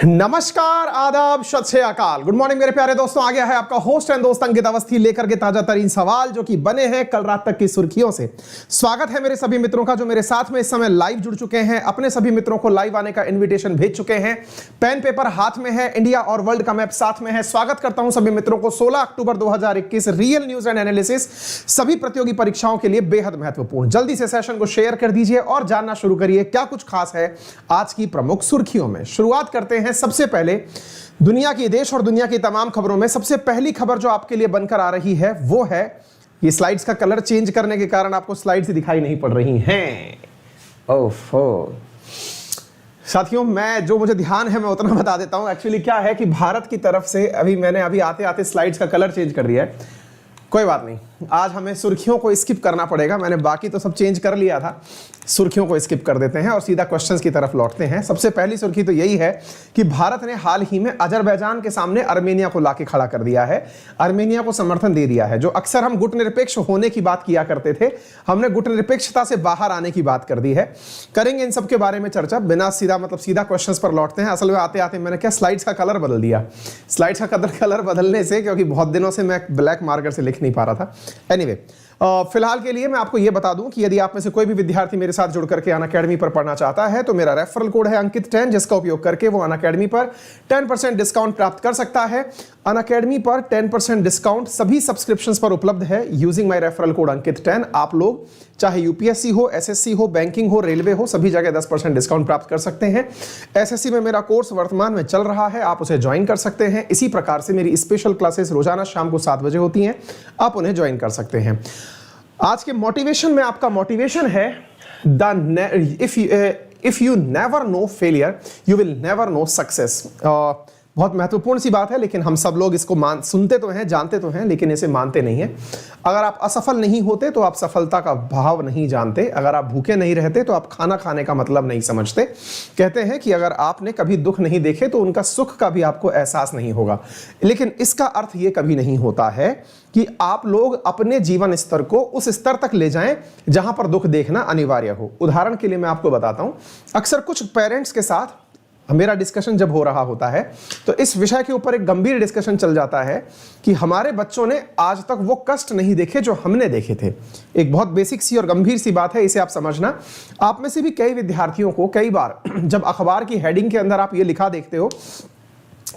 नमस्कार, आदाब, सत श्री अकाल, गुड मॉर्निंग मेरे प्यारे दोस्तों। आ गया है आपका होस्ट एंड दोस्त अंकित अवस्थी लेकर के ताजा तरीन सवाल जो कि बने हैं कल रात तक की सुर्खियों से। स्वागत है मेरे सभी मित्रों का जो मेरे साथ में इस समय लाइव जुड़ चुके हैं, अपने सभी मित्रों को लाइव आने का इन्विटेशन भेज चुके हैं, पेन पेपर हाथ में है, इंडिया और वर्ल्ड का मैप साथ में है। स्वागत करता हूं सभी मित्रों को। 16 अक्टूबर 2021 रियल न्यूज एंड एनालिसिस सभी प्रतियोगी परीक्षाओं के लिए बेहद महत्वपूर्ण। जल्दी से सेशन को शेयर कर दीजिए और जानना शुरू करिए क्या कुछ खास है आज की प्रमुख सुर्खियों में। शुरुआत करते हैं सबसे पहले दुनिया की, देश और दुनिया की तमाम खबरों में सबसे पहली खबर जो आपके लिए बनकर आ रही है वो है, ये स्लाइड्स का कलर चेंज करने के कारण आपको स्लाइड्स दिखाई नहीं पड़ रही हैं। ओफो साथियों, मैं जो मुझे ध्यान है मैं उतना बता देता हूं। एक्चुअली क्या है कि भारत की तरफ से मैंने अभी आते आते स्लाइड्स का कलर चेंज कर दिया है। कोई बात नहीं, आज हमें सुर्खियों को स्किप करना पड़ेगा। मैंने बाकी तो सब चेंज कर लिया था, सुर्खियों को स्किप कर देते हैं और सीधा क्वेश्चंस की तरफ लौटते हैं। सबसे पहली सुर्खी तो यही है कि भारत ने हाल ही में अजरबैजान के सामने आर्मेनिया को लाके खड़ा कर दिया है, आर्मेनिया को समर्थन दे दिया है। जो अक्सर हम गुटनिरपेक्ष होने की बात किया करते थे, हमने गुटनिरपेक्षता से बाहर आने की बात कर दी है। करेंगे इन सब के बारे में चर्चा, बिना सीधा क्वेश्चंस पर लौटते हैं। असल में आते आते मैंने क्या स्लाइड्स का कलर बदल दिया। स्लाइड्स का कलर बदलने से, क्योंकि बहुत दिनों से मैं ब्लैक मार्कर से लिख नहीं पा रहा था। एनीवे, फिलहाल के लिए मैं आपको यह बता दूं कि यदि आप में से कोई भी विद्यार्थी मेरे साथ जुड़ करके अनअकैडमी पर पढ़ना चाहता है तो मेरा रेफरल कोड है अंकित 10, जिसका उपयोग करके वो अनअकैडमी पर 10% डिस्काउंट प्राप्त कर सकता है। अनअकैडमी पर 10% डिस्काउंट सभी सब्सक्रिप्शंस पर उपलब्ध है यूजिंग माय रेफरल कोड अंकित 10। आप लोग चाहे यूपीएससी हो, एसएससी हो, बैंकिंग हो, रेलवे हो, सभी जगह 10% डिस्काउंट प्राप्त कर सकते हैं। एसएससी में मेरा कोर्स वर्तमान में चल रहा है, आप उसे ज्वाइन कर सकते हैं। इसी प्रकार से मेरी स्पेशल क्लासेस रोजाना शाम को 7 बजे होती हैं, आप उन्हें ज्वाइन कर सकते हैं। आज के मोटिवेशन में आपका मोटिवेशन है if you never know failure you will never know success. बहुत महत्वपूर्ण सी बात है, लेकिन हम सब लोग इसको सुनते तो हैं, जानते तो हैं, लेकिन इसे मानते नहीं हैं। अगर आप असफल नहीं होते तो आप सफलता का भाव नहीं जानते। अगर आप भूखे नहीं रहते तो आप खाना खाने का मतलब नहीं समझते। कहते हैं कि अगर आपने कभी दुख नहीं देखे तो उनका सुख का भी आपको एहसास नहीं होगा। लेकिन इसका अर्थ ये कभी नहीं होता है कि आप लोग अपने जीवन स्तर को उस स्तर तक ले जाएं जहां पर दुख देखना अनिवार्य हो। उदाहरण के लिए मैं आपको बताता हूं, अक्सर कुछ पेरेंट्स के साथ मेरा डिस्कशन जब हो रहा होता है तो इस विषय के ऊपर एक गंभीर डिस्कशन चल जाता है कि हमारे बच्चों ने आज तक वो कष्ट नहीं देखे जो हमने देखे थे। एक बहुत बेसिक सी और गंभीर सी बात है, इसे आप समझना। आप में से भी कई विद्यार्थियों को कई बार जब अखबार की हेडिंग के अंदर आप ये लिखा देखते हो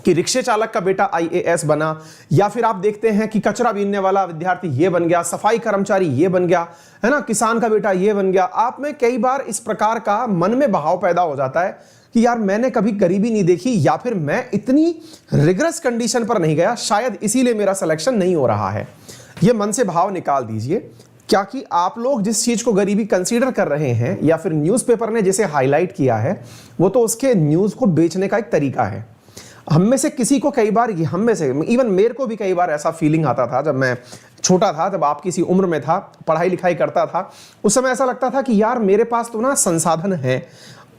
कि रिक्शे चालक का बेटा आईएएस बना, या फिर आप देखते हैं कि कचरा बीनने वाला विद्यार्थी ये बन गया, सफाई कर्मचारी ये बन गया, है ना, किसान का बेटा ये बन गया। आप में कई बार इस प्रकार का मन में भाव पैदा हो जाता है कि यार मैंने कभी गरीबी नहीं देखी, या फिर मैं इतनी रिग्रेस कंडीशन पर नहीं गया, शायद इसीलिए मेरा सिलेक्शन नहीं हो रहा है। ये मन से भाव निकाल दीजिए। क्या कि आप लोग जिस चीज को गरीबी कंसीडर कर रहे हैं या फिर न्यूज़पेपर ने जिसे हाईलाइट किया है, वो तो उसके न्यूज को बेचने का एक तरीका है। हम में से किसी को कई बार, हम में से इवन मेरे को भी कई बार ऐसा फीलिंग आता था जब मैं छोटा था, जब आप किसी उम्र में था, पढ़ाई लिखाई करता था, उस समय ऐसा लगता था कि यार मेरे पास तो ना संसाधन है,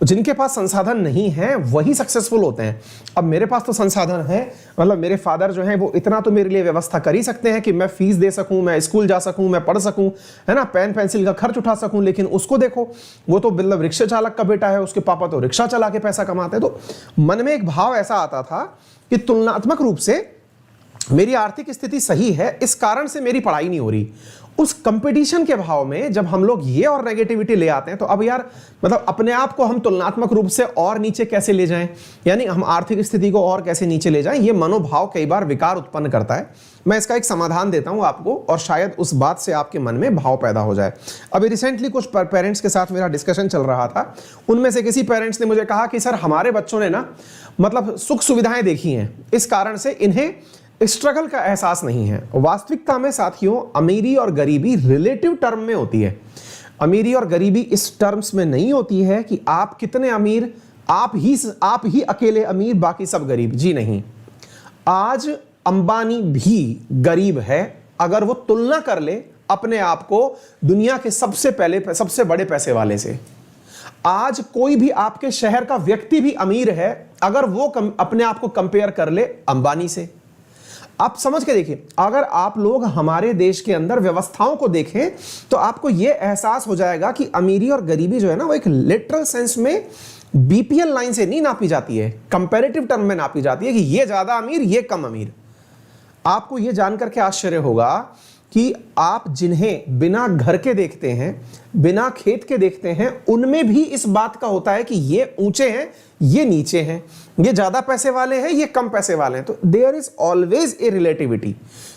जिनके पास संसाधन नहीं है वही सक्सेसफुल होते हैं। अब मेरे पास तो संसाधन है, मतलब मेरे फादर जो हैं वो इतना तो मेरे लिए व्यवस्था कर ही सकते हैं कि मैं फीस दे सकूं, मैं स्कूल जा सकूं, मैं पढ़ सकूं, है ना, पेन पेंसिल का खर्च उठा सकूं। लेकिन उसको देखो, वो तो मतलब रिक्शा चालक का बेटा है, उसके पापा तो रिक्शा चला के पैसा कमाते। तो मन में एक भाव ऐसा आता था कि तुलनात्मक रूप से मेरी आर्थिक स्थिति सही है, इस कारण से मेरी पढ़ाई नहीं हो रही। उस कंपटीशन के भाव में जब हम लोग ये और नेगेटिविटी ले आते हैं तो अब यार मतलब अपने आप को हम तुलनात्मक रूप से और नीचे कैसे ले जाएं, यानी हम आर्थिक स्थिति को और कैसे नीचे ले जाएं, ये मनोभाव कई बार विकार उत्पन्न करता है। मैं इसका एक समाधान देता हूं आपको और शायद उस बात से आपके मन में भाव पैदा हो जाए। अभी रिसेंटली कुछ पेरेंट्स के साथ मेरा डिस्कशन चल रहा था, उनमें से किसी पेरेंट्स ने मुझे कहा कि सर हमारे बच्चों ने ना मतलब सुख सुविधाएं देखी हैं, इस कारण से इन्हें स्ट्रगल का एहसास नहीं है। वास्तविकता में साथियों, अमीरी और गरीबी रिलेटिव टर्म में होती है। अमीरी और गरीबी इस टर्म्स में नहीं होती है कि आप कितने अमीर, आप ही अकेले अमीर, बाकी सब गरीब। जी नहीं, आज अंबानी भी गरीब है अगर वो तुलना कर ले अपने आप को दुनिया के सबसे बड़े पैसे वाले से। आज कोई भी आपके शहर का व्यक्ति भी अमीर है अगर वो अपने आप को कंपेयर कर ले अंबानी से। आप समझ के देखिए, अगर आप लोग हमारे देश के अंदर व्यवस्थाओं को देखें तो आपको यह एहसास हो जाएगा कि अमीरी और गरीबी जो है ना, वो एक लिटरल सेंस में बीपीएल लाइन से नहीं नापी जाती है, कंपैरेटिव टर्म में नापी जाती है कि ये ज्यादा अमीर, ये कम अमीर। आपको ये जानकर के आश्चर्य होगा कि आप जिन्हें बिना घर के देखते हैं, बिना खेत के देखते हैं, उनमें भी इस बात का होता है कि ये ऊंचे हैं, ये नीचे हैं, ये ज्यादा पैसे वाले हैं, ये कम पैसे वाले हैं। तो there is always a relativity.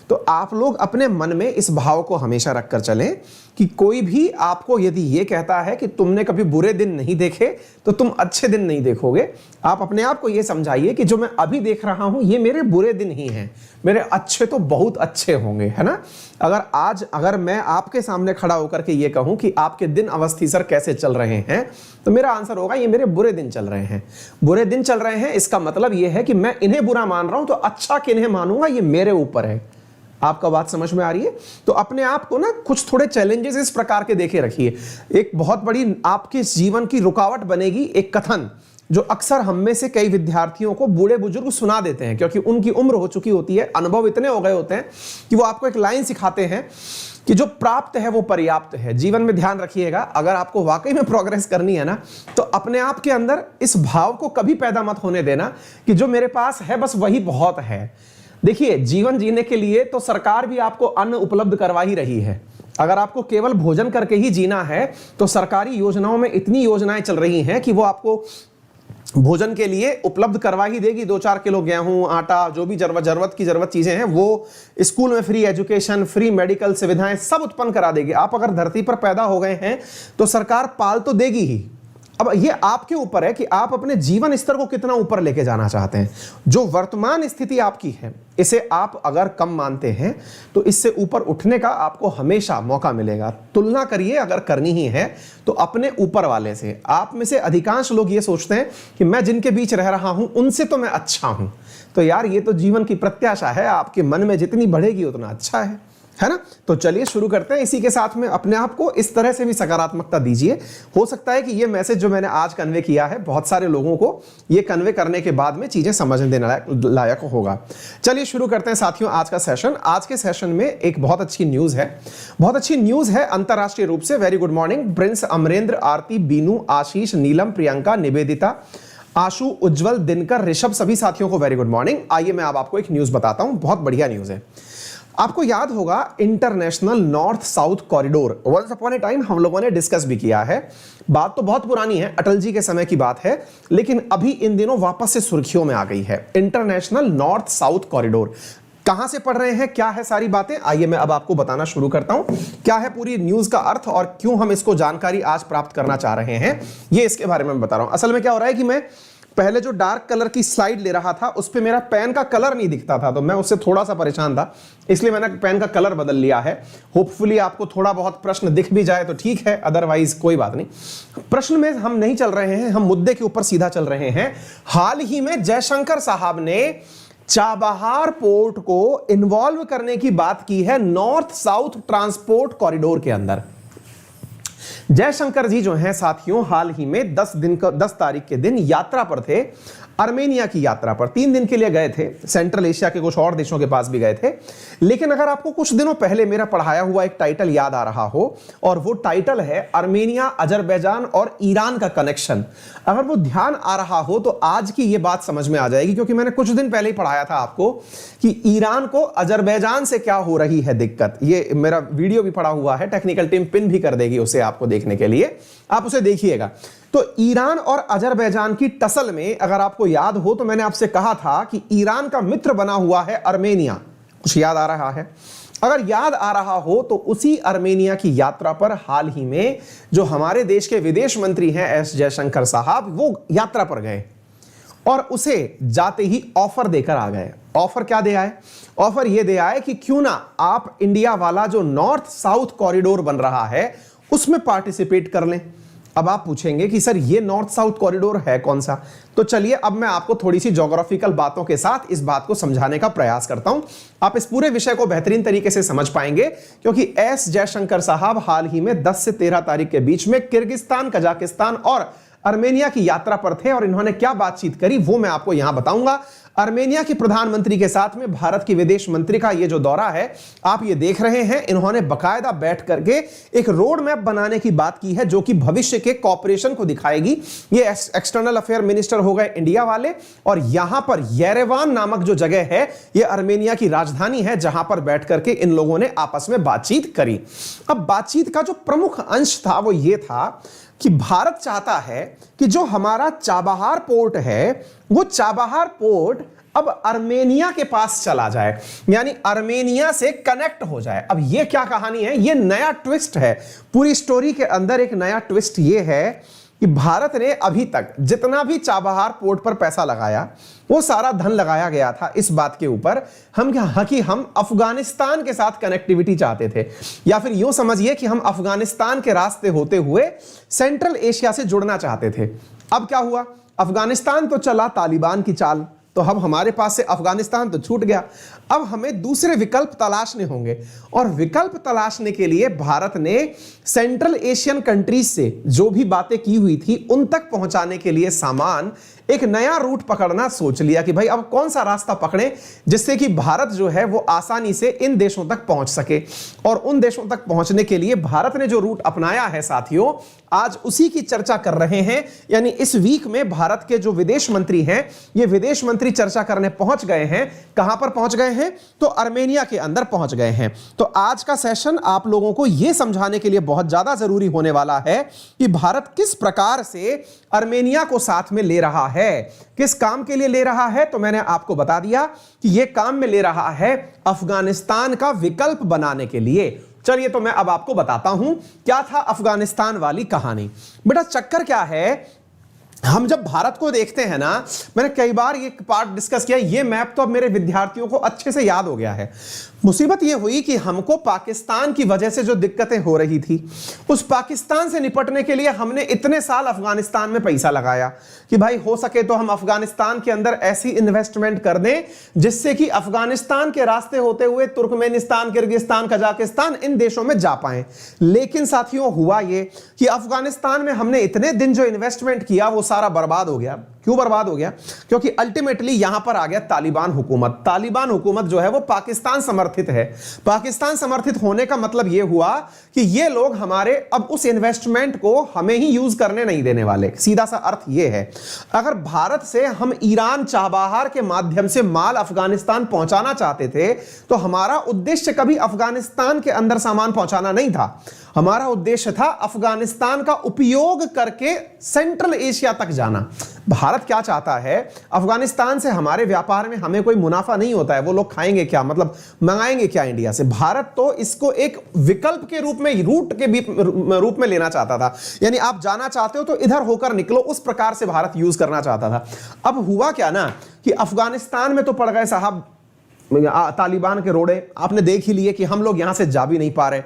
तो आप लोग अपने मन में इस भाव को हमेशा रखकर चलें कि कोई भी आपको यदि ये कहता है कि तुमने कभी बुरे दिन नहीं देखे तो तुम अच्छे दिन नहीं देखोगे, आप अपने आप को ये समझाइए कि जो मैं अभी देख रहा हूं ये मेरे बुरे दिन ही हैं, मेरे अच्छे तो बहुत अच्छे होंगे, है ना। अगर मैं आपके सामने खड़ा होकर के ये कहूं कि आपके दिन अवस्थी सर कैसे चल रहे हैं, तो मेरा आंसर होगा ये मेरे बुरे दिन चल रहे हैं। बुरे दिन चल रहे हैं इसका मतलब ये है कि मैं इन्हें बुरा मान रहा हूं, तो अच्छा किन्हें मानूंगा ये मेरे ऊपर है। आपका बात समझ में आ रही है। तो अपने आप को ना कुछ थोड़े चैलेंजेस इस प्रकार के देखे रखिए। एक बहुत बड़ी आपके जीवन की रुकावट बनेगी एक कथन जो अक्सर हम में से कई विद्यार्थियों को बूढ़े बुजुर्ग सुना देते हैं, क्योंकि उनकी उम्र हो चुकी होती है, अनुभव इतने हो गए होते हैं कि वो आपको एक लाइन सिखाते हैं कि जो प्राप्त है वो पर्याप्त है। जीवन में ध्यान रखिएगा, अगर आपको वाकई में प्रोग्रेस करनी है ना, तो अपने आप के अंदर इस भाव को कभी पैदा मत होने देना कि जो मेरे पास है बस वही बहुत है। देखिए, जीवन जीने के लिए तो सरकार भी आपको अन्न उपलब्ध करवा ही रही है। अगर आपको केवल भोजन करके ही जीना है तो सरकारी योजनाओं में इतनी योजनाएं चल रही हैं कि वो आपको भोजन के लिए उपलब्ध करवा ही देगी। 2-4 किलो गेहूं, आटा, जो भी जरूरत की चीजें हैं वो स्कूल में फ्री एजुकेशन, फ्री मेडिकल सुविधाएं सब उत्पन्न करा देगी। आप अगर धरती पर पैदा हो गए हैं तो सरकार पाल तो देगी ही। अब ये आपके ऊपर है कि आप अपने जीवन स्तर को कितना ऊपर लेके जाना चाहते हैं। जो वर्तमान स्थिति आपकी है इसे आप अगर कम मानते हैं तो इससे ऊपर उठने का आपको हमेशा मौका मिलेगा। तुलना करिए, अगर करनी ही है तो अपने ऊपर वाले से। आप में से अधिकांश लोग ये सोचते हैं कि मैं जिनके बीच रह रहा हूं उनसे तो मैं अच्छा हूं। तो यार, ये तो जीवन की प्रत्याशा है, आपके मन में जितनी बढ़ेगी उतना अच्छा है ना। तो चलिए शुरू करते हैं। इसी के साथ में अपने आप को इस तरह से भी सकारात्मकता दीजिए। हो सकता है कि ये मैसेज जो मैंने आज कन्वे किया है बहुत सारे लोगों को ये कन्वे करने के बाद में चीजें समझ देने लायक होगा। चलिए शुरू करते हैं साथियों आज का सेशन। आज के सेशन में एक बहुत अच्छी न्यूज है, अंतरराष्ट्रीय रूप से। Very good morning Prince Amarendra, Aarti, Binu, Ashish, Neelam, Priyanka, Nivedita, Ashu, Ujjwal, Dinkar, Rishabh, सभी साथियों को वेरी गुड मॉर्निंग। आइए मैं अब आपको एक न्यूज बताता हूं, बहुत बढ़िया न्यूज है। आपको याद होगा international north south corridor once upon a time हम लोगों ने डिस्कस भी किया है। बात तो बहुत पुरानी है, अटल जी के समय की बात है, लेकिन अभी इन दिनों वापस से सुर्खियों में आ गई है। इंटरनेशनल नॉर्थ साउथ कॉरिडोर कहां से पढ़ रहे हैं, क्या है सारी बातें, आइए मैं अब आपको बताना शुरू करता हूं। क्या है पूरी न्यूज का अर्थ और क्यों हम इसको जानकारी आज प्राप्त करना चाह रहे हैं, ये इसके बारे में बता रहा हूं। असल में क्या हो रहा है कि मैं पहले जो डार्क कलर की स्लाइड ले रहा था उस पे मेरा पेन का कलर नहीं दिखता था, तो मैं उससे थोड़ा सा परेशान था, इसलिए मैंने पेन का कलर बदल लिया है। होपफुली आपको थोड़ा बहुत प्रश्न दिख भी जाए तो ठीक है, अदरवाइज कोई बात नहीं। प्रश्न में हम नहीं चल रहे हैं, हम मुद्दे के ऊपर सीधा चल रहे हैं। हाल ही में जयशंकर साहब ने चाबहार पोर्ट को इन्वॉल्व करने की बात की है नॉर्थ साउथ ट्रांसपोर्ट कॉरिडोर के अंदर। जयशंकर जी जो हैं साथियों, हाल ही में 10 तारीख के दिन यात्रा पर थे, आर्मेनिया की यात्रा पर 3 दिन के लिए गए थे। सेंट्रल एशिया के कुछ और देशों के पास भी गए थे। लेकिन अगर आपको कुछ दिनों पहले मेरा पढ़ाया हुआ एक टाइटल याद आ रहा हो, और वो टाइटल है आर्मेनिया, अजरबैजान और ईरान का कनेक्शन, अगर वो ध्यान आ रहा हो तो आज की ये बात समझ में आ जाएगी, क्योंकि मैंने कुछ दिन पहले ही पढ़ाया था आपको कि ईरान को अजरबैजान से क्या हो रही है दिक्कत। ये मेरा वीडियो भी पड़ा हुआ है, टेक्निकल टीम पिन भी कर देगी उसे आपको देखने के लिए, आप उसे देखिएगा। तो ईरान और अजरबैजान की टसल में अगर आपको याद हो तो मैंने आपसे कहा था कि ईरान का मित्र बना हुआ है आर्मेनिया। कुछ याद आ रहा है? अगर याद आ रहा हो तो उसी आर्मेनिया की यात्रा पर हाल ही में जो हमारे देश के विदेश मंत्री हैं एस जयशंकर साहब, वो यात्रा पर गए और उसे जाते ही ऑफर देकर आ गए। ऑफर क्या दे आए? ऑफर यह दे आए कि क्यों ना आप इंडिया वाला जो नॉर्थ साउथ कॉरिडोर बन रहा है उसमें पार्टिसिपेट कर लें। अब आप पूछेंगे कि सर ये नॉर्थ साउथ कॉरिडोर है कौन सा? तो चलिए अब मैं आपको थोड़ी सी ज्योग्राफिकल बातों के साथ इस बात को समझाने का प्रयास करता हूं। आप इस पूरे विषय को बेहतरीन तरीके से समझ पाएंगे, क्योंकि एस जयशंकर साहब हाल ही में 10 से 13 तारीख के बीच में किर्गिस्तान, कजाकिस्तान और अर्मेनिया की यात्रा पर थे और इन्होंने क्या बातचीत करी वो मैं आपको यहां बताऊंगा। अर्मेनिया के प्रधानमंत्री के साथ में भारत की विदेश मंत्री का ये जो दौरा है आप ये देख रहे हैं, इन्होंने बकायदा बैठ करके एक रोड मैप बनाने की बात की है जो कि भविष्य के कॉपरेशन को दिखाएगी। ये एक्सटर्नल अफेयर मिनिस्टर हो गए इंडिया वाले, और यहां पर येरेवान नामक जो जगह है ये अर्मेनिया की राजधानी है जहां पर बैठ करके इन लोगों ने आपस में बातचीत करी। अब बातचीत का जो प्रमुख अंश था वो ये था कि भारत चाहता है कि जो हमारा चाबहार पोर्ट है वो चाबहार पोर्ट अब अर्मेनिया के पास चला जाए, यानी अर्मेनिया से कनेक्ट हो जाए। अब ये क्या कहानी है, ये नया ट्विस्ट है पूरी स्टोरी के अंदर। एक नया ट्विस्ट ये है कि भारत ने अभी तक जितना भी चाबहार पोर्ट पर पैसा लगाया वो सारा धन लगाया गया था इस बात के ऊपर कि हम अफगानिस्तान के साथ कनेक्टिविटी चाहते थे, या फिर यूं समझिए कि हम अफगानिस्तान के रास्ते होते हुए सेंट्रल एशिया से जुड़ना चाहते थे। अब क्या हुआ, अफगानिस्तान तो चला तालिबान की चाल, तो अब हमारे पास से अफगानिस्तान तो छूट गया। अब हमें दूसरे विकल्प तलाशने होंगे, और विकल्प तलाशने के लिए भारत ने सेंट्रल एशियन कंट्रीज से जो भी बातें की हुई थी उन तक पहुंचाने के लिए सामान एक नया रूट पकड़ना सोच लिया कि भाई अब कौन सा रास्ता पकड़े जिससे कि भारत जो है वो आसानी से इन देशों तक पहुंच सके। और उन देशों तक पहुंचने के लिए भारत ने जो रूट अपनाया है साथियों, आज उसी की चर्चा कर रहे हैं। यानी इस वीक में भारत के जो विदेश मंत्री हैं ये विदेश मंत्री चर्चा करने पहुंच गए हैं। कहां पर पहुंच गए हैं, तो अर्मेनिया के अंदर पहुंच गए हैं। तो आज का सेशन आप लोगों को यह समझाने के लिए बहुत ज्यादा जरूरी होने वाला है कि भारत किस प्रकार से अर्मेनिया को साथ में ले रहा है, किस काम के लिए ले रहा है। तो मैंने आपको बता दिया कि यह काम में ले रहा है अफगानिस्तान का विकल्प बनाने के लिए। चलिए तो मैं अब आपको बताता हूं क्या था अफगानिस्तान वाली कहानी। बेटा चक्कर क्या है, हम जब भारत को देखते हैं ना, मैंने कई बार ये पार्ट डिस्कस किया, ये मैप तो अब मेरे विद्यार्थियों को अच्छे से याद हो गया है। मुसीबत ये हुई कि हमको पाकिस्तान की वजह से जो दिक्कतें हो रही थी उस पाकिस्तान से निपटने के लिए हमने इतने साल अफगानिस्तान में पैसा लगाया कि भाई हो सके तो हम अफगानिस्तान के अंदर ऐसी इन्वेस्टमेंट कर दें जिससे कि अफगानिस्तान के रास्ते होते हुए तुर्कमेनिस्तान, किर्गिस्तान, कजाकिस्तान इन देशों में जा पाएं। लेकिन साथियों हुआ ये कि अफगानिस्तान में हमने इतने दिन जो इन्वेस्टमेंट किया वो सारा बर्बाद हो गया। क्यों बर्बाद हो गया, क्योंकि अल्टीमेटली यहां पर आ गया तालिबान हुकूमत। तालिबान हुकूमत जो है वो पाकिस्तान समर्थित है। पाकिस्तान समर्थित होने का मतलब यह हुआ कि ये लोग हमारे अब उस इन्वेस्टमेंट को हमें ही यूज करने नहीं देने वाले। सीधा सा अर्थ यह है, अगर भारत से हम ईरान चाबहार के माध्यम से माल अफगानिस्तान पहुंचाना चाहते थे तो हमारा उद्देश्य कभी अफगानिस्तान के अंदर सामान पहुंचाना नहीं था। हमारा उद्देश्य था अफगानिस्तान का उपयोग करके सेंट्रल एशिया तक जाना। भारत क्या चाहता है, अफगानिस्तान से हमारे व्यापार में हमें कोई मुनाफा नहीं होता है, वो लोग खाएंगे क्या, मतलब मंगाएंगे क्या इंडिया से। भारत तो इसको एक विकल्प के रूप में, रूट के रूप में लेना चाहता था। यानी आप जाना चाहते हो तो इधर होकर निकलो, उस प्रकार से भारत यूज करना चाहता था। अब हुआ क्या ना कि अफगानिस्तान में तो पड़ गए साहब तालिबान के रोड़े, आपने देख ही लिए कि हम लोग यहां से जा भी नहीं पा रहे।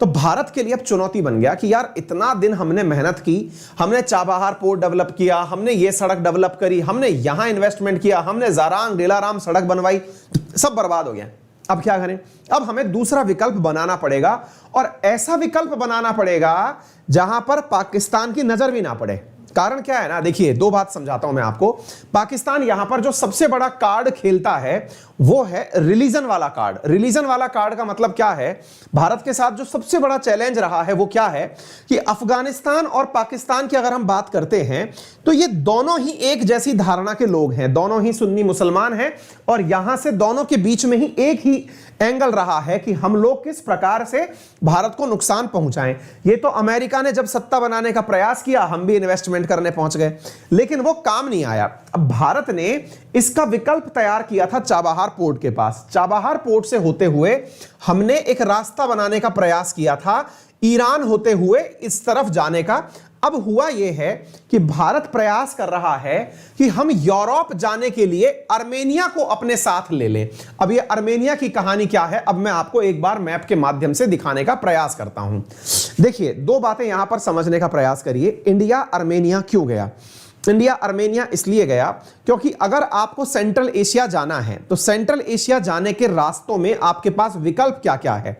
तो भारत के लिए अब चुनौती बन गया कि यार इतना दिन हमने मेहनत की, हमने चाबहार पोर्ट डेवलप किया, हमने ये सड़क डेवलप करी, हमने यहां इन्वेस्टमेंट किया, हमने जारांग दिलाराम सड़क बनवाई, सब बर्बाद हो गया। अब क्या करें, अब हमें दूसरा विकल्प बनाना पड़ेगा, और ऐसा विकल्प बनाना पड़ेगा जहां पर पाकिस्तान की नजर भी ना पड़े। कारण क्या है ना, देखिए दो बात समझाता हूं मैं आपको। पाकिस्तान यहां पर जो सबसे बड़ा कार्ड खेलता है वो है रिलीजन वाला कार्ड। रिलीजन वाला कार्ड का मतलब क्या है, भारत के साथ जो सबसे बड़ा चैलेंज रहा है वो क्या है कि अफगानिस्तान और पाकिस्तान की अगर हम बात करते हैं तो ये दोनों ही एक जैसी धारणा के लोग हैं, दोनों ही सुन्नी मुसलमान हैं, और यहां से दोनों के बीच में ही एक ही एंगल रहा है कि हम लोग किस प्रकार से भारत को नुकसान पहुंचाएं। ये तो अमेरिका ने जब सत्ता बनाने का प्रयास किया हम भी इन्वेस्टमेंट करने पहुंच गए, लेकिन वो काम नहीं आया। अब भारत ने इसका विकल्प तैयार किया था चाबहार पोर्ट के पास। चाबहार पोर्ट से होते हुए हमने एक रास्ता बनाने का प्रयास किया था ईरान होते हुए इस तरफ जाने का। अब हुआ यह है कि भारत प्रयास कर रहा है कि हम यूरोप जाने के लिए अर्मेनिया को अपने साथ ले लें। अब ये अर्मेनिया की कहानी क्या है, अब मैं आपको एक बार मैप के माध्यम से दिखाने का प्रयास करता हूं। देखिए दो बातें यहां पर समझने का प्रयास करिए। इंडिया अर्मेनिया क्यों गया, इंडिया आर्मेनिया इसलिए गया क्योंकि अगर आपको सेंट्रल एशिया जाना है तो सेंट्रल एशिया जाने के रास्तों में आपके पास विकल्प क्या क्या है।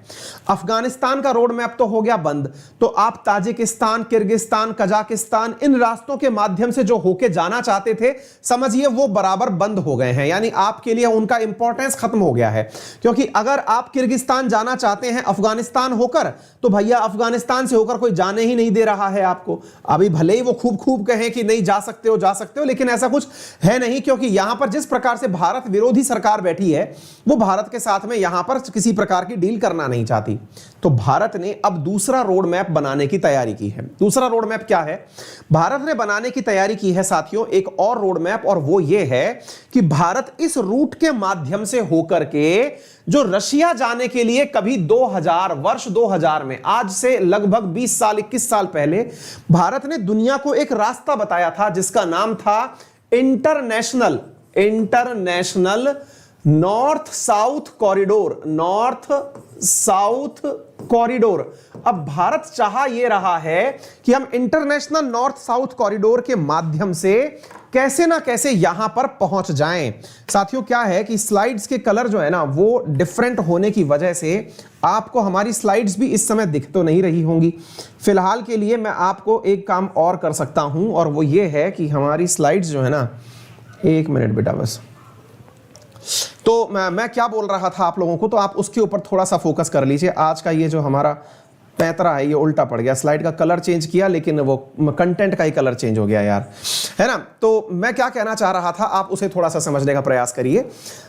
अफगानिस्तान का रोड मैप तो हो गया बंद, तो आप ताजिकिस्तान, किर्गिस्तान, कजाकिस्तान इन रास्तों के माध्यम से जो होके जाना चाहते थे, समझिए वो बराबर बंद हो गए हैं, यानी आपके लिए उनका इंपॉर्टेंस खत्म हो गया है। क्योंकि अगर आप किर्गिस्तान जाना चाहते हैं अफगानिस्तान होकर, तो भैया अफगानिस्तान से होकर कोई जाने ही नहीं दे रहा है आपको। अभी भले ही वो खूब खूब कहें कि नहीं जा सकते हो, लेकिन ऐसा कुछ है नहीं, क्योंकि यहां पर जिस प्रकार से भारत विरोधी सरकार बैठी है, वो भारत के साथ में यहां पर किसी प्रकार की डील करना नहीं चाहती। तो भारत ने अब दूसरा रोड मैप बनाने की तैयारी की है। दूसरा रोड मैप क्या है? भारत ने बनाने की तैयारी की है साथियों एक और रोड मैप, और वो ये है कि भारत इस रूट के माध्यम से होकर के जो रशिया जाने के लिए कभी 2000 वर्ष 2000 में, आज से लगभग 20 साल 21 साल पहले भारत ने दुनिया को एक रास्ता बताया था जिसका नाम था इंटरनेशनल नॉर्थ साउथ कॉरिडोर। अब भारत चाह ये रहा है कि हम इंटरनेशनल नॉर्थ साउथ कॉरिडोर के माध्यम से कैसे ना कैसे यहां पर पहुंच जाएं। साथियों क्या है कि स्लाइड्स के कलर जो है ना वो डिफरेंट होने की वजह से आपको हमारी स्लाइड्स भी इस समय दिख तो नहीं रही होंगी। फिलहाल के लिए मैं आपको एक काम और कर सकता हूं, और वो ये है कि हमारी स्लाइड्स जो है ना, एक मिनट बेटा बस, तो मैं क्या बोल रहा था आप लोगों को, तो आप उसके ऊपर थोड़ा सा फोकस कर लीजिए। आज का ये जो हमारा पैतरा है ये उल्टा पड़ गया, स्लाइड का कलर चेंज किया लेकिन वो कंटेंट का ही कलर चेंज हो गया यार, है ना। तो मैं क्या कहना चाह रहा था, आप उसे थोड़ा सा समझने का प्रयास करिए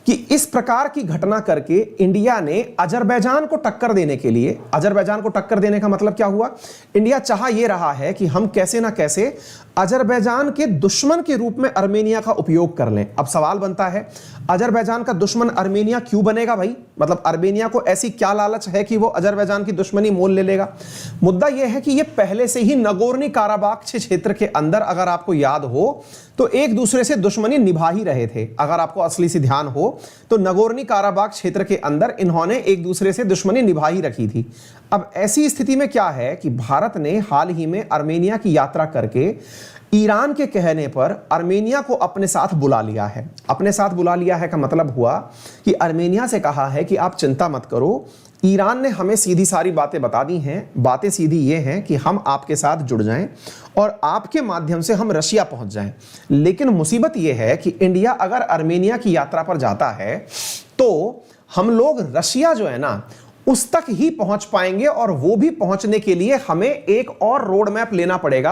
कि इस प्रकार की घटना करके इंडिया ने अजरबैजान को टक्कर देने के लिए, अजरबैजान को टक्कर देने का मतलब क्या हुआ, इंडिया चाह ये रहा है कि हम कैसे ना कैसे अजरबैजान के दुश्मन के रूप में आर्मेनिया का उपयोग कर लें। अब सवाल बनता है, अजरबैजान का दुश्मन आर्मेनिया क्यों बनेगा भाई? मतलब आर्मेनिया को ऐसी क्या लालच है कि वो अजरबैजान की दुश्मनी मोल ले लेगा? मुद्दा यह है कि ये पहले से ही नगोर्नो काराबाख क्षेत्र के अंदर, अगर आपको याद हो, तो एक दूसरे से दुश्मनी निभा ही रहे थे। अगर आपको असली से ध्यान हो तो नगोर्नो काराबाख क्षेत्र के अंदर इन्होंने एक दूसरे से दुश्मनी निभा ही रखी थी। अब ऐसी स्थिति में क्या है कि भारत ने हाल ही में आर्मेनिया की यात्रा करके ईरान के कहने पर आर्मेनिया को अपने साथ बुला लिया है। अपने साथ बुला लिया है का मतलब हुआ कि आर्मेनिया से कहा है कि आप चिंता मत करो, ईरान ने हमें सीधी सारी बातें बता दी हैं। बातें सीधी ये हैं कि हम आपके साथ जुड़ जाएं और आपके माध्यम से हम रशिया पहुंच जाएं। लेकिन मुसीबत ये है कि इंडिया अगर आर्मेनिया की यात्रा पर जाता है तो हम लोग रशिया जो है ना उस तक ही पहुंच पाएंगे, और वो भी पहुंचने के लिए हमें एक और रोड मैप लेना पड़ेगा,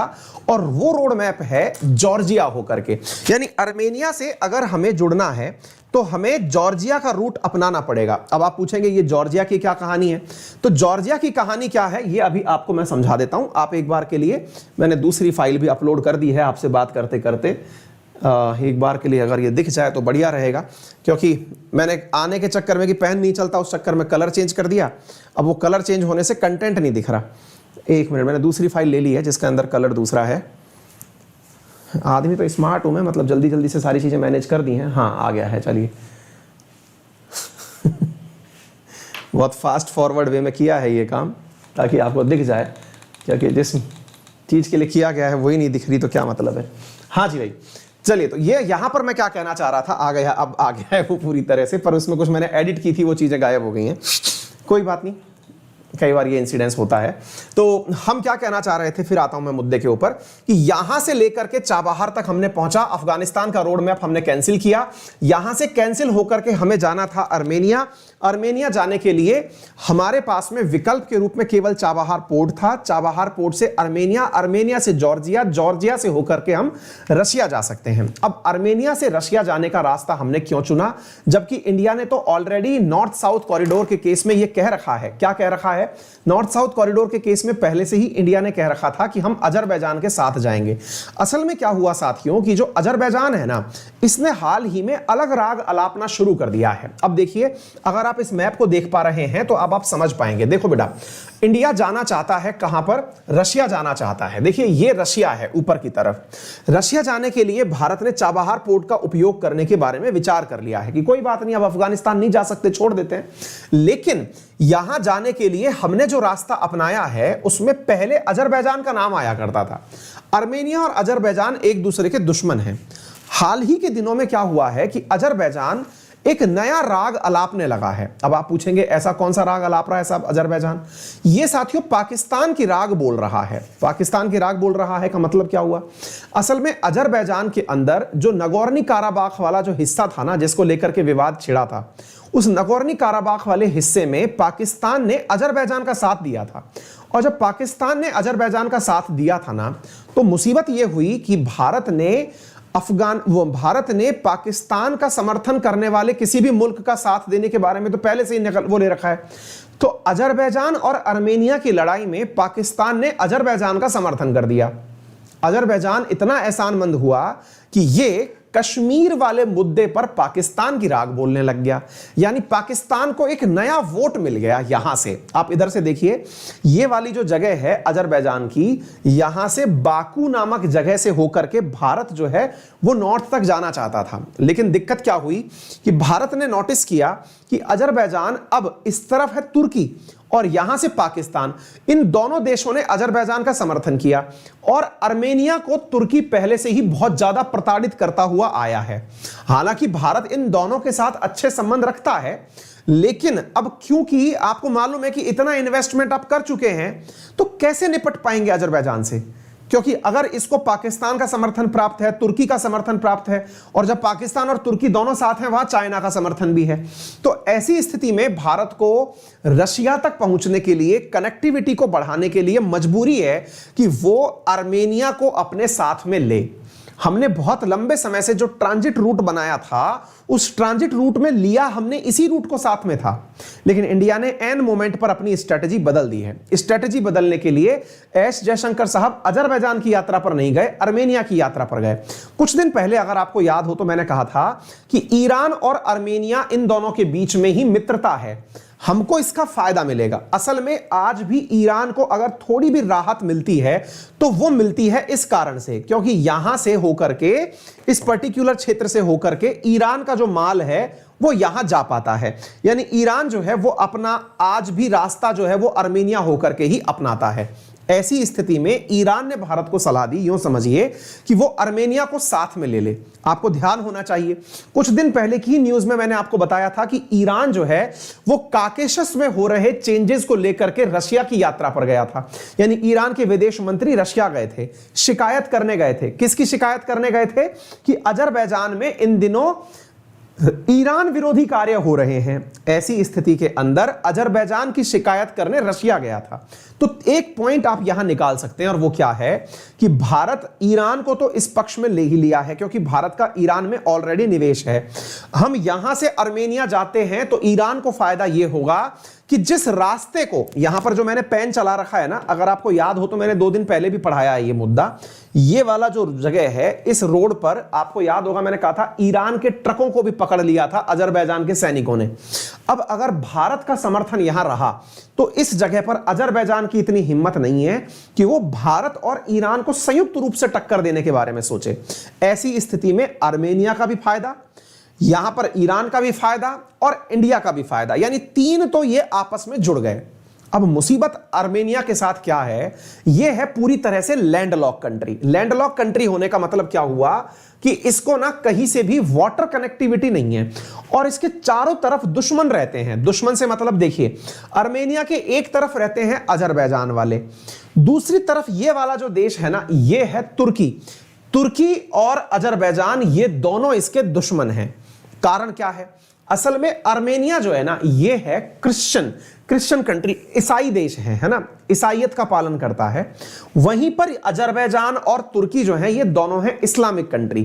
और वो रोड मैप है जॉर्जिया होकर के। यानी आर्मेनिया से अगर हमें जुड़ना है तो हमें जॉर्जिया का रूट अपनाना पड़ेगा। अब आप पूछेंगे ये जॉर्जिया की क्या कहानी है? तो जॉर्जिया की कहानी क्या है ये अभी आपको मैं समझा देता हूं। आप एक बार के लिए, मैंने दूसरी फाइल भी अपलोड कर दी है आपसे बात करते करते, एक बार के लिए अगर ये दिख जाए तो बढ़िया रहेगा, क्योंकि मैंने आने के चक्कर में कि पेन नहीं चलता उस चक्कर में कलर चेंज कर दिया। अब वो कलर चेंज होने से कंटेंट नहीं दिख रहा। एक मिनट, मैंने दूसरी फाइल ले ली है जिसके अंदर कलर दूसरा है। आदमी तो स्मार्ट हूं मैं, मतलब जल्दी जल्दी से सारी चीजें मैनेज कर दी हैं। हाँ आ गया है, चलिए बहुत फास्ट फॉरवर्ड वे में किया है ये काम ताकि आपको दिख जाए, क्योंकि जिस चीज के लिए किया गया है वही नहीं दिख रही तो क्या मतलब है। हाँ जी भाई, चलिए, तो ये यहां पर मैं क्या कहना चाह रहा था आ गया, अब आ गया है वो पूरी तरह से, पर उसमें कुछ मैंने एडिट की थी, वो चीजें गायब हो गई हैं। कोई बात नहीं, कई बार ये इंसिडेंस होता है। तो हम क्या कहना चाह रहे थे, फिर आता हूं मैं मुद्दे के ऊपर, कि यहां से लेकर के चाबहार तक हमने पहुंचा। अफगानिस्तान का रोड मैप हमने कैंसिल किया, यहां से कैंसिल होकर के हमें जाना था आर्मेनिया। आर्मेनिया जाने के लिए हमारे पास में विकल्प के रूप में केवल चाबहार पोर्ट था। चाबहार पोर्ट से आर्मेनिया, आर्मेनिया से जॉर्जिया, जॉर्जिया से होकर के हम रशिया जा सकते हैं। अब आर्मेनिया से रशिया जाने का रास्ता हमने क्यों चुना, जबकि इंडिया ने तो ऑलरेडी नॉर्थ साउथ कॉरिडोर के केस में यह कह रखा है। क्या कह रखा है? नॉर्थ साउथ कॉरिडोर के केस में पहले से ही इंडिया ने कह रखा था कि हम अजरबैजान के साथ जाएंगे। असल में क्या हुआ साथियों कि जो अजरबैजान है ना, इसने हाल ही में अलग राग अलापना शुरू कर दिया है। अब देखिए, अगर आप इस मैप को देख पा रहे हैं तो अब आप समझ पाएंगे। देखो बेटा, इंडिया जाना चाहता है कहां पर? रशिया जाना चाहता है। देखिए ये रशिया है ऊपर की तरफ। रशिया जाने के लिए भारत ने चाबहार पोर्ट का उपयोग करने के बारे में विचार कर लिया है कि कोई बात नहीं, अब अफगानिस्तान नहीं जा सकते, छोड़ देते हैं। लेकिन यहां जाने के लिए हमने जो रास्ता अपनाया है उसमें पहले अजरबैजान का नाम आया करता था। आर्मेनिया और अजरबैजान एक दूसरे के दुश्मन हैं। हाल ही के दिनों में क्या हुआ है कि अजरबैजान एक नया राग अलापने लगा है। अब आप पूछेंगे ऐसा कौन सा राग अलाप रहा है साहब अजरबैजान? ये साथियों पाकिस्तान की राग बोल रहा है। पाकिस्तान की राग बोल रहा है का मतलब क्या हुआ? असल में अजरबैजान के अंदर जो नगोर्नो काराबाख वाला जो हिस्सा था ना, जिसको लेकर के विवाद छिड़ा था, उस नगोर्नो काराबाख वाले हिस्से में पाकिस्तान ने अजरबैजान का साथ दिया था। और जब पाकिस्तान ने अजरबैजान का साथ दिया था ना, तो मुसीबत यह हुई कि भारत ने पाकिस्तान का समर्थन करने वाले किसी भी मुल्क का साथ देने के बारे में तो पहले से ही वो ले रखा है। तो अजरबैजान और आर्मेनिया की लड़ाई में पाकिस्तान ने अजरबैजान का समर्थन कर दिया। अजरबैजान इतना एहसानमंद हुआ कि ये कश्मीर वाले मुद्दे पर पाकिस्तान की राग बोलने लग गया। यानी पाकिस्तान को एक नया वोट मिल गया। यहां से आप इधर से देखिए, ये वाली जो जगह है अजरबैजान की, यहां से बाकू नामक जगह से होकर के भारत जो है वो नॉर्थ तक जाना चाहता था। लेकिन दिक्कत क्या हुई कि भारत ने नोटिस किया कि अजरबैजान अब इस तरफ है तुर्की और यहां से पाकिस्तान, इन दोनों देशों ने अजरबैजान का समर्थन किया। और आर्मेनिया को तुर्की पहले से ही बहुत ज्यादा प्रताड़ित करता हुआ आया है। हालांकि भारत इन दोनों के साथ अच्छे संबंध रखता है, लेकिन अब क्योंकि आपको मालूम है कि इतना इन्वेस्टमेंट आप कर चुके हैं, तो कैसे निपट पाएंगे अजरबैजान से? क्योंकि अगर इसको पाकिस्तान का समर्थन प्राप्त है, तुर्की का समर्थन प्राप्त है, और जब पाकिस्तान और तुर्की दोनों साथ हैं, वहां चाइना का समर्थन भी है। तो ऐसी स्थिति में भारत को रशिया तक पहुंचने के लिए, कनेक्टिविटी को बढ़ाने के लिए मजबूरी है कि वो आर्मेनिया को अपने साथ में ले। हमने बहुत लंबे समय से जो ट्रांजिट रूट बनाया था, उस ट्रांजिट रूट में लिया हमने इसी रूट को साथ में था। लेकिन इंडिया ने एन मोमेंट पर अपनी स्ट्रेटजी बदल दी है। स्ट्रेटजी बदलने के लिए एस जयशंकर साहब अजरबैजान की यात्रा पर नहीं गए, आर्मेनिया की यात्रा पर गए। कुछ दिन पहले अगर आपको याद हो तो मैंने कहा था कि ईरान और आर्मेनिया इन दोनों के बीच में ही मित्रता है, हमको इसका फायदा मिलेगा। असल में आज भी ईरान को अगर थोड़ी भी राहत मिलती है तो वो मिलती है इस कारण से, क्योंकि यहां से होकर के, इस पर्टिकुलर क्षेत्र से होकर के ईरान का जो माल है वो यहां जा पाता है। यानी ईरान जो है वो अपना आज भी रास्ता जो है वो आर्मेनिया होकर के ही अपनाता है। ऐसी स्थिति में ईरान ने भारत को सलाह दी, यूं समझिए कि वो आर्मेनिया को साथ में ले ले। आपको ध्यान होना चाहिए, कुछ दिन पहले की न्यूज में मैंने आपको बताया था कि ईरान जो है वो काकेशस में हो रहे चेंजेस को लेकर के रशिया की यात्रा पर गया था। यानी ईरान के विदेश मंत्री रशिया गए थे, शिकायत करने गए थे। किसकी शिकायत करने गए थे? कि अजरबैजान में इन दिनों ईरान विरोधी कार्य हो रहे हैं। ऐसी स्थिति के अंदर अजरबैजान की शिकायत करने रशिया गया था। तो एक पॉइंट आप यहां निकाल सकते हैं, और वो क्या है कि भारत ईरान को तो इस पक्ष में ले ही लिया है, क्योंकि भारत का ईरान में ऑलरेडी निवेश है। हम यहां से आर्मेनिया जाते हैं तो ईरान को फायदा यह होगा कि जिस रास्ते को यहां पर जो मैंने पेन चला रखा है ना, अगर आपको याद हो तो मैंने 2 दिन पहले भी पढ़ाया है ये मुद्दा। ये वाला जो जगह है, इस रोड पर आपको याद होगा मैंने कहा था ईरान के ट्रकों को भी पकड़ लिया था अजरबैजान के सैनिकों ने। अब अगर भारत का समर्थन यहां रहा तो इस जगह पर अजरबैजान की इतनी हिम्मत नहीं है कि वो भारत और ईरान को संयुक्त रूप से टक्कर देने के बारे में सोचे। ऐसी स्थिति में आर्मेनिया का भी फायदा, यहां पर ईरान का भी फायदा और इंडिया का भी फायदा, यानी 3 तो ये आपस में जुड़ गए। अब मुसीबत आर्मेनिया के साथ क्या है? यह है पूरी तरह से लैंडलॉक कंट्री। लैंडलॉक कंट्री होने का मतलब क्या हुआ कि इसको ना कहीं से भी वाटर कनेक्टिविटी नहीं है, और इसके चारों तरफ दुश्मन रहते हैं। दुश्मन से मतलब देखिए, आर्मेनिया के एक तरफ रहते हैं अजरबैजान वाले, दूसरी तरफ ये वाला जो देश है ना, ये है तुर्की। तुर्की और अजरबैजान ये दोनों इसके दुश्मन हैं। कारण क्या है? असल में आर्मेनिया जो है ना, ये है क्रिश्चियन कंट्री, ईसाई देश है ना, ईसाईयत का पालन करता है। वहीं पर अजरबैजान और तुर्की जो है ये दोनों हैं इस्लामिक कंट्री।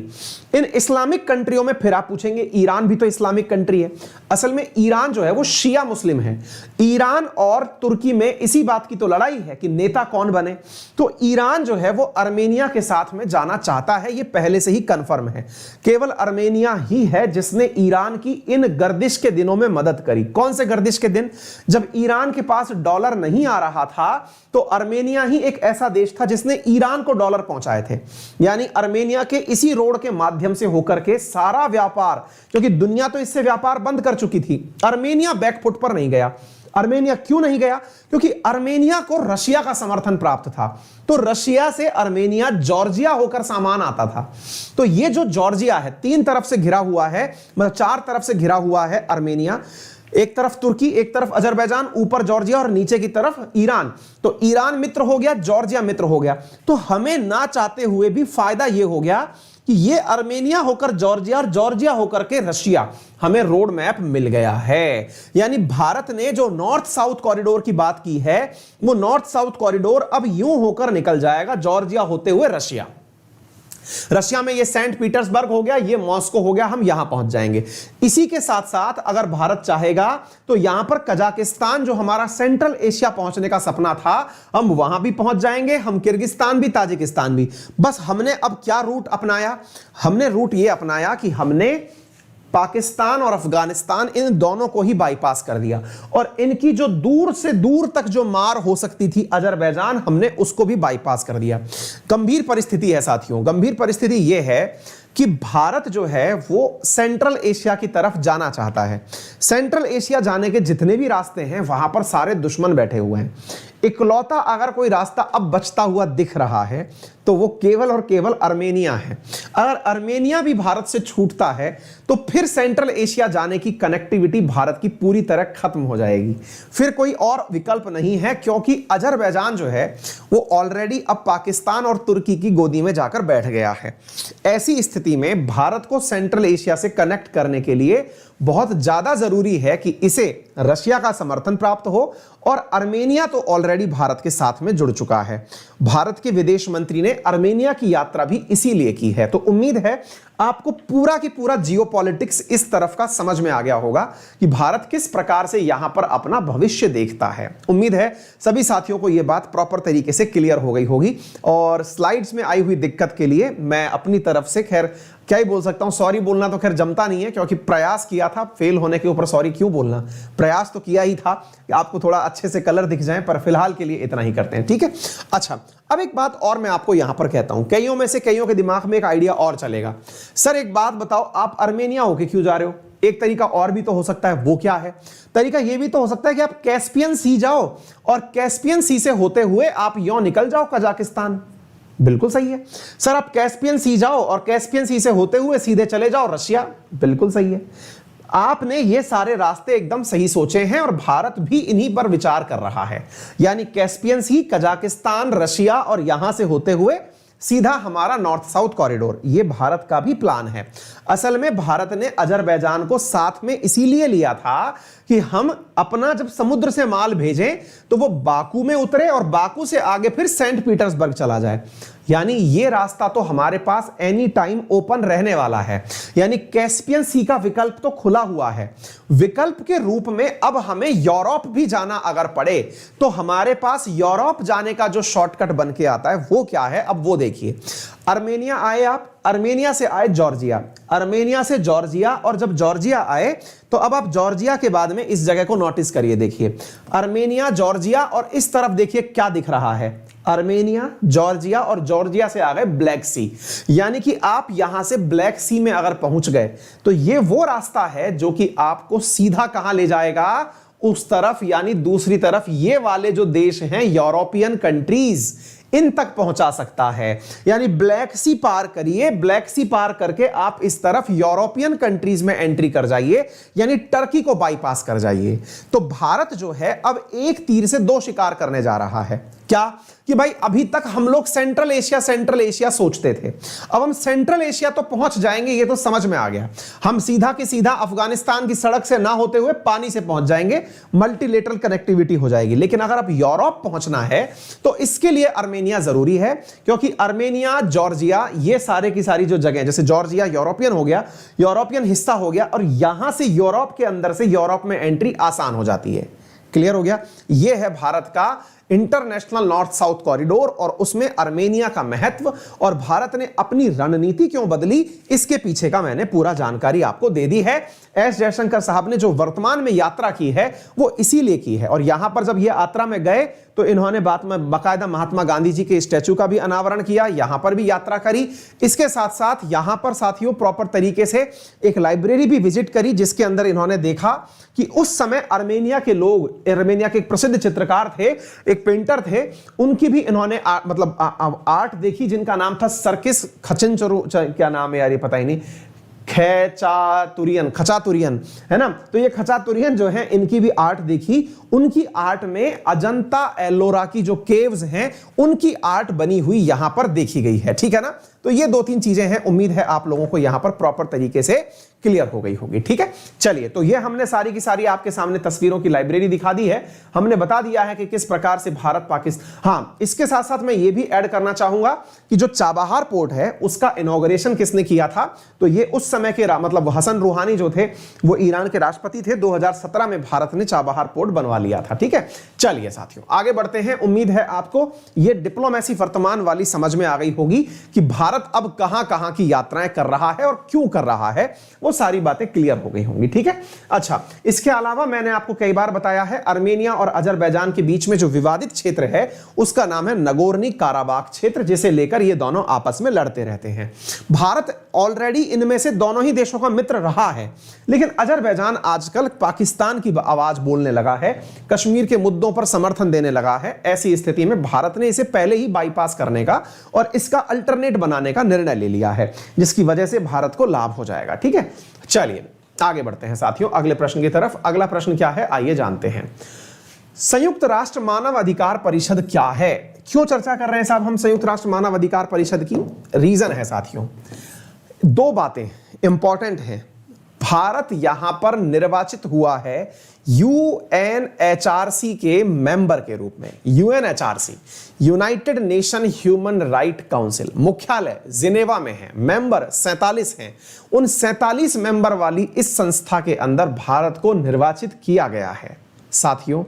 इन इस्लामिक कंट्रियों में फिर आप पूछेंगे ईरान भी तो इस्लामिक कंट्री है। असल में ईरान जो है वो शिया मुस्लिम है। ईरान और तुर्की में इसी बात की तो लड़ाई है कि नेता कौन बने। तो ईरान जो है वो आर्मेनिया के साथ में जाना चाहता है, ये पहले से ही कंफर्म है। केवल आर्मेनिया ही है जिसने ईरान की इन गर्दिश के दिनों में मदद करी। कौन से गर्दिश के दिन? जब ईरान के पास डॉलर नहीं आ रहा था तो आर्मेनिया ही एक ऐसा देश था जिसने ईरान को डॉलर पहुंचाए थे। यानी आर्मेनिया के इसी रोड के माध्यम से होकर के सारा व्यापार, क्योंकि दुनिया तो इससे व्यापार बंद कर चुकी थी, आर्मेनिया बैकफुट पर नहीं गया। आर्मेनिया क्यों नहीं गया? क्योंकि आर्मेनिया को रशिया का समर्थन प्राप्त था, तो रशिया से आर्मेनिया जॉर्जिया होकर सामान आता था। तो ये जो जॉर्जिया है, 3 तरफ से घिरा हुआ है, मतलब 4 तरफ से घिरा हुआ है आर्मेनिया, एक तरफ तुर्की, एक तरफ अजरबैजान, ऊपर जॉर्जिया और नीचे की तरफ ईरान। तो ईरान मित्र हो गया, जॉर्जिया मित्र हो गया। तो हमें ना चाहते हुए भी फायदा यह हो गया कि ये आर्मेनिया होकर जॉर्जिया और जॉर्जिया होकर के रशिया, हमें रोड मैप मिल गया है। यानी भारत ने जो नॉर्थ साउथ कॉरिडोर की बात की है, वो नॉर्थ साउथ कॉरिडोर अब यूं होकर निकल जाएगा, जॉर्जिया होते हुए रशिया। रशिया में ये सेंट पीटर्सबर्ग हो गया, ये मॉस्को हो गया, हम यहां पहुंच जाएंगे। इसी के साथ साथ अगर भारत चाहेगा तो यहां पर कजाकिस्तान, जो हमारा सेंट्रल एशिया पहुंचने का सपना था, हम वहां भी पहुंच जाएंगे, हम किर्गिस्तान भी, ताजिकिस्तान भी। बस हमने अब क्या रूट अपनाया? हमने रूट ये अपनाया कि हमने पाकिस्तान और अफगानिस्तान, इन दोनों को ही बाईपास कर दिया, और इनकी जो दूर से दूर तक जो मार हो सकती थी अजरबैजान, हमने उसको भी बाईपास कर दिया। गंभीर परिस्थिति है साथियों, गंभीर परिस्थिति यह है कि भारत जो है वो सेंट्रल एशिया की तरफ जाना चाहता है। सेंट्रल एशिया जाने के जितने भी रास्ते हैं, वहां पर सारे दुश्मन बैठे हुए हैं। इकलौता अगर कोई रास्ता अब बचता हुआ दिख रहा है तो वो केवल और केवल आर्मेनिया है। अगर आर्मेनिया भी भारत से छूटता है तो फिर सेंट्रल एशिया जाने की कनेक्टिविटी भारत की पूरी तरह खत्म हो जाएगी, फिर कोई और विकल्प नहीं है, क्योंकि अजरबैजान जो है वो ऑलरेडी अब पाकिस्तान और तुर्की की गोदी में जाकर बैठ गया है। ऐसी स्थिति में भारत को सेंट्रल एशिया से कनेक्ट करने के लिए बहुत ज्यादा जरूरी है कि इसे रशिया का समर्थन प्राप्त हो, और आर्मेनिया तो ऑलरेडी भारत के साथ में जुड़ चुका है। भारत के विदेश मंत्री ने आर्मेनिया की यात्रा भी इसीलिए की है। तो उम्मीद है आपको पूरा की पूरा जियोपॉलिटिक्स इस तरफ का समझ में आ गया होगा कि भारत किस प्रकार से यहां पर अपना भविष्य देखता है। उम्मीद है सभी साथियों को यह बात प्रॉपर तरीके से क्लियर हो गई होगी, और स्लाइड्स में आई हुई दिक्कत के लिए मैं अपनी तरफ से खैर क्या ही बोल सकता हूं, सॉरी बोलना तो खैर जमता नहीं है, क्योंकि प्रयास किया था, फेल होने के ऊपर सॉरी क्यों बोलना, प्रयास तो किया ही था कि आपको थोड़ा अच्छे से कलर दिख जाए, पर फिलहाल के लिए इतना ही करते हैं, ठीक है। अच्छा, अब एक बात और मैं आपको यहां पर कहता हूं, कईयों में से कईयों के दिमाग में एक आइडिया और चलेगा, सर एक बात बताओ, आप आर्मेनिया होके क्यों जा रहे हो? एक तरीका और भी तो हो सकता है, वो क्या है? तरीका यह भी तो हो सकता है कि आप कैस्पियन सी जाओ, और कैस्पियन सी से होते हुए आप यों निकल जाओ कजाकिस्तान। बिल्कुल सही है। सर आप कैस्पियन सी जाओ और कैस्पियन सी से होते हुए सीधे चले जाओ रशिया। बिल्कुल सही है। आपने ये सारे रास्ते एकदम सही सोचे हैं, और भारत भी इन्हीं पर विचार कर रहा है। यानी कैस्पियन सी, कजाकिस्तान, रशिया, और यहां से होते हुए सीधा हमारा नॉर्थ साउथ कॉरिडोर, ये भारत का भी प्लान है। असल में भारत ने अजरबैजान को साथ में इसीलिए लिया था कि हम अपना जब समुद्र से माल भेजें तो वो बाकू में उतरे, और बाकू से आगे फिर सेंट पीटर्सबर्ग चला जाए। यानी ये रास्ता तो हमारे पास एनी टाइम ओपन रहने वाला है। यानी कैस्पियन सी का विकल्प तो खुला हुआ है। विकल्प के रूप में अब हमें यूरोप भी जाना अगर पड़े तो हमारे पास यूरोप जाने का जो शॉर्टकट बन के आता है वो क्या है, अब वो देखिए। आर्मेनिया आए आप, आर्मेनिया से आए जॉर्जिया, आर्मेनिया से जॉर्जिया, और जब जॉर्जिया आए तो अब आप जॉर्जिया के बाद में इस जगह को नोटिस करिए, देखिए आर्मेनिया, जॉर्जिया, और इस तरफ देखिए क्या दिख रहा है, आर्मेनिया, जॉर्जिया, और जॉर्जिया से आ गए ब्लैक सी। यानी कि आप यहां से ब्लैक सी में अगर पहुंच गए तो ये वो रास्ता है जो कि आपको सीधा कहां ले जाएगा, उस तरफ, यानी दूसरी तरफ ये वाले जो देश हैं यूरोपियन कंट्रीज, इन तक पहुंचा सकता है। यानी ब्लैक सी पार करिए, ब्लैक सी पार करके आप इस तरफ यूरोपियन कंट्रीज में एंट्री कर जाइए, यानी टर्की को बाईपास कर जाइए। तो भारत जो है अब एक तीर से दो शिकार करने जा रहा है। क्या कि भाई अभी तक हम लोग सेंट्रल एशिया सोचते थे, अब हम सेंट्रल एशिया तो पहुंच जाएंगे, ये तो समझ में आ गया। हम सीधा की सीधा अफगानिस्तान की सड़क से ना होते हुए पानी से पहुंच जाएंगे, मल्टीलेटरल कनेक्टिविटी हो जाएगी। लेकिन अगर अब यूरोप पहुंचना है तो इसके लिए आर्मेनिया जरूरी है, क्योंकि आर्मेनिया, जॉर्जिया, ये सारे की सारी जो जगह, जैसे जॉर्जिया यूरोपियन हो गया, यूरोपियन हिस्सा हो गया, और यहां से यूरोप के अंदर से यूरोप में एंट्री आसान हो जाती है। क्लियर हो गया? यह है भारत का इंटरनेशनल नॉर्थ साउथ कॉरिडोर और उसमें आर्मेनिया का महत्व और भारत ने अपनी रणनीति क्यों बदली, इसके पीछे का मैंने पूरा जानकारी आपको दे दी है। एस जयशंकर साहब ने जो वर्तमान में यात्रा की है वो इसीलिए की है, और यहां पर जब ये यात्रा में गए तो इन्होंने बात में बाकायदा महात्मा गांधी जी के स्टैचू का भी अनावरण किया, यहां पर भी यात्रा करी। इसके साथ साथ यहां पर साथियों प्रॉपर तरीके से एक लाइब्रेरी भी विजिट करी, जिसके अंदर इन्होंने देखा कि उस समय आर्मेनिया के लोग, आर्मेनिया के एक प्रसिद्ध चित्रकार थे, एक पेंटर थे, उनकी भी इन्होंने आर्ट देखी, जिनका नाम था सर्किस खचिनचरू, क्या नाम है यार ये पता ही नहीं, खचातुरियन है ना। तो ये खचातुरियन जो है इनकी भी आर्ट देखी, उनकी आर्ट में अजंता एलोरा की जो केव्स हैं उनकी आर्ट बनी हुई यहां पर देखी गई है, ठीक है ना। तो ये 2-3 चीजें हैं, उम्मीद है आप लोगों को यहां पर प्रॉपर तरीके से क्लियर हो गई होगी, ठीक है। चलिए, तो ये हमने सारी की सारी आपके सामने तस्वीरों की लाइब्रेरी दिखा दी है, हमने बता दिया है कि किस प्रकार से भारत पाकिस्तान, हाँ इसके साथ साथ मैं ये भी ऐड करना चाहूंगा कि जो चाबहार पोर्ट है उसका इनॉग्रेशन किसने किया था, तो ये उस समय के मतलब हसन रूहानी जो थे वो ईरान के राष्ट्रपति थे। 2017 में भारत ने चाबहार पोर्ट बनवा लिया था, ठीक है। चलिए साथियों आगे बढ़ते हैं, उम्मीद है आपको ये डिप्लोमेसी वर्तमान वाली समझ में आ गई होगी कि भारत अब कहां कहां की यात्राएं कर रहा है और क्यों कर रहा है, वो सारी बातें क्लियर हो गई होंगी, ठीक है। अच्छा, इसके अलावा मैंने आपको कई बार बताया है आर्मेनिया और अजरबैजान के बीच में जो विवादित क्षेत्र है उसका नाम है नगोर्नी काराबाख क्षेत्र, जिसे लेकर ये दोनों आपस में लड़ते रहते हैं। भारत ऑलरेडी इनमें से दोनों ही देशों का मित्र रहा है, लेकिन अजरबैजान आजकल पाकिस्तान की आवाज बोलने लगा है, कश्मीर के मुद्दों पर समर्थन देने लगा है। ऐसी स्थिति में भारत ने इसे पहले ही बाईपास करने का और इसका अल्टरनेट बनाने का निर्णय ले लिया है, जिसकी वजह से भारत को लाभ हो जाएगा, ठीक है। चलिए आगे बढ़ते हैं साथियों अगले प्रश्न की तरफ। अगला प्रश्न क्या है, आइए जानते हैं। संयुक्त राष्ट्र मानव अधिकार परिषद क्या है? क्यों चर्चा कर रहे हैं साहब हम संयुक्त राष्ट्र मानव अधिकार परिषद की? रीजन है साथियों, 2 बातें इंपॉर्टेंट हैं। भारत यहां पर निर्वाचित हुआ है यूएनएचआरसी के मेंबर के रूप में। UNHRC, United nation human right council, मुख्यालय जिनेवा में है, मेंबर 47 हैं। उन 47 मेंबर वाली इस संस्था के अंदर भारत को निर्वाचित किया गया है। साथियों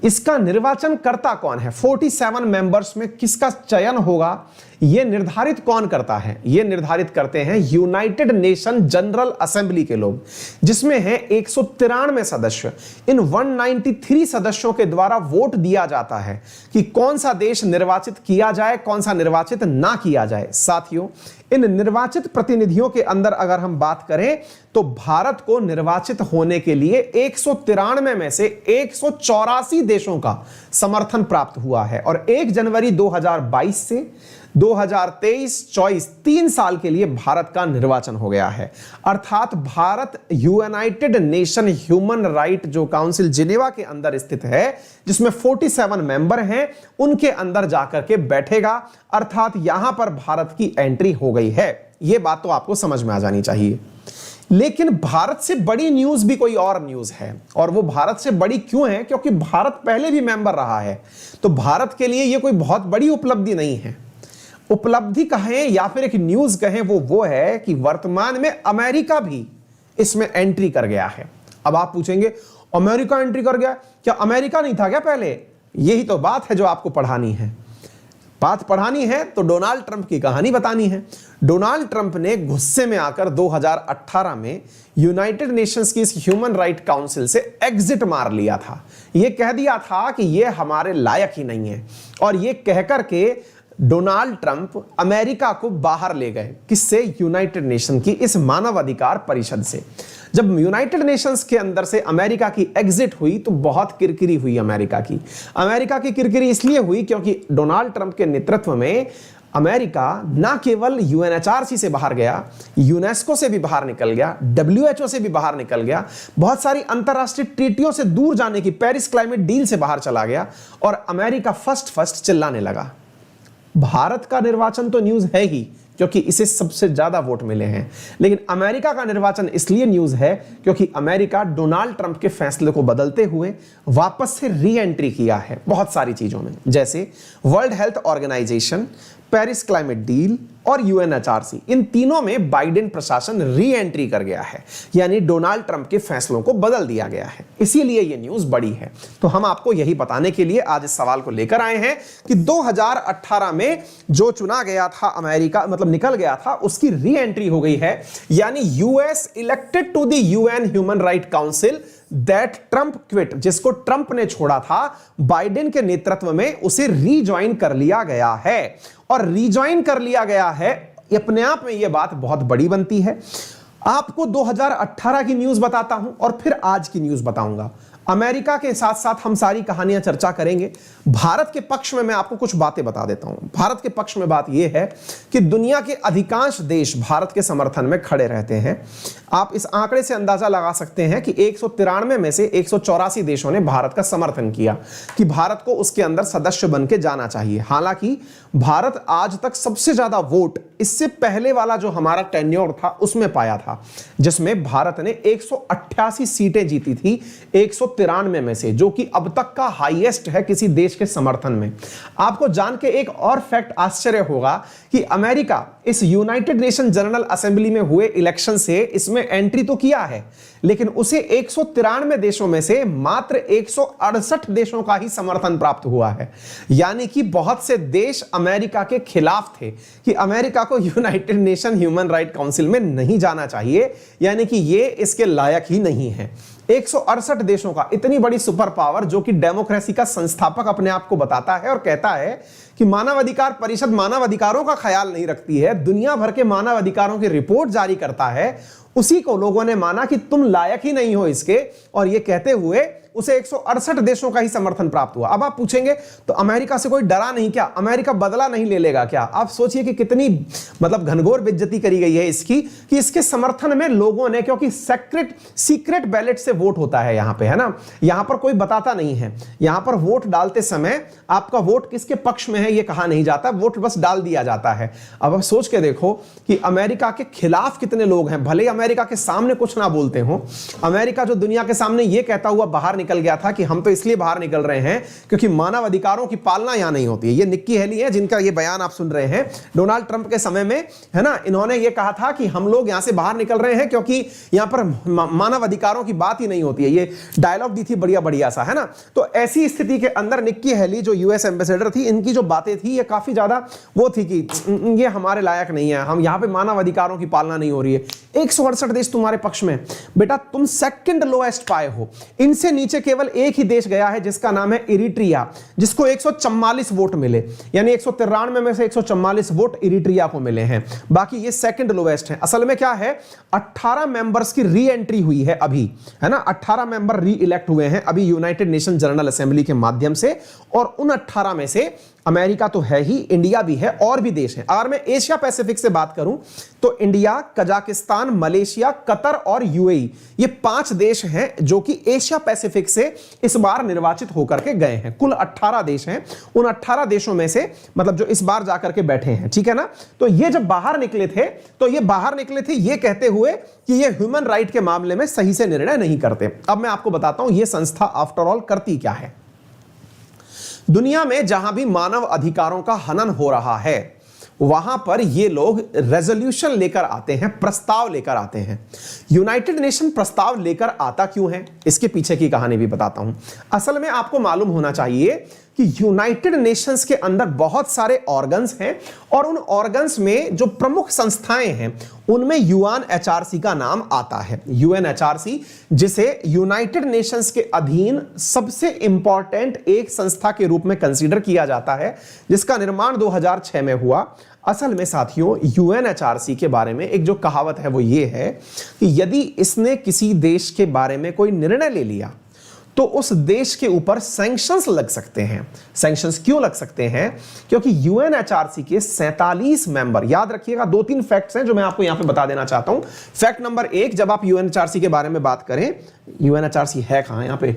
इसका निर्वाचन करता कौन है? 47 मेंबर्स में किसका चयन होगा, यह निर्धारित कौन करता है? यह निर्धारित करते हैं यूनाइटेड नेशन जनरल असेंबली के लोग, जिसमें है 193 सदस्य। इन 193 सदस्यों के द्वारा वोट दिया जाता है कि कौन सा देश निर्वाचित किया जाए, कौन सा निर्वाचित ना किया जाए। साथियों इन निर्वाचित प्रतिनिधियों के अंदर अगर हम बात करें तो भारत को निर्वाचित होने के लिए 193 में से 184 देशों का समर्थन प्राप्त हुआ है, और 1 जनवरी 2022 से 2023-24 3 साल के लिए भारत का निर्वाचन हो गया है। अर्थात Bharat United nation human right जो काउंसिल जिनेवा के अंदर स्थित है, जिसमें 47 मेंबर हैं, उनके अंदर जाकर के बैठेगा। अर्थात यहां पर भारत की एंट्री हो गई है। यह बात तो आपको समझ में आ जानी चाहिए। लेकिन भारत से बड़ी न्यूज भी कोई और न्यूज है, और वो भारत से बड़ी क्यों है? क्योंकि भारत पहले भी मेंबर रहा है, तो भारत के लिए यह कोई बहुत बड़ी उपलब्धि नहीं है। उपलब्धि कहें या फिर एक न्यूज कहें, वो है कि वर्तमान में अमेरिका भी इसमें एंट्री कर गया है। अब आप पूछेंगे अमेरिका एंट्री कर गया, क्या अमेरिका नहीं था क्या पहले? यही तो बात है जो आपको पढ़ानी है। बात पढ़ानी है तो डोनाल्ड ट्रंप की कहानी बतानी है। डोनाल्ड ट्रंप ने गुस्से में आकर 2018 में यूनाइटेड नेशंस की इस ह्यूमन राइट काउंसिल से एग्जिट मार लिया था। यह कह दिया था कि यह हमारे लायक ही नहीं है, और यह कहकर के डोनाल्ड ट्रंप अमेरिका को बाहर ले गए। किससे? यूनाइटेड नेशन की इस मानव अधिकार परिषद से। जब यूनाइटेड नेशंस के अंदर से अमेरिका की एग्जिट हुई तो बहुत किरकिरी हुई अमेरिका की किरकिरी इसलिए हुई क्योंकि डोनाल्ड ट्रंप के नेतृत्व में अमेरिका ना केवल यूएनएचआरसी से बाहर गया, यूनेस्को से भी बाहर निकल गया, डब्ल्यूएचओ से भी बाहर निकल गया, बहुत सारी अंतरराष्ट्रीय ट्रीटियों से दूर जाने की पेरिस क्लाइमेट डील से बाहर चला गया, और अमेरिका फर्स्ट चिल्लाने लगा। भारत का निर्वाचन तो न्यूज है ही क्योंकि इसे सबसे ज्यादा वोट मिले हैं, लेकिन अमेरिका का निर्वाचन इसलिए न्यूज है क्योंकि अमेरिका डोनाल्ड ट्रंप के फैसले को बदलते हुए वापस से री एंट्री किया है बहुत सारी चीजों में, जैसे World Health Organization, Paris climate deal, और यूएनएचआरसी, इन तीनों में बाइडेन प्रशासन री एंट्री कर गया है, यानी डोनाल्ड ट्रंप के फैसलों को बदल दिया गया है। इसीलिए यह न्यूज बड़ी है। तो हम आपको यही बताने के लिए आज इस सवाल को लेकर आए हैं कि 2018 में जो चुना गया था अमेरिका, मतलब निकल गया था, उसकी री एंट्री हो गई है, यानी US elected to the UN human right council that Trump quit, जिसको ट्रंप ने छोड़ा था, बाइडेन के नेतृत्व में उसे रीजॉइन कर लिया गया है। और रीजॉइन कर लिया गया है, अपने आप में यह बात बहुत बड़ी बनती है। आपको 2018 की न्यूज बताता हूं और फिर आज की न्यूज बताऊंगा। अमेरिका के साथ साथ हम सारी कहानियां चर्चा करेंगे। भारत के पक्ष में मैं आपको कुछ बातें बता देता हूं। भारत के पक्ष में बात यह है कि दुनिया के अधिकांश देश भारत के समर्थन में खड़े रहते हैं। आप इस आंकड़े से अंदाजा लगा सकते हैं कि 193 में से 184 देशों ने भारत का समर्थन किया कि भारत को उसके अंदर सदस्य बन के जाना चाहिए। हालांकि भारत आज तक सबसे ज्यादा वोट इससे पहले वाला जो हमारा टेन्योर था उसमें पाया था, जिसमें भारत ने 188 सीटें जीती थी 193 में से, जो कि अब तक का हाईएस्ट है किसी देश के समर्थन में। आपको जान के एक और फैक्ट आश्चर्य होगा कि अमेरिका इस यूनाइटेड नेशन जनरल असेंबली में हुए इलेक्शन से इसमें एंट्री तो किया है, लेकिन उसे 193 देशों में से मात्र 168 देशों का ही समर्थन प्राप्त हुआ है। यानी कि बहुत से देश अमेरिका के खिलाफ थे कि अमेरिका को United nation human right council में नहीं जाना चाहिए, यानी कि ये इसके लायक ही नहीं है। 168 देशों का, इतनी बड़ी सुपर पावर जो कि डेमोक्रेसी का संस्थापक अपने आप को बताता है और कहता है कि मानवाधिकार परिषद मानवाधिकारों का ख्याल नहीं रखती है, दुनिया भर के मानवाधिकारों की रिपोर्ट जारी करता है, उसी को लोगों ने माना कि तुम लायक ही नहीं हो इसके, और ये कहते हुए उसे 168 देशों का ही समर्थन प्राप्त हुआ। अब आप पूछेंगे तो अमेरिका से कोई डरा नहीं क्या, अमेरिका बदला नहीं ले लेगा क्या? आप सोचिए कि कितनी मतलब घनघोर बेइज्जती करी गई है इसकी, कि इसके समर्थन में लोगों ने, क्योंकि सीक्रेट बैलेट से वोट होता है यहां पे, है ना, यहां पर कोई बताता नहीं है, यहां पर वोट डालते समय आपका वोट किसके पक्ष में है यह कहा नहीं जाता, वोट बस डाल दिया जाता है। अब आप सोच के देखो कि अमेरिका के खिलाफ कितने लोग हैं, भले ही अमेरिका के सामने कुछ ना बोलते हो। अमेरिका जो दुनिया के सामने यह कहता हुआ बाहर निकल गया था कि हम तो इसलिए बाहर निकल रहे हैं क्योंकि मानव अधिकारों की पालना यहां नहीं होती है। ये निक्की हेली है जिनका ये बयान आप सुन रहे हैं डोनाल्ड ट्रंप के समय में, है ना, इन्होंने ये कहा था कि हम लोग यहां से बाहर निकल रहे हैं क्योंकि यहां पर मानव अधिकारों की बात ही नहीं होती है। ये डायलॉग दी थी बढ़िया बढ़िया सा, है ना। तो ऐसी स्थिति के अंदर निक्की हेली जो यूएस एम्बेसडर थी, इनकी जो बातें थी ये काफी ज्यादा वो थी कि ये हमारे लायक नहीं है, हम यहां पे मानव अधिकारों की पालना नहीं हो रही है। 168 देश तुम्हारे पक्ष में, बेटा तुम सेकंड लोएस्ट पाए हो। इनसे नीचे केवल एक ही देश गया है जिसका नाम है इरिट्रिया, जिसको 144 वोट मिले, यानी 193 में से 144 वोट इरिट्रिया को मिले हैं। बाकी ये सेकंड लोएस्ट है। असल में क्या है, 18 मेंबर्स की री एंट्री हुई है अभी, है ना, 18 मेंबर री इलेक्ट हुए हैं अभी यूनाइटेड नेशन जनरल असेंबली के माध्यम से, और उन 18 में से अमेरिका तो है ही, इंडिया भी है, और भी देश हैं। अगर मैं एशिया पैसिफिक से बात करूं तो इंडिया, कजाकिस्तान, मलेशिया, कतर और यूएई, ये 5 देश हैं जो कि एशिया पैसिफिक से इस बार निर्वाचित होकर के गए हैं। कुल 18 देश हैं, उन 18 देशों में से मतलब जो इस बार जाकर के बैठे हैं, ठीक है ना। तो ये जब बाहर निकले थे तो ये बाहर निकले थे ये कहते हुए कि ये ह्यूमन राइट के मामले में सही से निर्णय नहीं करते। अब मैं आपको बताता हूं ये संस्था आफ्टर ऑल करती क्या है। दुनिया में जहां भी मानव अधिकारों का हनन हो रहा है वहां पर ये लोग रेजोल्यूशन लेकर आते हैं, प्रस्ताव लेकर आते हैं। यूनाइटेड नेशन प्रस्ताव लेकर आता क्यों है, इसके पीछे की कहानी भी बताता हूं। असल में आपको मालूम होना चाहिए कि यूनाइटेड नेशंस के अंदर बहुत सारे ऑर्गन्स हैं, और उन ऑर्गन्स में जो प्रमुख संस्थाएं हैं उनमें यूएनएचआरसी का नाम आता है। यूएनएचआरसी, जिसे यूनाइटेड नेशंस के अधीन सबसे इंपॉर्टेंट एक संस्था के रूप में कंसीडर किया जाता है, जिसका निर्माण 2006 में हुआ। असल में साथियों, यूएनएचआरसी के बारे में एक जो कहावत है वो ये है कि यदि इसने किसी देश के बारे में कोई निर्णय ले लिया तो उस देश के ऊपर सैंक्शंस लग सकते हैं। सैंक्शंस क्यों लग सकते हैं? क्योंकि यूएनएचआरसी के 47 मेंबर, याद रखिएगा 2-3 फैक्ट्स हैं जो मैं आपको यहां पे बता देना चाहता हूं। फैक्ट नंबर 1, जब आप यूएनएचआरसी के बारे में बात करें, यूएनएचआरसी है कहां, यहां पे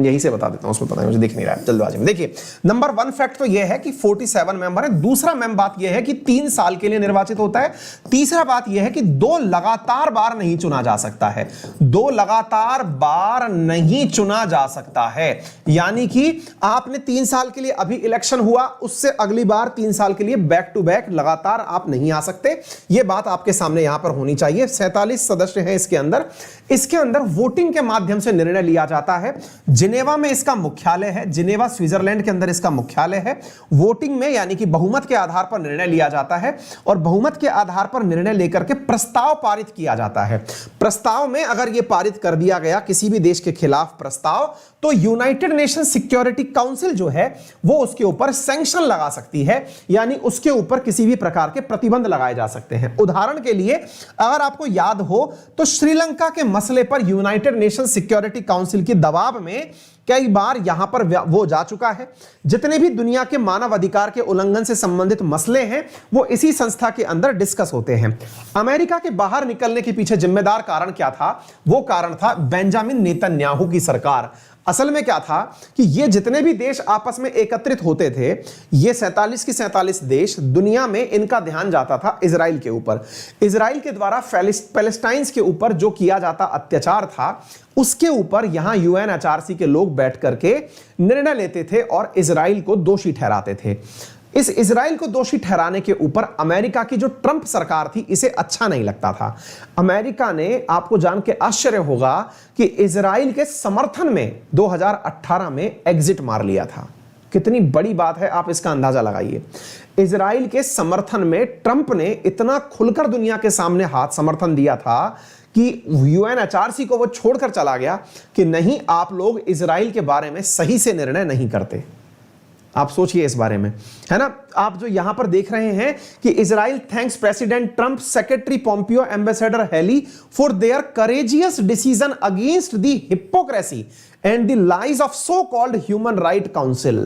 यहीं से बता देता हूं, उसमें पता है मुझे दिख नहीं रहा है जल्दबाजी में। देखिए नंबर 1 फैक्ट तो यह है कि 47 मेंबर है। दूसरा बात यह है कि 3 साल के लिए निर्वाचित होता है। तीसरा बात यह है कि 2 लगातार बार नहीं चुना जा सकता है, 2 लगातार बार नहीं चुना जा सकता है, यानी कि आपने 3 साल के लिए अभी इलेक्शन हुआ, उससे अगली बार 3 साल के लिए बैक टू बैक लगातार आप नहीं आ सकते। यह बात आपके सामने यहां पर होनी चाहिए। 47 सदस्य हैं इसके अंदर। इसके अंदर वोटिंग के माध्यम से निर्णय लिया जाता है। जिनेवा में इसका मुख्यालय है, जिनेवा स्विट्जरलैंड के अंदर इसका मुख्यालय है। वोटिंग में यानी कि बहुमत के आधार पर निर्णय लिया जाता है और बहुमत के आधार पर निर्णय लेकर के प्रस्ताव पारित किया जाता है। प्रस्ताव में अगर यह पारित कर दिया गया किसी भी देश के खिलाफ प्रस्ताव, तो यूनाइटेड नेशन सिक्योरिटी काउंसिल जो है वो उसके ऊपर सैंक्शन लगा सकती है, यानी उसके ऊपर किसी भी प्रकार के प्रतिबंध लगाए जा सकते हैं। उदाहरण के लिए अगर आपको याद हो तो श्रीलंका के मसले पर यूनाइटेड नेशन सिक्योरिटी काउंसिल के दबाव में कई बार यहां पर वो जा चुका है। जितने भी दुनिया के मानव अधिकार के उल्लंघन से संबंधित मसले हैं वो इसी संस्था के अंदर डिस्कस होते हैं। अमेरिका के बाहर निकलने के पीछे जिम्मेदार कारण क्या था? वो कारण था बेंजामिन नेतन्याहू की सरकार। असल में क्या था कि ये जितने भी देश आपस में एकत्रित होते थे, ये 47 की 47 देश, दुनिया में इनका ध्यान जाता था इजराइल के ऊपर। इजराइल के द्वारा पैलेस्टाइन्स के ऊपर जो किया जाता अत्याचार था उसके ऊपर यहां यूएनएचआरसी के लोग बैठ करके निर्णय लेते थे और इजराइल को दोषी ठहराते थे। इस इजराइल को दोषी ठहराने के ऊपर अमेरिका की जो ट्रंप सरकार थी इसे अच्छा नहीं लगता था। अमेरिका ने, आपको जान के आश्चर्य होगा कि इजराइल के समर्थन में 2018 में एग्जिट मार लिया था। कितनी बड़ी बात है, आप इसका अंदाजा लगाइए। इजराइल के समर्थन में ट्रंप ने इतना खुलकर दुनिया के सामने हाथ समर्थन दिया था कि यूएनएचआरसी को वो छोड़कर चला गया कि नहीं, आप लोग इजराइल के बारे में सही से निर्णय नहीं करते। आप सोचिए इस बारे में, है ना। आप जो यहां पर देख रहे हैं कि Israel thanks President Trump, Secretary Pompeo, Ambassador Haley for their courageous decision against the hypocrisy and the lies of so called human right council.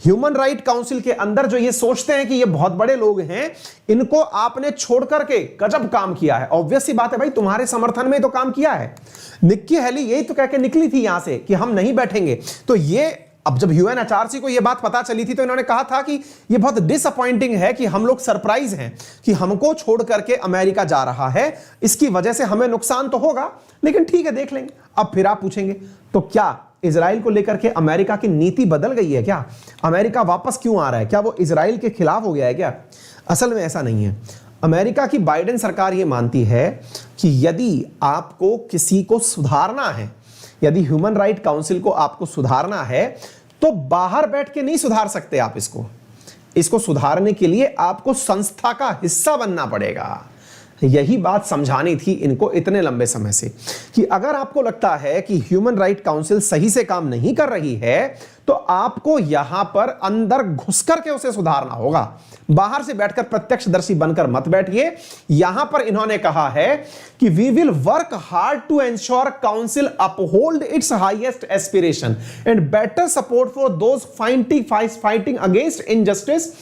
Human right council के अंदर जो ये सोचते हैं कि ये बहुत बड़े लोग हैं, इनको आपने छोड़ करके गजब काम किया है। ऑब्वियस सी बात है भाई, तुम्हारे समर्थन में तो काम किया है। निक्की हेली यही तो कह के निकली थी यहां से कि हम नहीं बैठेंगे। तो ये अब जब यूएनएचआरसी को यह बात पता चली थी तो इन्होंने कहा था कि यह बहुत डिसअपॉइंटिंग है कि हम लोग सरप्राइज हैं कि हमको छोड़ करके अमेरिका जा रहा है, इसकी वजह से हमें नुकसान तो होगा, लेकिन ठीक है देख लेंगे। अब फिर आप पूछेंगे तो क्या इजराइल को लेकर के अमेरिका की नीति बदल गई है क्या? अमेरिका वापस क्यों आ रहा है? क्या वो इजराइल के खिलाफ हो गया है क्या? असल में ऐसा नहीं है। अमेरिका की बाइडेन सरकार यह मानती है कि यदि आपको किसी को सुधारना है, यदि ह्यूमन राइट काउंसिल को आपको सुधारना है तो बाहर बैठ के नहीं सुधार सकते आप इसको सुधारने के लिए आपको संस्था का हिस्सा बनना पड़ेगा। यही बात समझानी थी इनको इतने लंबे समय से कि अगर आपको लगता है कि ह्यूमन राइट काउंसिल सही से काम नहीं कर रही है तो आपको यहां पर अंदर घुस करके उसे सुधारना होगा। बाहर से बैठकर प्रत्यक्षदर्शी बनकर मत बैठिए। यहां पर इन्होंने कहा है कि we will work hard to ensure council uphold its highest aspiration and better support for those fighting against injustice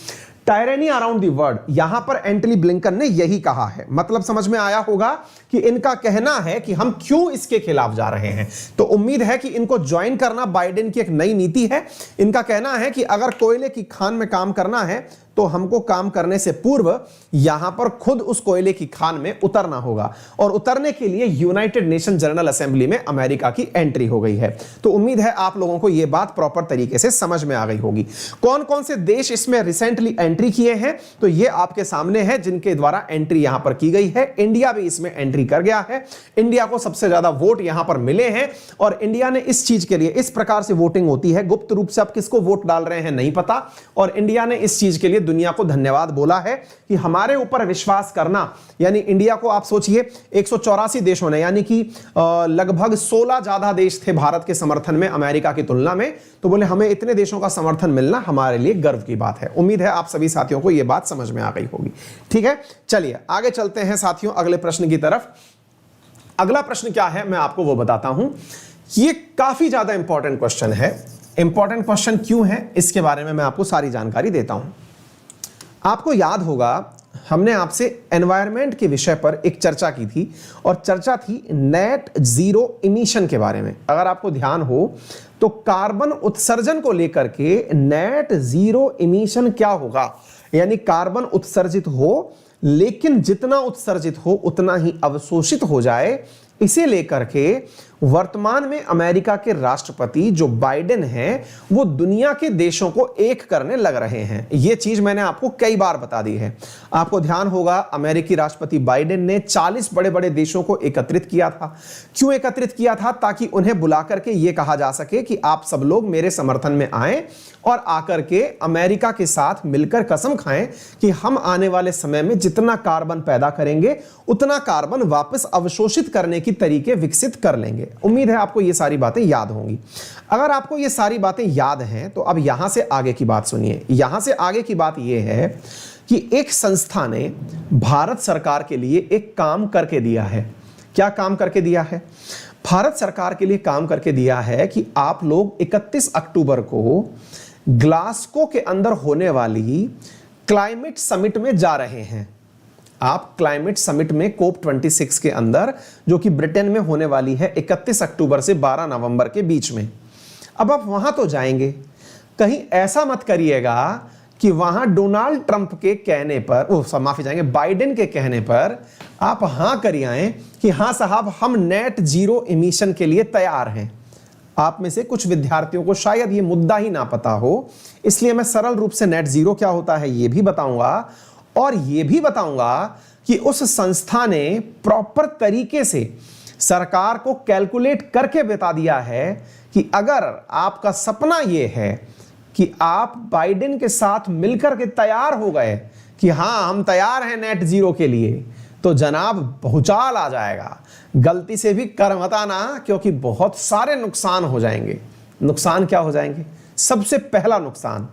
tyranny around the world. यहां पर एंटनी ब्लिंकन ने यही कहा है। मतलब समझ में आया होगा कि इनका कहना है कि हम क्यों इसके खिलाफ जा रहे हैं। तो उम्मीद है कि इनको ज्वाइन करना बाइडेन की एक नई नीति है। इनका कहना है कि अगर कोयले की खान में काम करना है तो हमको काम करने से पूर्व यहां पर खुद उस कोयले की खान में उतरना होगा और उतरने के लिए यूनाइटेड नेशन जनरल असेंबली में अमेरिका की एंट्री हो गई है। तो उम्मीद है आप लोगों को यह बात प्रॉपर तरीके से समझ में आ गई होगी। कौन कौन से देश इसमें रिसेंटली एंट्री किए हैं तो यह आपके सामने है, जिनके द्वारा एंट्री यहां पर की गई है। इंडिया भी इसमें एंट्री कर गया है। इंडिया को सबसे ज्यादा वोट यहां पर मिले हैं और इंडिया ने इस चीज के लिए, इस प्रकार से वोटिंग होती है, गुप्त रूप से आप किसको वोट डाल रहे हैं नहीं पता, और इंडिया ने इस चीज के लिए दुनिया को धन्यवाद बोला है कि हमारे ऊपर विश्वास करना। यानी इंडिया को आप सोचिए 184 देशों ने, यानी कि लगभग 16 ज्यादा देश थे भारत के समर्थन में अमेरिका की तुलना में, तो बोले हमें इतने देशों का समर्थन मिलना हमारे लिए गर्व की बात है। उम्मीद है आप सभी साथियों को यह बात समझ में आ गई होगी। ठीक है, चलिए आगे चलते हैं साथियों अगले प्रश्न की तरफ। अगला प्रश्न क्या है मैं आपको वो बताता हूं। यह काफी ज्यादा इंपॉर्टेंट क्वेश्चन है। इंपॉर्टेंट क्वेश्चन क्यों है इसके बारे में मैं आपको सारी जानकारी देता हूं। आपको याद होगा हमने आपसे एनवायरनमेंट के विषय पर एक चर्चा की थी और चर्चा थी नेट जीरो इमिशन के बारे में। अगर आपको ध्यान हो तो कार्बन उत्सर्जन को लेकर के नेट जीरो इमिशन क्या होगा, यानी कार्बन उत्सर्जित हो लेकिन जितना उत्सर्जित हो उतना ही अवशोषित हो जाए, इसे लेकर के वर्तमान में अमेरिका के राष्ट्रपति जो बाइडेन हैं वो दुनिया के देशों को एक करने लग रहे हैं। यह चीज मैंने आपको कई बार बता दी है। आपको ध्यान होगा अमेरिकी राष्ट्रपति बाइडेन ने 40 बड़े बड़े देशों को एकत्रित किया था। क्यों एकत्रित किया था? ताकि उन्हें बुला करके यह कहा जा सके कि आप सब लोग मेरे समर्थन में आए और आकर के अमेरिका के साथ मिलकर कसम खाएं कि हम आने वाले समय में जितना कार्बन पैदा करेंगे उतना कार्बन वापस अवशोषित करने की तरीके विकसित कर लेंगे। उम्मीद है आपको ये सारी बातें याद होंगी। अगर आपको ये सारी बातें याद हैं तो अब यहां से आगे की बात सुनिए। यहां से आगे की बात यह है कि एक संस्था ने भारत सरकार के लिए एक काम करके दिया है। क्या काम करके दिया है? भारत सरकार के लिए काम करके दिया है कि आप लोग 31 अक्टूबर को ग्लासगो के अंदर होने वाली क्लाइमेट समिट में जा रहे हैं। आप क्लाइमेट समिट में COP26 के अंदर, जो कि ब्रिटेन में होने वाली है 31 अक्टूबर से 12 नवंबर के बीच में, अब आप वहां तो जाएंगे, कहीं ऐसा मत करिएगा कि वहां डोनाल्ड ट्रंप के कहने पर, माफी चाहेंगे, बाइडेन के कहने पर आप हां करिए आए कि हां साहब हम नेट जीरो इमिशन के लिए तैयार हैं। आप में से कुछ विद्यार्थियों को शायद ये मुद्दा ही ना पता हो, इसलिए मैं सरल रूप से नेट जीरो क्या होता है ये भी बताऊंगा और ये भी बताऊंगा कि उस संस्था ने प्रॉपर तरीके से सरकार को कैलकुलेट करके बता दिया है कि अगर आपका सपना ये है कि आप बाइडेन के साथ मिलकर के तैयार हो गए कि हां हम तैयार हैं नेट जीरो के लिए, तो जनाब भूचाल आ जाएगा। गलती से भी कर मत आना, क्योंकि बहुत सारे नुकसान हो जाएंगे। नुकसान क्या हो जाएंगे? सबसे पहला नुकसान,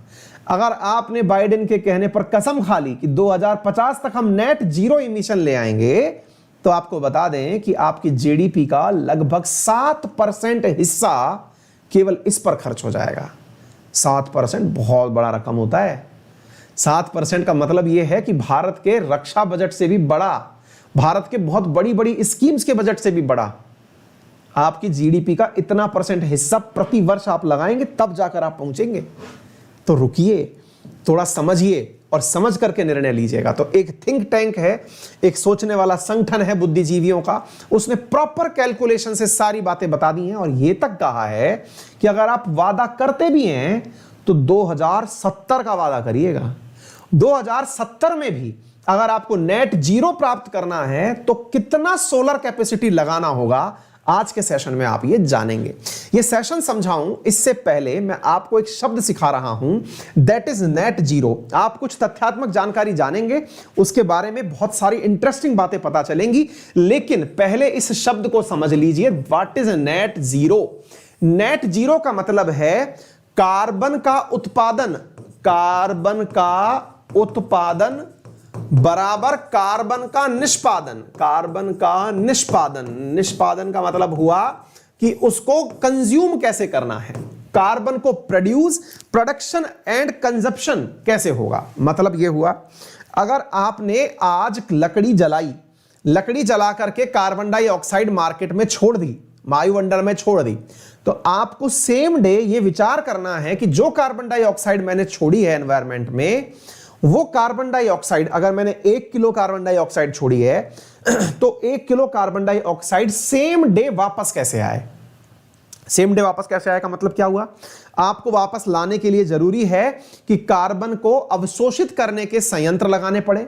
अगर आपने बाइडेन के कहने पर कसम खा ली कि 2050 तक हम नेट जीरो इमिशन ले आएंगे, तो आपको बता दें कि आपकी जीडीपी का लगभग 7% हिस्सा केवल इस पर खर्च हो जाएगा। 7% बहुत बड़ा रकम होता है। 7% का मतलब यह है कि भारत के रक्षा बजट से भी बड़ा, भारत के बहुत बड़ी बड़ी स्कीम्स के बजट से भी बड़ा आपकी जीडीपी का इतना परसेंट हिस्सा प्रति वर्ष आप लगाएंगे, तब जाकर आप पहुंचेंगे। तो रुकिए, थोड़ा समझिए और समझ करके निर्णय लीजिएगा। तो एक थिंक टैंक है, एक सोचने वाला संगठन है बुद्धिजीवियों का, उसने प्रॉपर कैलकुलेशन से सारी बातें बता दी हैं और ये तक कहा है कि अगर आप वादा करते भी हैं तो 2070 का वादा करिएगा। 2070 में भी अगर आपको नेट जीरो प्राप्त करना है तो कितना सोलर कैपेसिटी लगाना होगा, आज के सेशन में आप ये जानेंगे। ये सेशन समझाऊं इससे पहले मैं आपको एक शब्द सिखा रहा हूं, दैट इज नेट जीरो। आप कुछ तथ्यात्मक जानकारी जानेंगे, उसके बारे में बहुत सारी इंटरेस्टिंग बातें पता चलेंगी, लेकिन पहले इस शब्द को समझ लीजिए, what is net zero. Net zero का मतलब है कार्बन का उत्पादन, कार्बन का उत्पादन बराबर कार्बन का निष्पादन, कार्बन का निष्पादन। निष्पादन का मतलब हुआ कि उसको कंज्यूम कैसे करना है, कार्बन को प्रोड्यूस, प्रोडक्शन एंड कंजप्शन कैसे होगा। मतलब यह हुआ, अगर आपने आज लकड़ी जलाई, लकड़ी जला करके कार्बन डाइऑक्साइड मार्केट में छोड़ दी, वायुमंडल में छोड़ दी, तो आपको सेम डे ये विचार करना है कि जो कार्बन डाइऑक्साइड मैंने छोड़ी है एनवायरनमेंट में, वो कार्बन डाइऑक्साइड, अगर मैंने 1 किलो कार्बन डाइऑक्साइड छोड़ी है तो 1 kilo carbon dioxide same day वापस कैसे आए। सेम डे वापस कैसे आएगा मतलब क्या हुआ? आपको वापस लाने के लिए जरूरी है कि कार्बन को अवशोषित करने के संयंत्र लगाने पड़े,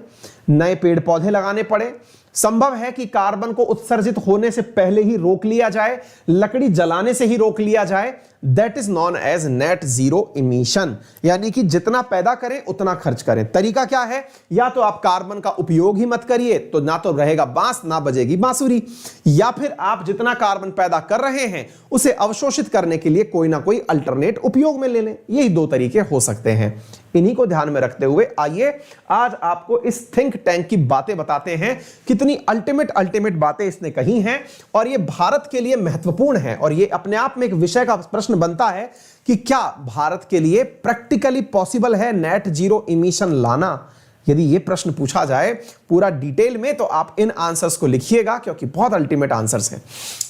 नए पेड़ पौधे लगाने पड़े, संभव है कि कार्बन को उत्सर्जित होने से पहले ही रोक लिया जाए, लकड़ी जलाने से ही रोक लिया जाए। That is known as net zero emission, यानी कि जितना पैदा करें उतना खर्च करें। तरीका क्या है? या तो आप कार्बन का उपयोग ही मत करिए, तो ना तो रहेगा बांस ना बजेगी बांसुरी, या फिर आप जितना कार्बन पैदा कर रहे हैं उसे अवशोषित करने के लिए कोई ना कोई अल्टरनेट उपयोग में ले लें। यही दो तरीके हो सकते हैं। इन्हीं को ध्यान में रखते हुए आइए आज आपको इस थिंक टैंक की बातें बताते हैं, कितनी अल्टीमेट बातें इसने कही हैं और ये भारत के लिए महत्वपूर्ण है। और ये अपने आप में एक विषय का प्रश्न बनता है कि क्या भारत के लिए प्रैक्टिकली पॉसिबल है नेट जीरो इमिशन लाना, यदि ये प्रश्न पूछा जाए पूरा डिटेल में तो आप इन आंसर्स को लिखिएगा, क्योंकि बहुत अल्टीमेट आंसर्स हैं।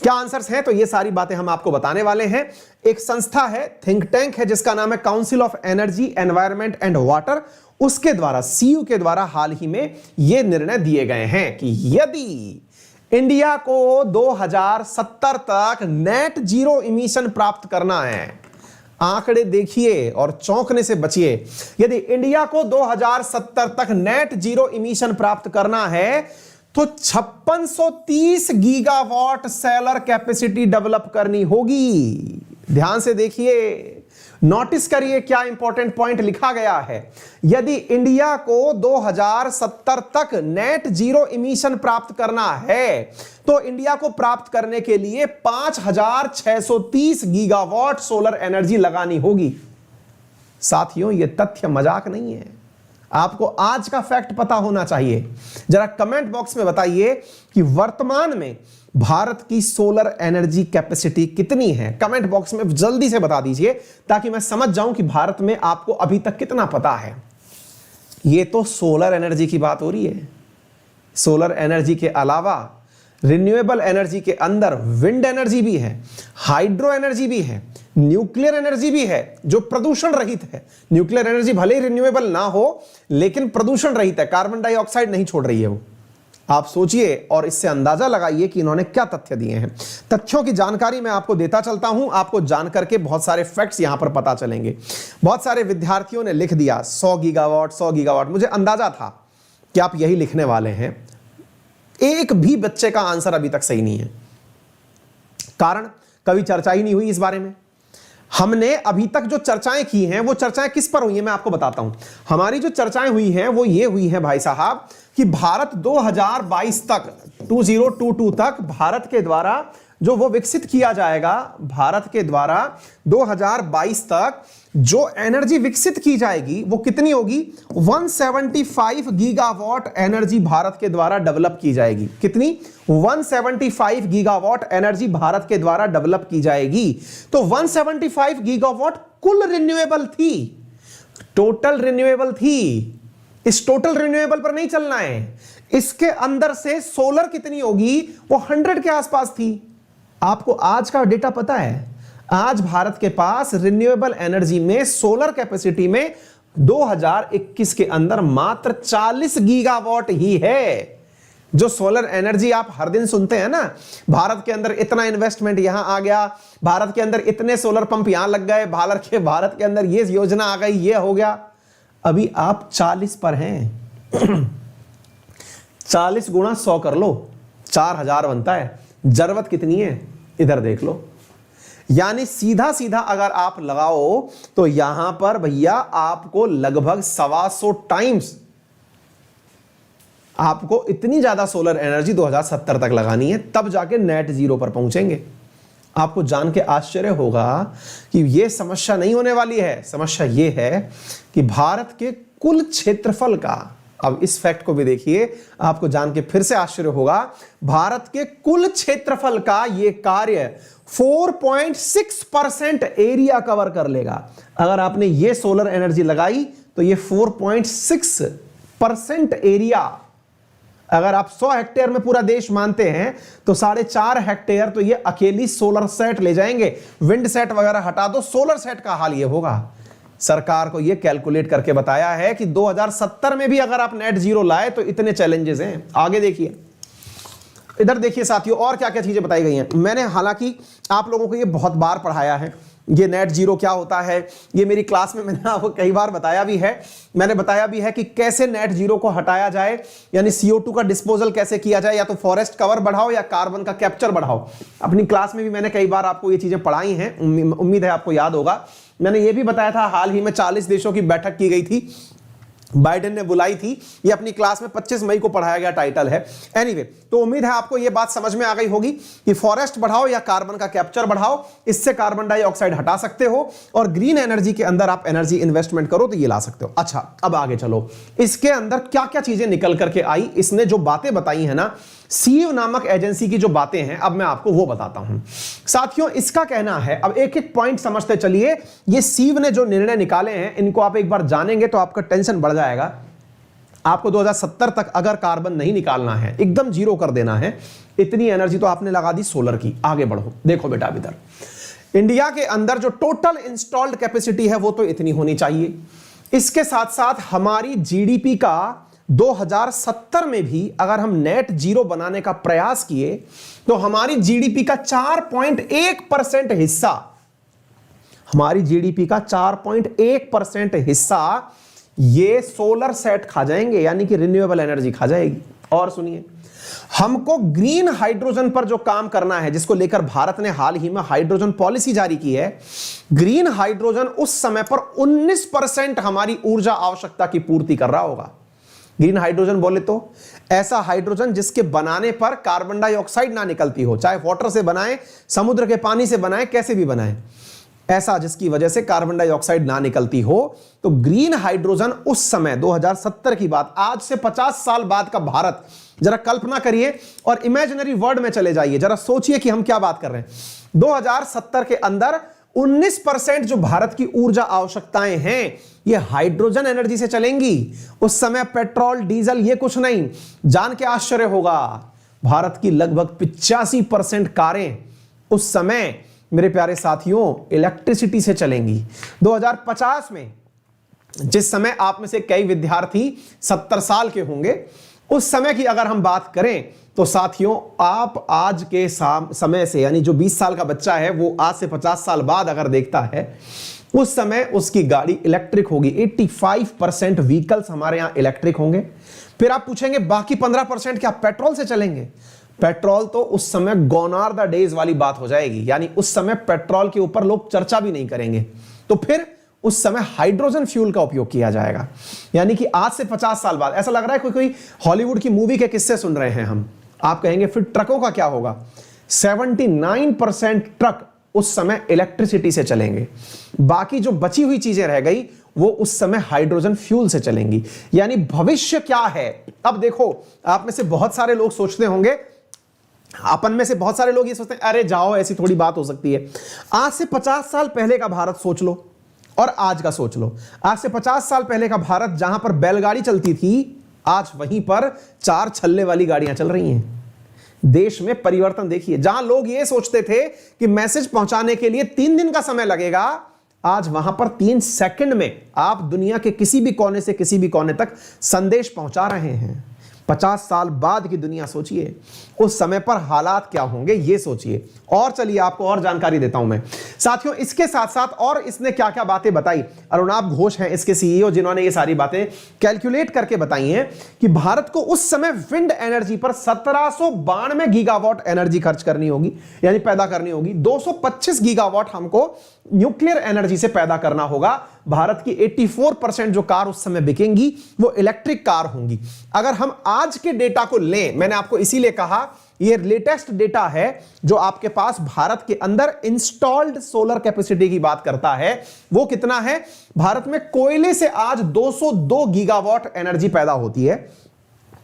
क्या आंसर्स हैं? तो ये सारी बातें हम आपको बताने वाले हैं। एक संस्था है, थिंक टैंक है, जिसका नाम है council of energy, environment and water. उसके द्वारा, सीयू के द्वारा हाल ही में ये निर्णय दिए गए हैं कि यदि इंडिया को 2070 तक नेट जीरो इमिशन प्राप्त करना है, आंकड़े देखिए और चौंकने से बचिए, यदि इंडिया को 2070 तक नेट जीरो इमिशन प्राप्त करना है तो 5630 गीगावाट सोलर कैपेसिटी डेवलप करनी होगी। ध्यान से देखिए, नोटिस करिए क्या इंपॉर्टेंट पॉइंट लिखा गया है। यदि इंडिया को 2070 तक नेट जीरो इमिशन प्राप्त करना है तो इंडिया को प्राप्त करने के लिए 5630 गीगावाट सोलर एनर्जी लगानी होगी। साथियों, यह तथ्य मजाक नहीं है, आपको आज का फैक्ट पता होना चाहिए। जरा कमेंट बॉक्स में बताइए कि वर्तमान में भारत की सोलर एनर्जी कैपेसिटी कितनी है। कमेंट बॉक्स में जल्दी से बता दीजिए ताकि मैं समझ जाऊं कि भारत में आपको अभी तक कितना पता है। यह तो सोलर एनर्जी की बात हो रही है। सोलर एनर्जी के अलावा रिन्यूएबल एनर्जी के अंदर विंड एनर्जी भी है, हाइड्रो एनर्जी भी है, न्यूक्लियर एनर्जी भी है जो प्रदूषण रहित है। न्यूक्लियर एनर्जी भले ही रिन्यूएबल ना हो लेकिन प्रदूषण रहित है, कार्बन डाइऑक्साइड नहीं छोड़ रही है वो। आप सोचिए और इससे अंदाजा लगाइए कि इन्होंने क्या तथ्य दिए हैं। तथ्यों की जानकारी मैं आपको देता चलता हूं, आपको जानकर के बहुत सारे फैक्ट्स यहां पर पता चलेंगे। बहुत सारे विद्यार्थियों ने लिख दिया 100 गीगावाट 100 गीगावाट। मुझे अंदाजा था कि आप यही लिखने वाले हैं। एक भी बच्चे का आंसर अभी तक सही नहीं है। कारण, कभी चर्चा ही नहीं हुई इस बारे में। हमने अभी तक जो चर्चाएं की हैं वो चर्चाएं किस पर हुई हैं मैं आपको बताता हूं। हमारी जो चर्चाएं हुई हैं वो ये हुई है भाई साहब कि भारत 2022 तक 2022 तक भारत के द्वारा जो वो विकसित किया जाएगा, भारत के द्वारा 2022 तक जो एनर्जी विकसित की जाएगी वो कितनी होगी? 175 गीगावाट एनर्जी भारत के द्वारा डेवलप की जाएगी। कितनी? 175 गीगावाट एनर्जी भारत के द्वारा डेवलप की जाएगी। तो 175 गीगावाट कुल रिन्यूएबल थी, टोटल रिन्यूएबल थी। इस टोटल रिन्यूएबल पर नहीं चलना है। इसके अंदर से सोलर कितनी होगी? वो 100 के आसपास थी। आपको आज का डेटा पता है? आज भारत के पास रिन्यूएबल एनर्जी में सोलर कैपेसिटी में 2021 के अंदर मात्र 40 गीगावाट ही है। जो सोलर एनर्जी आप हर दिन सुनते हैं ना, भारत के अंदर इतना इन्वेस्टमेंट यहां आ गया, भारत के अंदर इतने सोलर पंप यहां लग गए, भारत के अंदर ये योजना आ गई, ये हो गया। अभी आप 40 पर हैं। 40 गुणा 100 कर लो, 4000 बनता है। जरूरत कितनी है इधर देख लो। यानी सीधा सीधा अगर आप लगाओ तो यहां पर भैया आपको लगभग 125 टाइम्स आपको इतनी ज्यादा सोलर एनर्जी 2070 तक लगानी है, तब जाके नेट जीरो पर पहुंचेंगे। आपको जान के आश्चर्य होगा कि यह समस्या नहीं होने वाली है। समस्या यह है कि भारत के कुल क्षेत्रफल का, अब इस फैक्ट को भी देखिए, आपको जान के फिर से आश्चर्य होगा, भारत के कुल क्षेत्रफल का यह कार्य 4.6% एरिया कवर कर लेगा। अगर आपने ये सोलर एनर्जी लगाई तो ये 4.6% एरिया, अगर आप 100 हेक्टेयर में पूरा देश मानते हैं तो 4.5 हेक्टेयर तो ये अकेली सोलर सेट ले जाएंगे। विंड सेट वगैरह हटा दो, सोलर सेट का हाल ये होगा। सरकार को ये कैलकुलेट करके बताया है कि 2070 में भी अगर आप नेट जीरो लाए तो इतने चैलेंजेस हैं। आगे देखिए, इधर देखिए साथियों, और क्या क्या चीजें बताई गई हैं। मैंने हालांकि आप लोगों को ये बहुत बार पढ़ाया है, ये नेट जीरो क्या होता है, ये मेरी क्लास में मैंने आपको कई बार बताया भी है। मैंने बताया भी है कि कैसे नेट जीरो को हटाया जाए, यानी CO2 का डिस्पोजल कैसे किया जाए, या तो फॉरेस्ट कवर बढ़ाओ या कार्बन का कैप्चर बढ़ाओ। अपनी क्लास में भी मैंने कई बार आपको ये चीजें पढ़ाई हैं, उम्मीद है आपको याद होगा। मैंने ये भी बताया था, हाल ही में 40 देशों की बैठक की गई थी, बाइडेन ने बुलाई थी। ये अपनी क्लास में 25 मई को पढ़ाया गया टाइटल है। एनीवे, तो उम्मीद है आपको ये बात समझ में आ गई होगी कि फॉरेस्ट बढ़ाओ या कार्बन का कैप्चर बढ़ाओ, इससे कार्बन डाइऑक्साइड हटा सकते हो और ग्रीन एनर्जी के अंदर आप एनर्जी इन्वेस्टमेंट करो तो ये ला सकते हो। अच्छा, अब आगे चलो, इसके अंदर क्या क्या चीजें निकल करके आई, इसने जो बातें बताई है ना, सीव नामक एजेंसी की जो बातें हैं, अब मैं आपको वो बताता हूं। साथियों, इसका कहना है, अब एक एक पॉइंट समझते चलिए। ये सीव ने जो निर्णय निकाले हैं इनको आप एक बार जानेंगे तो आपका टेंशन बढ़ जाएगा। आपको 2070 तक अगर कार्बन नहीं निकालना है, एकदम जीरो कर देना है, इतनी एनर्जी तो आपने लगा दी सोलर की। आगे बढ़ो, देखो बेटा इधर इंडिया के अंदर जो टोटल इंस्टॉल्ड कैपेसिटी है वो तो इतनी होनी चाहिए। इसके साथ साथ हमारी जीडीपी का 2070 में भी अगर हम नेट जीरो बनाने का प्रयास किए तो हमारी जीडीपी का 4.1% हिस्सा, हमारी जीडीपी का 4.1% हिस्सा ये सोलर सेट खा जाएंगे, यानी कि रिन्यूएबल एनर्जी खा जाएगी। और सुनिए, हमको ग्रीन हाइड्रोजन पर जो काम करना है, जिसको लेकर भारत ने हाल ही में हाइड्रोजन पॉलिसी जारी की है, ग्रीन हाइड्रोजन उस समय पर 19% हमारी ऊर्जा आवश्यकता की पूर्ति कर रहा होगा। ग्रीन हाइड्रोजन बोले तो ऐसा हाइड्रोजन जिसके बनाने पर कार्बन डाइऑक्साइड ना निकलती हो, चाहे वाटर से बनाए, समुद्र के पानी से बनाए, कैसे भी बनाए, ऐसा जिसकी वजह से कार्बन डाइऑक्साइड ना निकलती हो। तो ग्रीन हाइड्रोजन उस समय 2070 की बात, आज से 50 साल बाद का भारत, जरा कल्पना करिए और इमेजिनरी वर्ल्ड में चले जाइए, जरा सोचिए कि हम क्या बात कर रहे हैं। 2070 के अंदर 19% जो भारत की ऊर्जा आवश्यकताएं हैं ये हाइड्रोजन एनर्जी से चलेंगी। उस समय पेट्रोल डीजल ये कुछ नहीं। जान के आश्चर्य होगा, भारत की लगभग 85% कारें उस समय मेरे प्यारे साथियों इलेक्ट्रिसिटी से चलेंगी। 2050 में, जिस समय आप में से कई विद्यार्थी 70 साल के होंगे, उस समय की अगर हम बात करें तो साथियों, आप आज के समय से, यानी जो 20 साल का बच्चा है वो आज से 50 साल बाद अगर देखता है, उस समय उसकी गाड़ी इलेक्ट्रिक होगी। 85% व्हीकल्स हमारे यहां इलेक्ट्रिक होंगे। फिर आप पूछेंगे बाकी 15% क्या पेट्रोल से चलेंगे? पेट्रोल तो उस समय गॉन आर द डेज वाली बात हो जाएगी, यानी उस समय पेट्रोल के ऊपर लोग चर्चा भी नहीं करेंगे। तो फिर उस समय हाइड्रोजन फ्यूल का उपयोग किया जाएगा, यानी कि आज से 50 साल बाद। ऐसा लग रहा है कोई हॉलीवुड की मूवी के किस्से सुन रहे हैं हम। आप कहेंगे फिर ट्रकों का क्या होगा? 79% ट्रक उस समय इलेक्ट्रिसिटी से चलेंगे। बाकी जो बची हुई चीजें रह गई वो उस समय हाइड्रोजन फ्यूल से चलेंगी। यानी भविष्य क्या है? अब देखो, आप में से बहुत सारे लोग सोचते होंगे, अपन में से बहुत सारे लोग ये सोचते हैं अरे जाओ, ऐसी थोड़ी बात हो सकती है। आज से 50 साल पहले का भारत सोच लो और आज का सोच लो। आज से 50 साल पहले का भारत, जहां पर बैलगाड़ी चलती थी, आज वहीं पर 4 छल्ले वाली गाड़ियां चल रही हैं। देश में परिवर्तन देखिए। जहां लोग ये सोचते थे कि मैसेज पहुंचाने के लिए 3 दिन का समय लगेगा, आज वहां पर 3 सेकंड में आप दुनिया के किसी भी कोने से किसी भी कोने तक संदेश पहुंचा रहे हैं। 50 साल बाद की दुनिया सोचिए, उस समय पर हालात क्या होंगे ये सोचिए। और चलिए आपको और जानकारी देता हूं मैं साथियों। इसके साथ साथ और इसने क्या क्या बातें बताई, अरुणाभ घोष हैं इसके सीईओ, जिन्होंने ये सारी बातें कैलकुलेट करके बताई हैं कि भारत को उस समय विंड एनर्जी पर 1792 गीगावाट एनर्जी खर्च करनी होगी, यानी पैदा करनी होगी। 225 गीगावाट हमको न्यूक्लियर एनर्जी से पैदा करना होगा। भारत की 84% जो कार उस समय बिकेंगी वो इलेक्ट्रिक कार होंगी। अगर हम आज के डेटा को लें, मैंने आपको इसीलिए कहा ये लेटेस्ट डेटा है जो आपके पास भारत के अंदर इंस्टॉल्ड सोलर कैपेसिटी की बात करता है। वो कितना है? भारत में कोयले से आज 202 गीगावाट एनर्जी पैदा होती है।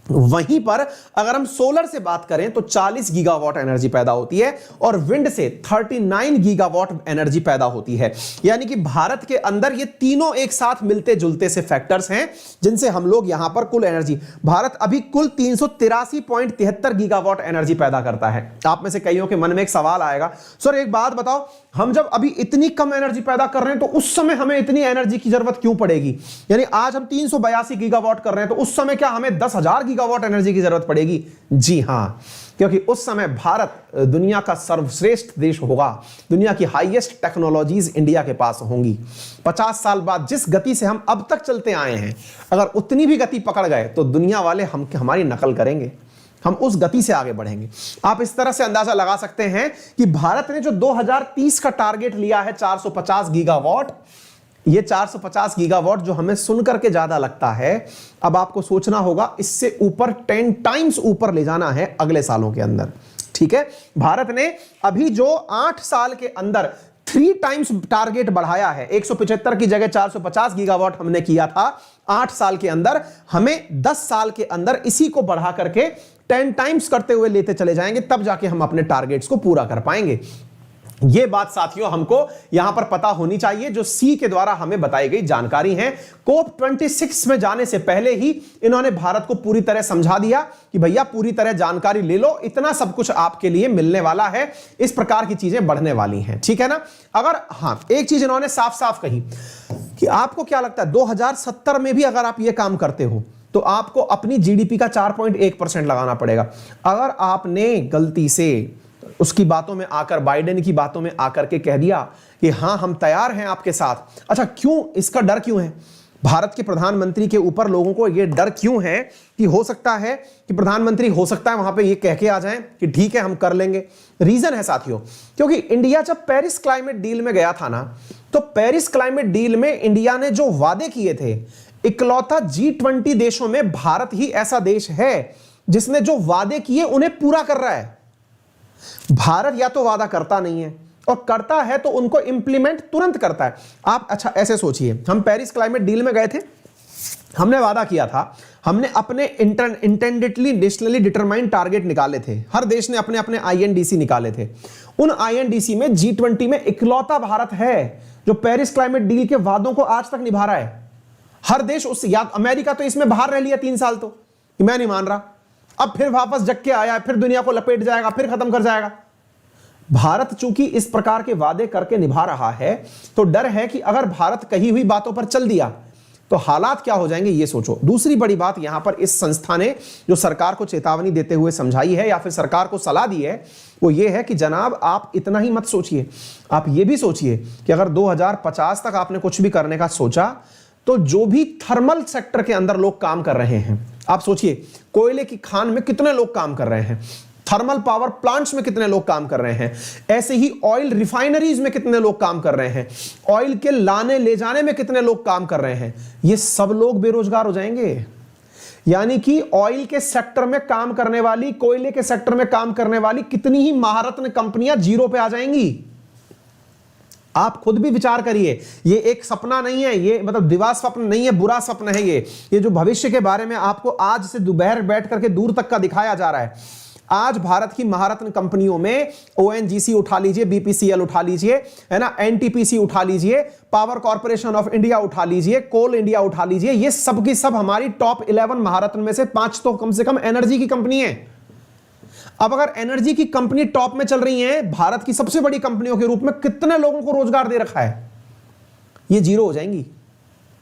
वहीं पर अगर हम सोलर से बात करें तो 40 गीगावाट एनर्जी पैदा होती है और विंड से 39 गीगावाट एनर्जी पैदा होती है। यानी कि भारत के अंदर ये तीनों एक साथ मिलते जुलते से फैक्टर्स हैं जिनसे हम लोग यहां पर कुल एनर्जी, भारत अभी कुल 383.73 गीगावाट एनर्जी पैदा करता है। आप में से कईयों के मन में एक सवाल आएगा, सर एक बात बताओ, हम जब अभी इतनी कम एनर्जी पैदा कर रहे हैं तो उस समय हमें इतनी एनर्जी की जरूरत क्यों पड़ेगी? यानी आज हम 382 गीगावाट कर रहे हैं तो उस समय क्या हमें 10,000 गीगावाट एनर्जी की जरूरत पड़ेगी? जी हां, क्योंकि उस समय भारत दुनिया का सर्वश्रेष्ठ देश होगा। दुनिया की हाईएस्ट टेक्नोलॉजीज इंडिया के पास होंगी। 50 साल बाद जिस गति से हम अब तक चलते आए हैं, अगर उतनी भी गति पकड़ गए तो दुनिया वाले हमारी नकल करेंगे। हम उस गति से आगे बढ़ेंगे। आप इस तरह से अंदाजा लगा सकते हैं कि भारत ने जो 2030 का टारगेट लिया है 450 गीगावाट, ये 450 गीगावाट जो हमें सुनकर के ज्यादा लगता है, अब आपको सोचना होगा इससे ऊपर 10 टाइम्स ऊपर ले जाना है अगले सालों के अंदर। ठीक है, भारत ने अभी जो 8 साल के अंदर 3 टाइम्स टारगेट बढ़ाया है। 175 की जगह 450 गीगावाट हमने किया था 8 साल के अंदर। हमें 10 साल के अंदर इसी को बढ़ा करके 10 टाइम्स करते हुए लेते चले जाएंगे, तब जाके हम अपने टारगेट्स को पूरा कर पाएंगे। ये बात साथियों हमको यहां पर पता होनी चाहिए, जो सी के द्वारा हमें बताई गई जानकारी है। कोप 26 में जाने से पहले ही इन्होंने भारत को पूरी तरह समझा दिया कि भैया पूरी तरह जानकारी ले लो, इतना सब कुछ आपके लिए मिलने वाला है, इस प्रकार की चीजें बढ़ने वाली हैं, ठीक है ना। अगर हां, एक चीज इन्होंने साफ साफ कही कि आपको क्या लगता है 2070 में भी अगर आप ये काम करते हो तो आपको अपनी जीडीपी का 4.1% लगाना पड़ेगा। अगर आपने गलती से उसकी बातों में आकर, बाइडेन की बातों में आकर के कह दिया कि हां हम तैयार हैं आपके साथ, अच्छा क्यों, इसका डर क्यों है भारत के प्रधानमंत्री के ऊपर, लोगों को यह डर क्यों है कि हो सकता है कि प्रधानमंत्री हो सकता है वहां पे ये कह के आ जाएं कि ठीक है हम कर लेंगे। रीजन है साथियों, क्योंकि इंडिया जब पेरिस क्लाइमेट डील में गया था ना, तो पेरिस क्लाइमेट डील में इंडिया ने जो वादे किए थे, इकलौता G20 देशों में भारत ही ऐसा देश है जिसने जो वादे किए उन्हें पूरा कर रहा है। भारत या तो वादा करता नहीं है, और करता है तो उनको इंप्लीमेंट तुरंत करता है। आप अच्छा ऐसे सोचिए, हम पेरिस क्लाइमेट डील में गए थे, हमने वादा किया था, हमने अपने इंटेंडेडली नेशनली डिटरमाइंड टारगेट निकाले थे, हर देश ने अपने अपने INDC निकाले थे। उन INDC में G20 में इकलौता भारत है जो पेरिस क्लाइमेट डील के वादों को आज तक निभा रहा है। हर देश उस, या अमेरिका तो इसमें बाहर रह लिया 3 साल, तो कि मैं नहीं मान रहा, अब फिर वापस जग के आया, फिर दुनिया को लपेट जाएगा, फिर खत्म कर जाएगा। भारत चूंकि इस प्रकार के वादे करके निभा रहा है, तो डर है कि अगर भारत कही हुई बातों पर चल दिया तो हालात क्या हो जाएंगे, ये सोचो। दूसरी बड़ी बात यहां पर इस संस्था ने जो सरकार को चेतावनी देते हुए समझाई है या फिर सरकार को सलाह दी है, वो ये है कि जनाब आप इतना ही मत सोचिए, आप ये भी सोचिए कि अगर 2050 तक आपने कुछ भी करने का सोचा, तो जो भी थर्मल सेक्टर के अंदर लोग काम कर रहे हैं, आप सोचिए कोयले की खान में कितने लोग काम कर रहे हैं, थर्मल पावर प्लांट्स में कितने लोग काम कर रहे हैं, ऐसे ही ऑयल रिफाइनरीज में कितने लोग काम कर रहे हैं, ऑयल के लाने ले जाने में कितने लोग काम कर रहे हैं, ये सब लोग बेरोजगार हो जाएंगे। यानी कि ऑयल के सेक्टर में काम करने वाली, कोयले के सेक्टर में काम करने वाली कितनी ही महारत्न कंपनियां जीरो पे आ जाएंगी। आप खुद भी विचार करिए, ये एक सपना नहीं है, ये मतलब दिवा स्वप्न नहीं है, बुरा स्वप्न है ये जो भविष्य के बारे में आपको आज से दोपहर बैठ करके दूर तक का दिखाया जा रहा है। आज भारत की महारत्न कंपनियों में ONGC उठा लीजिए, BPCL उठा लीजिए, है ना, NTPC उठा लीजिए, पावर कॉर्पोरेशन ऑफ इंडिया उठा लीजिए, कोल इंडिया उठा लीजिए, ये सब की सब हमारी टॉप 11 महारत्न में से 5 तो कम से कम एनर्जी की कंपनी है। अब अगर एनर्जी की कंपनी टॉप में चल रही है, भारत की सबसे बड़ी कंपनियों के रूप में, कितने लोगों को रोजगार दे रखा है, ये जीरो हो जाएंगी।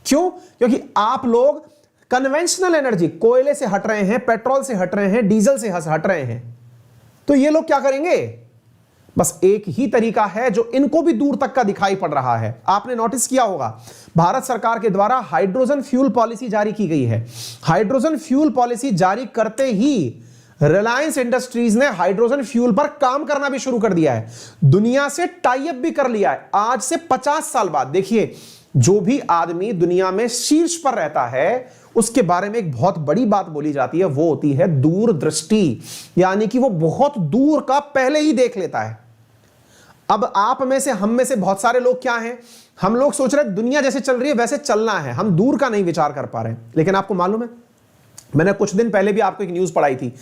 क्यों? क्योंकि आप लोग कन्वेंशनल एनर्जी, कोयले से हट रहे हैं, पेट्रोल से हट रहे हैं, डीजल से हट रहे हैं। तो ये लोग क्या करेंगे? बस एक ही तरीका है जो इनको भी दूर तक का दिखाई पड़ रहा है। आपने नोटिस किया होगा, भारत सरकार के द्वारा हाइड्रोजन फ्यूल पॉलिसी जारी की गई है। हाइड्रोजन फ्यूल पॉलिसी जारी करते ही रिलायंस इंडस्ट्रीज ने हाइड्रोजन फ्यूल पर काम करना भी शुरू कर दिया है, दुनिया से टाई अप भी कर लिया है। आज से 50 साल बाद देखिए, जो भी आदमी दुनिया में शीर्ष पर रहता है उसके बारे में एक बहुत बड़ी बात बोली जाती है, वो होती है दूरदृष्टि, यानी कि वो बहुत दूर का पहले ही देख लेता है। अब आप में से, हम में से बहुत सारे लोग क्या हैं, हम लोग सोच रहे हैं दुनिया जैसे चल रही है वैसे चलना है, हम दूर का नहीं विचार कर पा रहे हैं। लेकिन आपको मालूम है, मैंने कुछ दिन पहले भी आपको एक न्यूज पढ़ाई थी,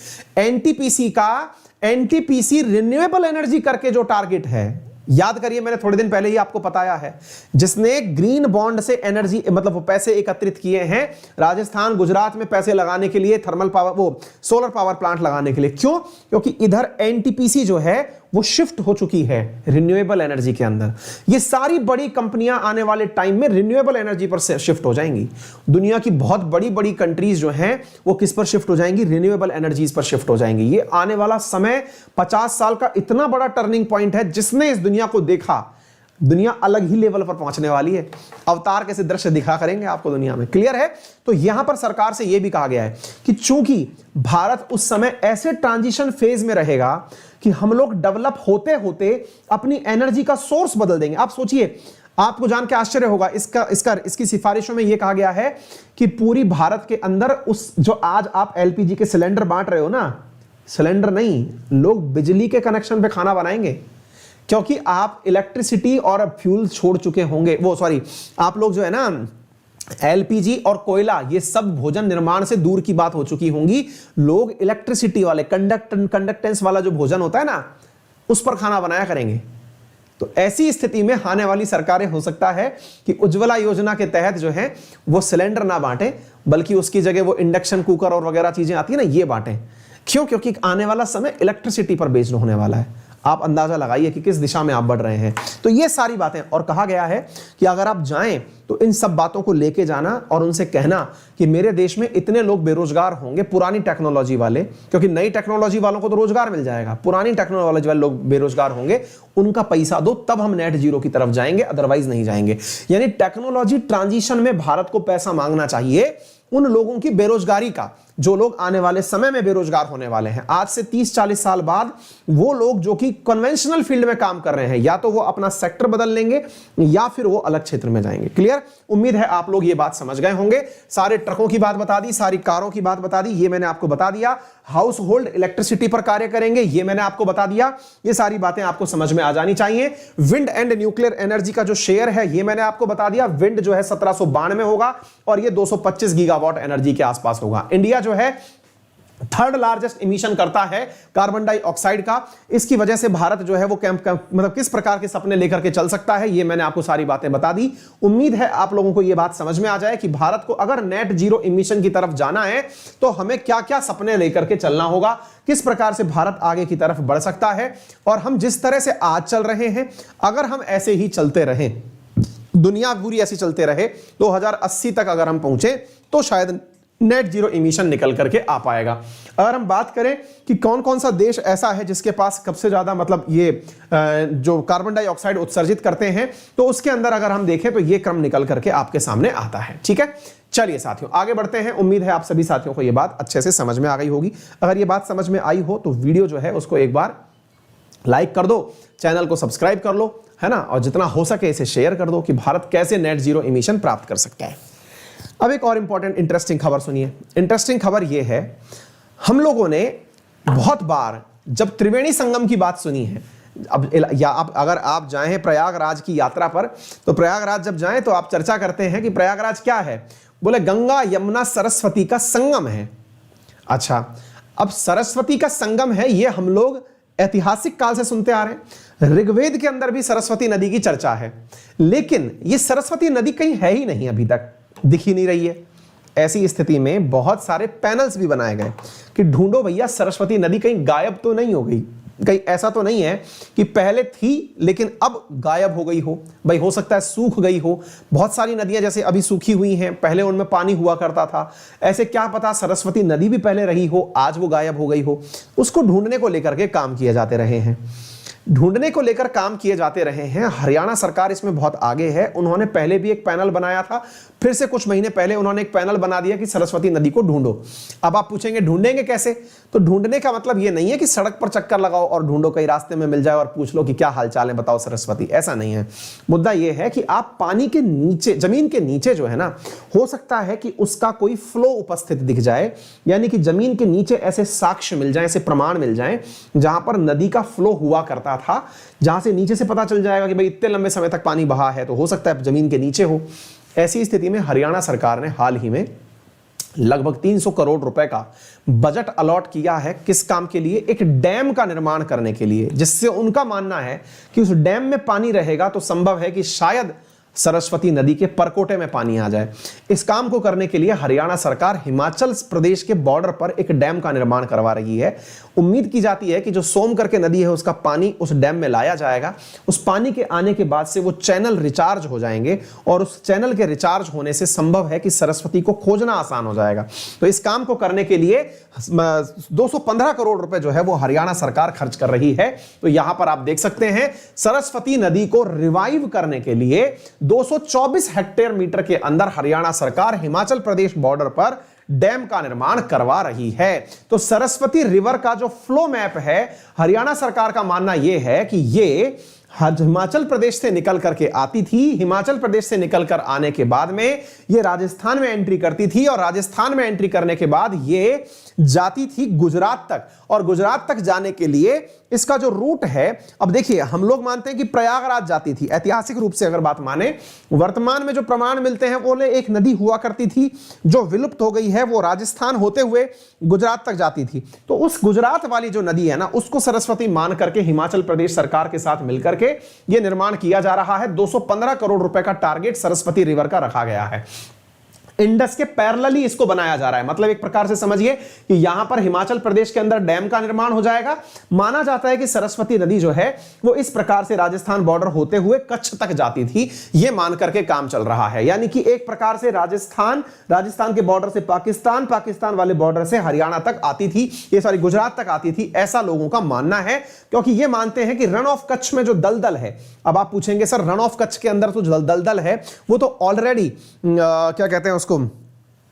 एनटीपीसी रिन्यूएबल एनर्जी करके जो टारगेट है, याद करिए मैंने थोड़े दिन पहले ही आपको बताया है, जिसने ग्रीन बॉन्ड से एनर्जी मतलब वो पैसे एकत्रित किए हैं राजस्थान गुजरात में पैसे लगाने के लिए, थर्मल पावर, वो सोलर पावर प्लांट लगाने के लिए। क्यों? क्योंकि इधर एनटीपीसी जो है वो शिफ्ट हो चुकी है रिन्यूएबल एनर्जी के अंदर। ये सारी बड़ी कंपनियां आने वाले टाइम में रिन्यूएबल एनर्जी पर शिफ्ट हो जाएंगी। दुनिया की बहुत बड़ी बड़ी कंट्रीज जो हैं वो किस पर शिफ्ट हो जाएंगी? रिन्यूएबल एनर्जीज पर शिफ्ट हो जाएंगी। ये आने वाला समय 50 साल का इतना बड़ा टर्निंग पॉइंट है, जिसने इस दुनिया को देखा, दुनिया अलग ही लेवल पर पहुंचने वाली है। अवतार कैसे दृश्य दिखा करेंगे आपको दुनिया में, क्लियर है? तो यहां पर सरकार से यह भी कहा गया है कि चूंकि भारत उस समय ऐसे ट्रांजिशन फेज में रहेगा कि हम लोग डेवलप होते होते अपनी एनर्जी का सोर्स बदल देंगे। आप सोचिए, आपको जान के आश्चर्य होगा, इसकी सिफारिशों में यह कहा गया है कि पूरी भारत के अंदर उस जो आज आप LPG के सिलेंडर बांट रहे हो ना, सिलेंडर नहीं, लोग बिजली के कनेक्शन पे खाना बनाएंगे, क्योंकि आप इलेक्ट्रिसिटी और फ्यूल छोड़ चुके होंगे। वो सॉरी, आप लोग जो है ना LPG और कोयला, ये सब भोजन निर्माण से दूर की बात हो चुकी होंगी। लोग इलेक्ट्रिसिटी वाले कंडक्टेंस वाला जो भोजन होता है ना, उस पर खाना बनाया करेंगे। तो ऐसी स्थिति में आने वाली सरकारें हो सकता है कि उज्ज्वला योजना के तहत जो है वो सिलेंडर ना बांटे, बल्कि उसकी जगह वो इंडक्शन कुकर और वगैरह चीजें आती है ना, ये बांटे। क्यों? क्योंकि आने वाला समय इलेक्ट्रिसिटी पर बेस्ड होने वाला है। आप अंदाजा लगाइए कि किस दिशा में आप बढ़ रहे हैं। तो ये सारी बातें, और कहा गया है कि अगर आप जाएं तो इन सब बातों को लेके जाना और उनसे कहना कि मेरे देश में इतने लोग बेरोजगार होंगे पुरानी टेक्नोलॉजी वाले, क्योंकि नई टेक्नोलॉजी वालों को तो रोजगार मिल जाएगा, पुरानी टेक्नोलॉजी वाले लोग बेरोजगार होंगे, उनका पैसा दो, तब हम नेट जीरो की तरफ जाएंगे, अदरवाइज नहीं जाएंगे। यानी टेक्नोलॉजी ट्रांजिशन में भारत को पैसा मांगना चाहिए उन लोगों की बेरोजगारी का, जो लोग आने वाले समय में बेरोजगार होने वाले हैं। आज से 30-40 साल बाद वो लोग जो कि कन्वेंशनल फील्ड में काम कर रहे हैं, या तो वो अपना सेक्टर बदल लेंगे या फिर वो अलग क्षेत्र में जाएंगे। क्लियर? उम्मीद है आप लोग ये बात समझ गए होंगे। सारे ट्रकों की बात बता दी, सारी कारों की बात बता दी, ये मैंने आपको बता दिया। हाउस होल्ड इलेक्ट्रिसिटी पर कार्य करेंगे, ये मैंने आपको बता दिया। ये सारी बातें आपको समझ में आ जानी चाहिए। विंड एंड न्यूक्लियर एनर्जी का जो शेयर है ये मैंने आपको बता दिया। विंड जो है 1792 होगा और ये 225 गीगावाट एनर्जी के आसपास होगा। इंडिया जो है थर्ड लार्जेस्ट इमिशन करता है कार्बन डाइऑक्साइड का। इसकी वजह से भारत जो है वो मतलब किस प्रकार के सपने लेकर के चल सकता है, ये मैंने आपको सारी बातें बता दी। उम्मीद है आप लोगों को ये बात समझ में आ जाए कि भारत को अगर नेट जीरो इमिशन की तरफ जाना है तो हमें क्या क्या सपने लेकर के चलना होगा, किस प्रकार से भारत आगे की तरफ बढ़ सकता है। और हम जिस तरह से आज चल रहे हैं, अगर हम ऐसे ही चलते रहें, दुनिया पूरी ऐसी चलते रहे, 2080 तक अगर हम पहुंचे तो शायद नेट जीरो इमिशन निकल करके आ पाएगा। अगर हम बात करें कि कौन कौन सा देश ऐसा है जिसके पास सबसे ज्यादा मतलब ये जो कार्बन डाइऑक्साइड उत्सर्जित करते हैं, तो उसके अंदर अगर हम देखें तो ये क्रम निकल करके आपके सामने आता है। ठीक है, चलिए साथियों आगे बढ़ते हैं। उम्मीद है आप सभी साथियों को ये बात अच्छे से समझ में आ गई होगी। अगर ये बात समझ में आई हो तो वीडियो जो है उसको एक बार लाइक कर दो, चैनल को सब्सक्राइब कर लो, है ना, और जितना हो सके इसे शेयर कर दो कि भारत कैसे नेट जीरो इमिशन प्राप्त कर सकता है। अब एक और इंपॉर्टेंट इंटरेस्टिंग खबर सुनिए। इंटरेस्टिंग खबर यह है, हम लोगों ने बहुत बार जब त्रिवेणी संगम की बात सुनी है, अगर आप जाएं प्रयागराज की यात्रा पर, तो प्रयागराज जब जाएं तो आप चर्चा करते हैं कि प्रयागराज क्या है, बोले गंगा यमुना सरस्वती का संगम है। अच्छा, अब सरस्वती का संगम है, ये हम लोग ऐतिहासिक काल से सुनते आ रहे हैं। ऋग्वेद के अंदर भी सरस्वती नदी की चर्चा है, लेकिन ये सरस्वती नदी कहीं है ही नहीं, अभी तक दिख ही नहीं रही है। ऐसी स्थिति में बहुत सारे पैनल्स भी बनाए गए कि ढूंढो भैया सरस्वती नदी कहीं गायब तो नहीं हो गई, कहीं ऐसा तो नहीं है कि पहले थी लेकिन अब गायब हो गई हो। भाई हो सकता है सूख गई हो, बहुत सारी नदियां जैसे अभी सूखी हुई हैं, पहले उनमें पानी हुआ करता था। ऐसे क्या पता सरस्वती नदी भी पहले रही हो, आज वो गायब हो गई हो। उसको ढूंढने को लेकर के काम किए जाते रहे हैं, ढूंढने को लेकर काम किए जाते रहे हैं। हरियाणा सरकार इसमें बहुत आगे है। उन्होंने पहले भी एक पैनल बनाया था, फिर से कुछ महीने पहले उन्होंने एक पैनल बना दिया कि सरस्वती नदी को ढूंढो। अब आप पूछेंगे ढूंढेंगे कैसे? तो ढूंढने का मतलब ये नहीं है कि सड़क पर चक्कर लगाओ और ढूंढो, कहीं रास्ते में मिल जाए और पूछ लो कि क्या हालचाल है बताओ सरस्वती, ऐसा नहीं है। मुद्दा यह है कि आप पानी के नीचे, जमीन के नीचे जो है ना, हो सकता है कि उसका कोई फ्लो उपस्थित दिख जाए, यानी कि जमीन के नीचे ऐसे साक्ष्य मिल जाए, ऐसे प्रमाण मिल जाए जहां पर नदी का फ्लो हुआ करता था, जहां से नीचे से पता चल जाएगा कि भाई इतने लंबे समय तक पानी बहा है, तो हो सकता है जमीन के नीचे हो। ऐसी स्थिति में हरियाणा सरकार ने हाल ही में लगभग 300 करोड़ रुपए का बजट अलॉट किया है। किस काम के लिए? एक डैम का निर्माण करने के लिए, जिससे उनका मानना है कि उस डैम में पानी रहेगा तो संभव है कि शायद सरस्वती नदी के परकोटे में पानी आ जाए। इस काम को करने के लिए हरियाणा सरकार हिमाचल प्रदेश के बॉर्डर पर एक डैम का निर्माण करवा रही है। उम्मीद की जाती है कि जो सोम करके नदी है उसका पानी उस डैम में लाया जाएगा। उस पानी के आने के बाद से वो चैनल रिचार्ज हो जाएंगे और उस चैनल के रिचार्ज होने से संभव है कि सरस्वती को खोजना आसान हो जाएगा। तो इस काम को करने के लिए 215 करोड़ रुपए जो है वो हरियाणा सरकार खर्च कर रही है। तो यहां पर आप देख सकते हैं सरस्वती नदी को रिवाइव करने के लिए 224 हेक्टेयर मीटर के अंदर हरियाणा सरकार हिमाचल प्रदेश बॉर्डर पर डैम का निर्माण करवा रही है। तो सरस्वती रिवर का जो फ्लो मैप है, हरियाणा सरकार का मानना यह है कि ये हिमाचल प्रदेश से निकल करके आती थी, हिमाचल प्रदेश से निकलकर आने के बाद में ये राजस्थान में एंट्री करती थी और राजस्थान में एंट्री करने के बाद ये जाती थी गुजरात तक, और गुजरात तक जाने के लिए इसका जो रूट है, अब देखिए हम लोग मानते हैं कि प्रयागराज जाती थी। ऐतिहासिक रूप से अगर बात माने, वर्तमान में जो प्रमाण मिलते हैं वो एक नदी हुआ करती थी जो विलुप्त हो गई है, वो राजस्थान होते हुए गुजरात तक जाती थी। तो उस गुजरात वाली जो नदी है ना, उसको सरस्वती मान करके हिमाचल प्रदेश सरकार के साथ मिलकर करके यह निर्माण किया जा रहा है। 215 करोड़ रुपए का टारगेट सरस्वती रिवर का रखा गया है। इंडस के पैरेलली इसको बनाया जा रहा है, मतलब एक प्रकार से समझिए कि यहां पर हिमाचल प्रदेश के अंदर डैम का निर्माण हो जाएगा। माना जाता है कि सरस्वती नदी जो है वो इस प्रकार से राजस्थान बॉर्डर होते हुए कच्छ तक जाती थी, यह मान करके काम चल रहा है। यानी कि एक प्रकार से राजस्थान के बॉर्डर से पाकिस्तान वाले बॉर्डर से हरियाणा तक आती थी, ये सारी गुजरात तक आती थी, ऐसा लोगों का मानना है। क्योंकि ये मानते हैं कि रन ऑफ कच्छ में जो दलदल है, अब आप पूछेंगे सर रन ऑफ कच्छ के अंदर तो जो दलदल है वो तो ऑलरेडी क्या कहते हैं उसको,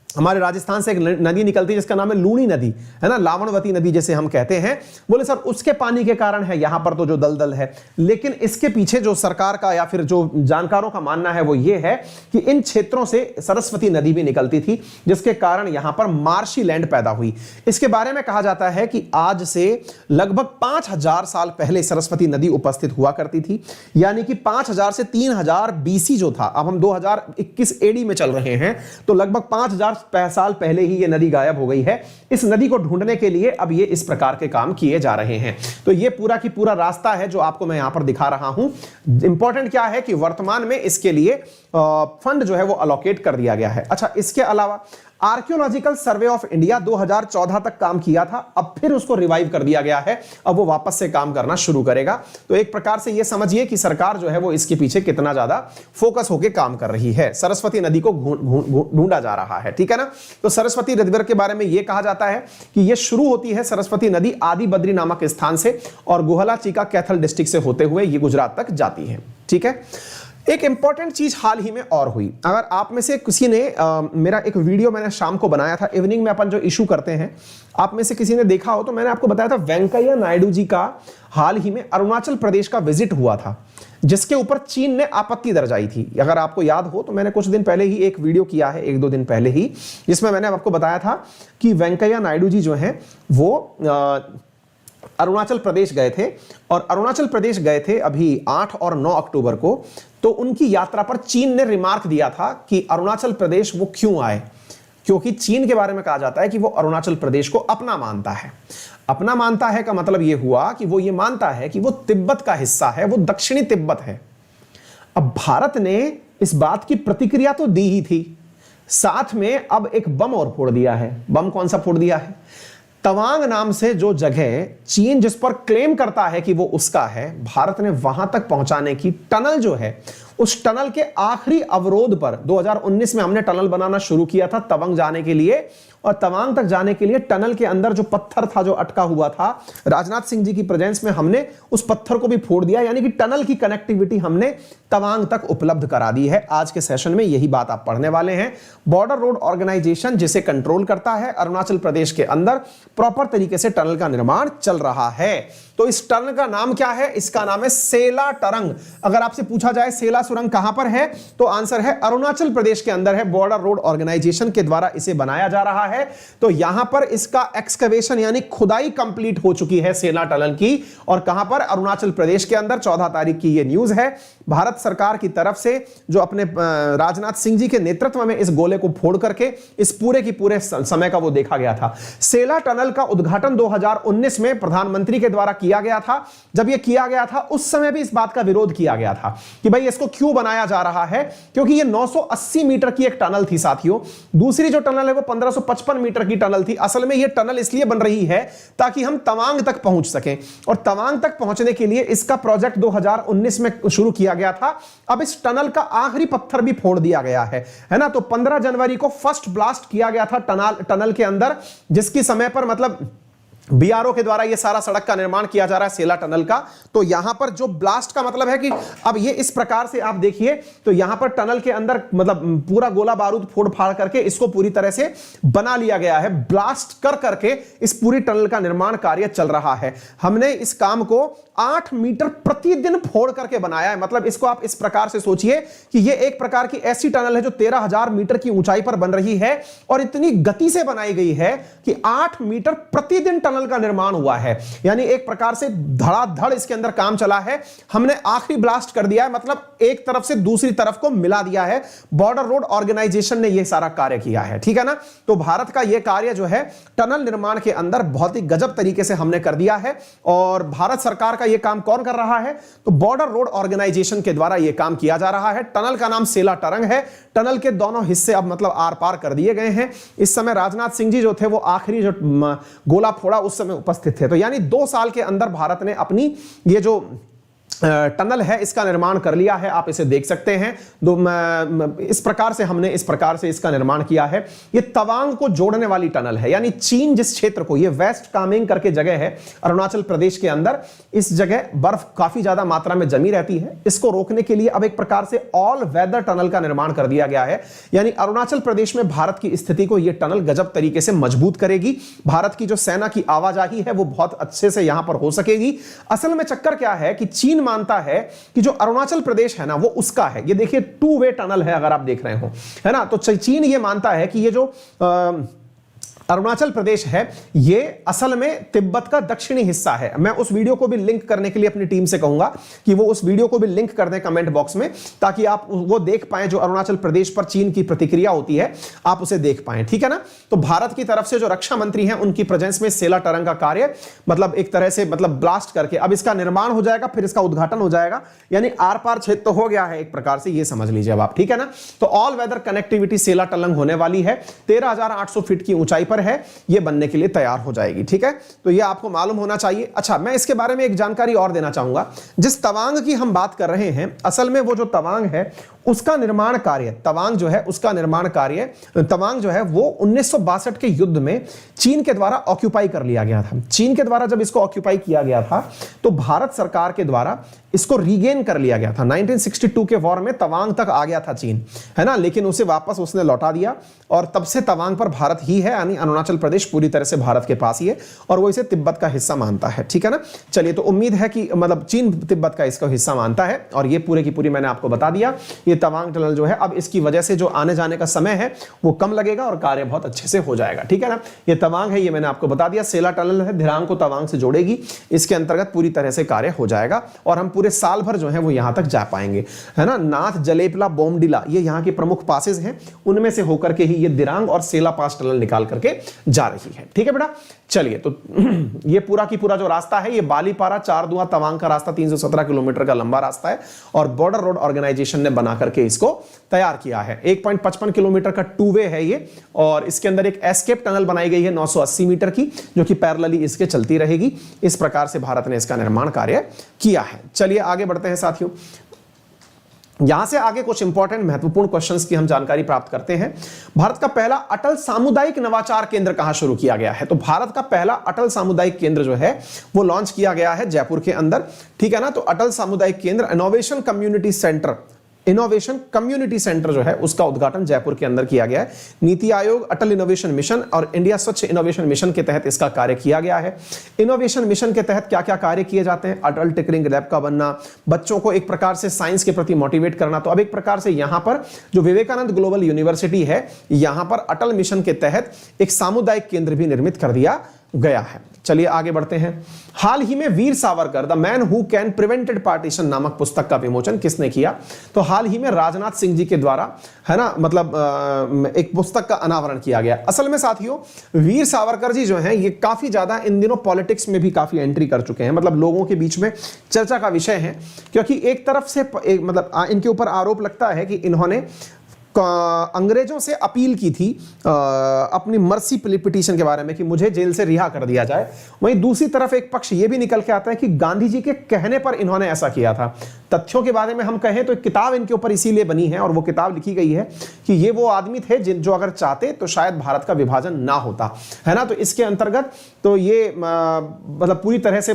हमारे राजस्थान से एक नदी निकलती है जिसका नाम है लूणी नदी, है ना, लावणवती नदी जैसे हम कहते हैं। बोले सर उसके पानी के कारण है यहां पर तो जो दलदल है, लेकिन इसके पीछे जो सरकार का या फिर जो जानकारों का मानना है वो ये है कि इन क्षेत्रों से सरस्वती नदी भी निकलती थी, जिसके कारण यहां पर मार्शी लैंड पैदा हुई। इसके बारे में कहा जाता है कि आज से लगभग 5000 साल पहले सरस्वती नदी उपस्थित हुआ करती थी। यानी कि 5000 से 3000 बीसी जो था, अब हम 2021 एडी में चल रहे हैं, तो लगभग 5000 साल पहले ही ये नदी गायब हो गई है। इस नदी को ढूंढने के लिए अब ये इस प्रकार के काम किए जा रहे हैं। तो ये पूरा की पूरा रास्ता है जो आपको मैं यहां पर दिखा रहा हूं। इंपॉर्टेंट क्या है कि वर्तमान में इसके लिए फंड जो है वो अलोकेट कर दिया गया है। अच्छा, इसके अलावा आर्कियोलॉजिकल सर्वे ऑफ इंडिया 2014 तक काम किया था, अब फिर उसको रिवाइव कर दिया गया है, अब वो वापस से काम करना शुरू करेगा। तो एक प्रकार से ये समझिए कि सरकार जो है वो इसके पीछे कितना ज्यादा फोकस होकर काम कर रही है। सरस्वती नदी को ढूंढा जा रहा है, ठीक है ना। तो सरस्वती रिवर के बारे में यह कहा जाता है कि यह शुरू होती है सरस्वती नदी आदि बद्री नामक स्थान से और गुहला चीका कैथल डिस्ट्रिक्ट से होते हुए ये गुजरात तक जाती है, ठीक है। एक इंपॉर्टेंट चीज हाल ही में और हुई, अगर आप में से किसी ने मेरा एक वीडियो मैंने शाम को बनाया था, इवनिंग में अपन जो इशू करते हैं, आप में से किसी ने देखा हो तो मैंने आपको बताया था वेंकैया नायडू जी का हाल ही में अरुणाचल प्रदेश का विजिट हुआ था, जिसके ऊपर चीन ने आपत्ति दर्जाई थी। अगर आपको याद हो तो मैंने कुछ दिन पहले ही एक वीडियो किया है, 1-2 दिन पहले ही, जिसमें मैंने आपको बताया था कि वेंकैया नायडू जी जो हैं वो अरुणाचल प्रदेश गए थे, और अरुणाचल प्रदेश गए थे अभी 8 और 9 अक्टूबर को। तो उनकी यात्रा पर चीन ने रिमार्क दिया था कि अरुणाचल प्रदेश वो क्यों आए, क्योंकि चीन के बारे में कहा जाता है कि वो अरुणाचल प्रदेश को अपना मानता है। अपना मानता है का मतलब यह हुआ कि वो ये मानता है कि वो तिब्बत का हिस्सा है, वो दक्षिणी तिब्बत है। अब भारत ने इस बात की प्रतिक्रिया तो दी ही थी, साथ में अब एक बम और फोड़ दिया है। बम कौन सा फोड़ दिया है? तवांग नाम से जो जगह चीन जिस पर क्लेम करता है कि वो उसका है, भारत ने वहां तक पहुंचाने की टनल जो है, उस टनल के आखिरी अवरोध पर 2019 में हमने टनल बनाना शुरू किया था तवांग जाने के लिए, और तवांग तक जाने के लिए टनल के अंदर जो पत्थर था जो अटका हुआ था, राजनाथ सिंह जी की प्रेजेंस में हमने उस पत्थर को भी फोड़ दिया। यानी कि टनल की कनेक्टिविटी हमने तवांग तक उपलब्ध करा दी है। आज के सेशन में यही बात आप पढ़ने वाले हैं। बॉर्डर रोड ऑर्गेनाइजेशन जिसे कंट्रोल करता है अरुणाचल प्रदेश के अंदर, प्रॉपर तरीके से टनल का निर्माण चल रहा है। तो इस टनल का नाम क्या है? इसका नाम है सेला टरंग। अगर आपसे पूछा जाए सेला सुरंग कहां पर है, तो आंसर है अरुणाचल प्रदेश के अंदर है। बॉर्डर रोड ऑर्गेनाइजेशन के द्वारा इसे बनाया जा रहा है। तो यहां पर इसका एक्सकवेशन यानी खुदाई कंप्लीट हो चुकी है सेला टनल की, और कहां पर? अरुणाचल प्रदेश के अंदर। 14 तारीख की यह न्यूज है। भारत सरकार की तरफ से जो अपने राजनाथ सिंह जी के नेतृत्व में इस गोले को फोड़ करके इस पूरे की पूरे समय का वो देखा गया था। सेला टनल का उद्घाटन 2019 में प्रधानमंत्री के द्वारा किया गया था। जब यह किया गया था उस समय भी इस बात का विरोध किया गया था कि भाई इसको क्यों बनाया जा रहा है, क्योंकि यह 980 मीटर की एक टनल थी साथियों। दूसरी जो टनल है वो 1555 मीटर की टनल थी। असल में यह टनल इसलिए बन रही है ताकि हम तवांग तक पहुंच सकें, और तवांग तक पहुंचने के लिए इसका प्रोजेक्ट 2019 में शुरू किया गया था। अब इस टनल का आखिरी पत्थर भी फोड़ दिया गया है ना। तो 15 जनवरी को फर्स्ट ब्लास्ट किया गया था टनल के अंदर, जिसकी समय पर मतलब बीआरओ के द्वारा ये सारा सड़क का निर्माण किया जा रहा है सेला टनल का। तो यहां पर जो ब्लास्ट का मतलब है कि अब ये इस प्रकार से आप देखिए, तो यहां पर टनल के अंदर मतलब पूरा गोला बारूद फोड़ फाड़ करके इसको पूरी तरह से बना लिया गया है। ब्लास्ट कर करके इस पूरी टनल का निर्माण कार्य चल रहा है। हमने इस काम को 8 मीटर प्रतिदिन फोड़ करके बनाया है। मतलब इसको आप इस प्रकार से सोचिए कि ये एक प्रकार की ऐसी टनल है जो 13,000 मीटर की ऊंचाई पर बन रही है, और इतनी गति से बनाई गई है कि 8 मीटर प्रतिदिन टनल टनल का निर्माण हुआ है, यानी एक प्रकार से धड़ाधड़ इसके अंदर काम चला है। हमने आखिरी ब्लास्ट कर दिया है, मतलब एक तरफ से दूसरी तरफ को मिला दिया है। बॉर्डर रोड ऑर्गेनाइजेशन ने यह सारा कार्य किया है, ठीक है ना। तो भारत का यह कार्य जो है टनल निर्माण के अंदर बहुत ही गजब तरीके से हमने कर दिया है। और भारत सरकार का यह काम कौन कर रहा है, तो बॉर्डर रोड ऑर्गेनाइजेशन के द्वारा यह काम किया जा रहा है। टनल का नाम सेला टरंग है। टनल के दोनों हिस्से अब मतलब आर पार कर दिए गए हैं। इस समय राजनाथ सिंह जी जो थे वो आखिरी जो गोला फोड़ा उस समय उपस्थित थे। तो यानी 2 साल के अंदर भारत ने अपनी ये जो टनल है इसका निर्माण कर लिया है। आप इसे देख सकते हैं। इस प्रकार से हमने इसका निर्माण किया है। ये तवांग को जोड़ने वाली टनल है, यानी चीन जिस क्षेत्र को, ये वेस्ट कामेंग करके जगह है अरुणाचल प्रदेश के अंदर, इस जगह बर्फ काफी ज्यादा मात्रा में जमी रहती है। इसको रोकने के लिए अब एक प्रकार से ऑल वेदर टनल का निर्माण कर दिया गया है। यानी अरुणाचल प्रदेश में भारत की स्थिति को यह टनल गजब तरीके से मजबूत करेगी। भारत की जो सेना की आवाजाही है वो बहुत अच्छे से यहां पर हो सकेगी। असल में चक्कर क्या है कि चीन मानता है कि जो अरुणाचल प्रदेश है ना वो उसका है। ये देखिए 2 वे टनल है, अगर आप देख रहे हो, है ना। तो चीन ये मानता है कि ये जो अरुणाचल प्रदेश है ये असल में तिब्बत का दक्षिणी हिस्सा है। मैं उस वीडियो को भी लिंक करने के लिए अपनी टीम से कहूंगा कि वो उस वीडियो को भी लिंक कर दें कमेंट बॉक्स में, ताकि आप वो देख पाएं जो अरुणाचल प्रदेश पर चीन की प्रतिक्रिया होती है, आप उसे देख पाएं, ठीक है ना। तो भारत की तरफ से जो रक्षा मंत्री हैं उनकी प्रेजेंस में सेला टरंग का कार्य मतलब एक तरह से मतलब ब्लास्ट करके अब इसका निर्माण हो जाएगा, फिर इसका उद्घाटन हो जाएगा। यानी आर पार क्षेत्र तो हो गया है एक प्रकार से, ये समझ लीजिए अब आप, ठीक है ना। तो ऑल वेदर कनेक्टिविटी सेला टरंग होने वाली है। 13,800 फीट की ऊंचाई पर है, ये बनने के लिए तैयार हो जाएगी, ठीक है। तो ये आपको मालूम होना चाहिए। अच्छा, मैं इसके बारे में एक जानकारी और देना चाहूंगा। जिस तवांग की हम बात कर रहे हैं, असल में वो जो तवांग है उसका निर्माण कार्य, तवांग जो है उसका निर्माण कार्य, तवांग जो है वो 1962 के युद्ध में चीन के द्वारा ऑक्यूपाई कर लिया गया था। चीन के द्वारा जब इसको ऑक्यूपाई किया गया था तो भारत सरकार के द्वारा इसको रीगेन कर लिया गया था। 1962 के वॉर में तवांग तक आ गया था चीन, है ना, लेकिन उसे वापस उसने लौटा दिया और तब से तवांग पर भारत ही है, यानी अरुणाचल प्रदेश पूरी तरह से भारत के पास ही है और वो इसे तिब्बत का हिस्सा मानता है, ठीक है ना। चलिए, तो उम्मीद है कि मतलब चीन तिब्बत का इसका हिस्सा मानता है और ये पूरे की पूरी मैंने आपको बता दिया। ये तवांग टनल जो है अब इसकी वजह से जो आने जाने का समय है वो कम लगेगा और कार्य बहुत अच्छे से हो जाएगा, ठीक है ना। ये तवांग है, ये मैंने आपको बता दिया। सेला टनल है, धिरांग को तवांग से जोड़ेगी, इसके अंतर्गत पूरी तरह से कार्य हो जाएगा और हम पूरे साल भर जो है वो यहां तक जा पाएंगे, है ना। नाथ, जलेपला, बोमडिला ये यहां के प्रमुख पासेस हैं, उनमें से होकर के ही ये दिरांग और सेला पास टनल निकाल करके जा रही है, ठीक है बेटा। चलिए, तो ये पूरा की पूरा जो रास्ता है ये बालीपारा चारदुआ तवांग का रास्ता 317 किलोमीटर का लंबा रास्ता है और बॉर्डर रोड ऑर्गेनाइजेशन ने बना करके इसको तैयार किया है। 1.55 किलोमीटर का 2 वे है ये और इसके अंदर एक एस्केप टनल बनाई गई है 980 मीटर की, जो कि पैरेलली इसके चलती रहेगी। इस प्रकार से भारत ने इसका निर्माण कार्य किया है। चलिए आगे बढ़ते हैं साथियों। यहां से आगे कुछ इंपॉर्टेंट महत्वपूर्ण क्वेश्चंस की हम जानकारी प्राप्त करते हैं। भारत का पहला अटल सामुदायिक नवाचार केंद्र कहां शुरू किया गया है? तो भारत का पहला अटल सामुदायिक केंद्र जो है वो लॉन्च किया गया है जयपुर के अंदर, ठीक है ना। तो अटल सामुदायिक केंद्र इनोवेशन कम्युनिटी सेंटर जो है उसका उद्घाटन जयपुर के अंदर किया गया है। नीति आयोग, अटल इनोवेशन मिशन और इंडिया स्वच्छ इनोवेशन मिशन के तहत इसका कार्य किया गया है। इनोवेशन मिशन के तहत क्या क्या कार्य किए जाते हैं? अटल टिंकरिंग लैब का बनना, बच्चों को एक प्रकार से साइंस के प्रति मोटिवेट करना। तो अब एक प्रकार से यहां पर जो विवेकानंद ग्लोबल यूनिवर्सिटी है, यहां पर अटल मिशन के तहत एक सामुदायिक केंद्र भी निर्मित कर दिया गया है। चलिए आगे बढ़ते हैं। हाल ही में Veer Savarkar the man who can prevented partition नामक पुस्तक का विमोचन किसने किया? तो हाल ही में राजनाथ सिंह जी के द्वारा, है ना, मतलब एक पुस्तक का अनावरण किया गया। असल में साथियों वीर सावरकर जी जो हैं ये काफी ज्यादा इन दिनों पॉलिटिक्स में भी काफी एंट्री कर चुके हैं, मतलब लोगों के बीच में चर्चा का विषय है, क्योंकि एक तरफ से मतलब इनके ऊपर आरोप लगता है कि इन्होंने अंग्रेजों से अपील की थी अपनी मर्सी पिटीशन के बारे में कि मुझे जेल से रिहा कर दिया जाए। वहीं दूसरी तरफ एक पक्ष यह भी निकल के आता है कि गांधी जी के कहने पर इन्होंने ऐसा किया था। तथ्यों के बारे में हम कहें तो एक किताब इनके ऊपर इसीलिए बनी है और वो किताब लिखी गई है कि ये वो आदमी थे जो अगर चाहते तो शायद भारत का विभाजन ना होता, है ना। तो इसके अंतर्गत तो ये मतलब पूरी तरह से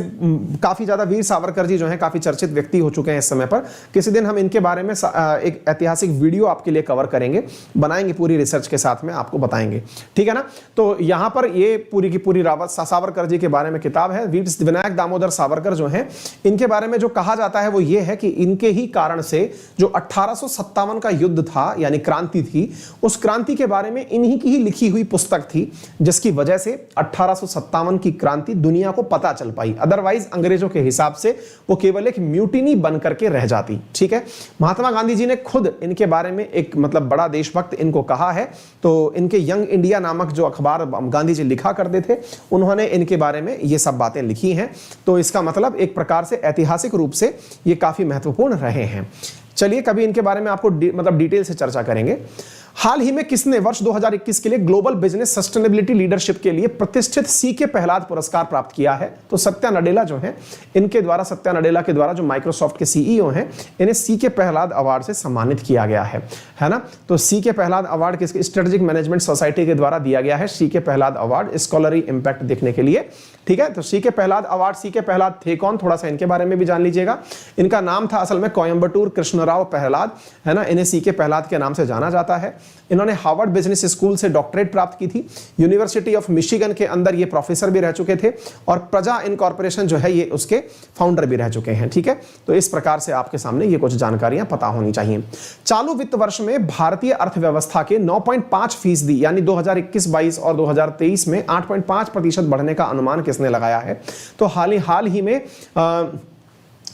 काफी ज्यादा वीर सावरकर जी जो हैं काफी चर्चित व्यक्ति हो चुके हैं इस समय पर। किसी दिन हम इनके बारे में एक ऐतिहासिक वीडियो आपके लिए कवर करेंगे, बनाएंगे पूरी रिसर्च के साथ में, आपको बताएंगे, ठीक है ना। तो यहां पर ये पूरी की पूरी सावरकर जी के बारे में किताब है। वीर विनायक दामोदर सावरकर जो हैं, इनके बारे में जो कहा जाता है वो ये है कि इनके ही कारण से जो 1857 का युद्ध था यानी क्रांति थी, उस क्रांति के बारे में इन्हीं की ही लिखी हुई पुस्तक थी, जिसकी वजह से 1857 की क्रांति दुनिया को पता चल पाई। अदरवाइज अंग्रेजों के हिसाब से वो केवल एक म्यूटिनी बन करके रह जाती, ठीक है। महात्मा गांधी जी ने खुद इनके बारे में एक मतलब बड़ा देशभक्त इनको कहा है। तो इनके यंग इंडिया नामक जो अखबार गांधी जी लिखा करते थे, उन्होंने इनके बारे में ये सब बातें लिखी हैं। तो इसका मतलब एक प्रकार से ऐतिहासिक रूप से ये काफी महत्वपूर्ण रहे हैं। चलिए कभी इनके बारे में आपको मतलब डिटेल से चर्चा करेंगे। हाल ही में किसने वर्ष 2021 के लिए ग्लोबल बिजनेस सस्टेनेबिलिटी लीडरशिप के लिए प्रतिष्ठित सीके पहलाद पुरस्कार प्राप्त किया है? तो सत्या नडेला जो हैं, इनके द्वारा, सत्या नडेला के द्वारा, जो माइक्रोसॉफ्ट के सीईओ हैं, इन्हें सीके पहलाद अवार्ड से सम्मानित किया गया है ना। तो सीके पहलाद अवार्ड किसके? स्ट्रेटेजिक मैनेजमेंट सोसाइटी के द्वारा दिया गया है CK Prahalad award, scholarly impact देखने के लिए, ठीक है। तो CK Prahalad award, CK Prahalad थे कौन, थोड़ा सा इनके बारे में भी जान लीजिएगा। इनका नाम था असल में कोयंबटूर कृष्णराव पहलाद, है ना। इन्हें सीके पहलाद के नाम से जाना जाता है। इन्होंने हार्वर्ड बिजनेस स्कूल से डॉक्टरेट प्राप्त की थी। यूनिवर्सिटी ऑफ मिशिगन के अंदर ये प्रोफेसर भी रह चुके थे और प्रजा इनकॉर्पोरेशन जो है ये उसके फाउंडर भी रह चुके हैं, ठीक है। तो इस प्रकार से आपके सामने ये कुछ जानकारियां पता होनी चाहिए। चालू वित्त वर्ष में भारतीय अर्थव्यवस्था के 9.5% यानी 2021-22 और 2023 में 8.5% बढ़ने का अनुमान किसने लगाया है? तो हाल ही में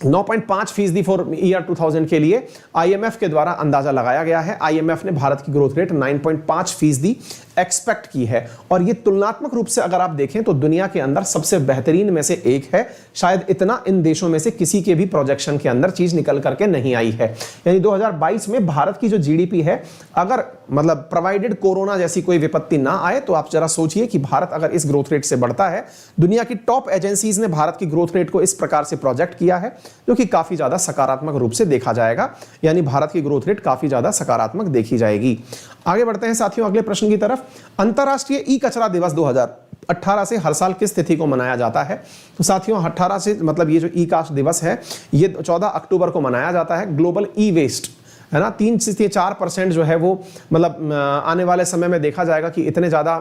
9.5% फॉर ईयर 2000 के लिए आईएमएफ के द्वारा अंदाजा लगाया गया है। आईएमएफ ने भारत की ग्रोथ रेट 9.5% एक्सपेक्ट की है और ये तुलनात्मक रूप से अगर आप देखें तो दुनिया के अंदर सबसे बेहतरीन में से एक है। शायद इतना इन देशों में से किसी के भी प्रोजेक्शन के अंदर चीज निकल करके नहीं आई है। यानी 2022 में भारत की जो जीडीपी है, अगर मतलब प्रोवाइडेड कोरोना जैसी कोई विपत्ति ना आए, तो आप जरा सोचिए कि भारत अगर इस ग्रोथ रेट से बढ़ता है, दुनिया की टॉप एजेंसीज ने भारत की ग्रोथ रेट को इस प्रकार से प्रोजेक्ट किया है, जो कि काफी ज्यादा सकारात्मक रूप से देखा जाएगा। यानी भारत की ग्रोथ रेट काफी ज्यादा सकारात्मक देखी जाएगी। आगे बढ़ते हैं साथियों अगले प्रश्न की तरफ। अंतरराष्ट्रीय ई कचरा दिवस 2018 से हर साल किस तिथि को मनाया जाता है? तो साथियों 18 से मतलब ये जो ई कास्ट दिवस है ये 14 अक्टूबर को मनाया जाता है। ग्लोबल ई वेस्ट, है ना, 3 से 4% जो है वो मतलब आने वाले समय में देखा जाएगा कि इतने ज्यादा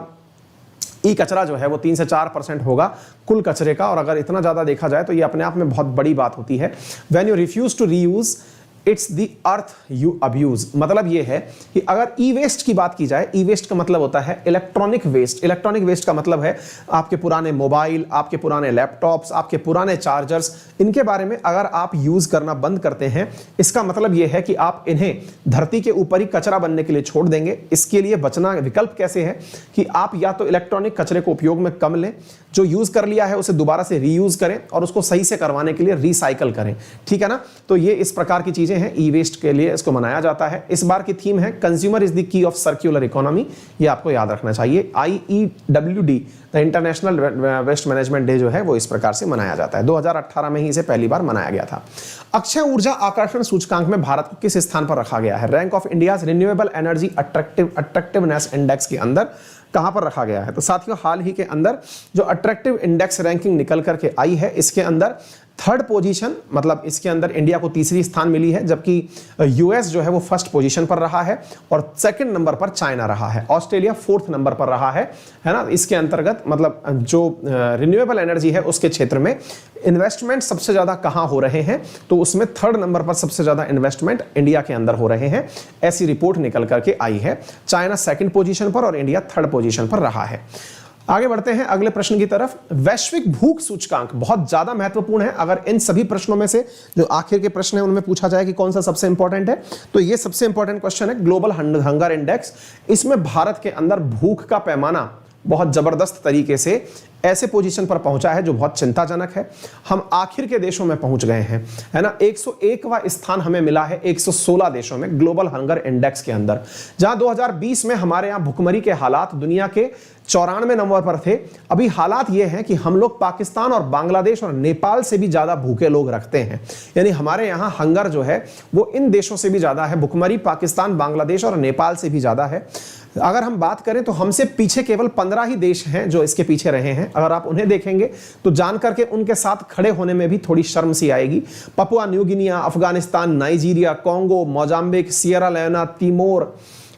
ई कचरा जो है वो 3 से 4% होगा कुल कचरे का। और अगर इतना ज्यादा देखा जाए तो ये अपने आप में बहुत बड़ी बात होती है। When you refuse to reuse it's the earth you abuse. मतलब ये है कि अगर ई वेस्ट की बात की जाए, ई वेस्ट का मतलब होता है इलेक्ट्रॉनिक वेस्ट। इलेक्ट्रॉनिक वेस्ट का मतलब है आपके पुराने मोबाइल, आपके पुराने लैपटॉप्स, आपके पुराने चार्जर्स, इनके बारे में अगर आप यूज करना बंद करते हैं, इसका मतलब यह है कि आप इन्हें धरती के ऊपर ही कचरा बनने के लिए छोड़ देंगे। इसके लिए बचना विकल्प कैसे है कि आप या तो इलेक्ट्रॉनिक कचरे को उपयोग में कम लें, जो यूज कर लिया है उसे दोबारा से रीयूज करें और उसको सही से करवाने के लिए रिसाइकल करें, ठीक है ना। तो ये इस प्रकार की चीजें हैं, ई वेस्ट के लिए इसको मनाया जाता है। इस बार की थीम है consumer is the key of circular economy. ये आपको याद रखना चाहिए। IEWD the international waste management day जो है वो इस प्रकार से मनाया जाता है। 2018 में ही इसे पहली बार मनाया गया था। अक्षय ऊर्जा आकर्षण सूचकांक में भारत को किस स्थान पर रखा गया है? Rank of India's renewable energy attractiveness index के अंदर कहां पर रखा गया है? तो साथियों हाल ही के अंदर जो अट्रैक्टिव इंडेक्स रैंकिंग निकल करके आई है, इसके अंदर 3rd पोजीशन, मतलब इसके अंदर इंडिया को 3री स्थान मिली है, जबकि यूएस जो है वो 1st पोजीशन पर रहा है और 2nd नंबर पर चाइना रहा है। ऑस्ट्रेलिया 4th नंबर पर रहा है ना। इसके अंतर्गत मतलब जो रिन्यूएबल एनर्जी है उसके क्षेत्र में इन्वेस्टमेंट सबसे ज्यादा कहां हो रहे हैं, तो उसमें 3rd नंबर पर सबसे ज्यादा इन्वेस्टमेंट इंडिया के अंदर हो रहे हैं, ऐसी रिपोर्ट निकल करके आई है। चाइना 2nd पोजीशन पर और इंडिया 3rd पोजीशन पर रहा है। आगे बढ़ते हैं अगले प्रश्न की तरफ। वैश्विक भूख सूचकांक बहुत ज्यादा महत्वपूर्ण है। अगर इन सभी प्रश्नों में से जो आखिर के प्रश्न है उनमें पूछा जाए कि कौन सा सबसे इंपॉर्टेंट है, तो ये सबसे इंपॉर्टेंट क्वेश्चन है ग्लोबल हंगर इंडेक्स। इसमें भारत के अंदर भूख का पैमाना बहुत जबरदस्त तरीके से ऐसे पोजीशन पर पहुंचा है जो बहुत चिंताजनक है। हम आखिर के देशों में पहुंच गए हैं, है ना। 101वां स्थान हमें मिला है 116 देशों में ग्लोबल हंगर इंडेक्स के अंदर, जहां 2020 में हमारे यहां भुखमरी के हालात दुनिया के 94 नंबर पर थे। अभी हालात ये हैं कि हम लोग पाकिस्तान और बांग्लादेश और नेपाल से भी ज्यादा भूखे लोग रखते हैं। यानी हमारे यहां हंगर जो है वो इन देशों से भी ज्यादा है। भुखमरी पाकिस्तान, बांग्लादेश और नेपाल से भी ज्यादा है। अगर हम बात करें तो हमसे पीछे केवल 15 ही देश हैं जो इसके पीछे रहे हैं। अगर आप उन्हें देखेंगे तो जानकर के उनके साथ खड़े होने में भी थोड़ी शर्म सी आएगी। Papua new Guinea, Afghanistan, Nigeria, Congo, Mozambique, Sierra Leone, Timor,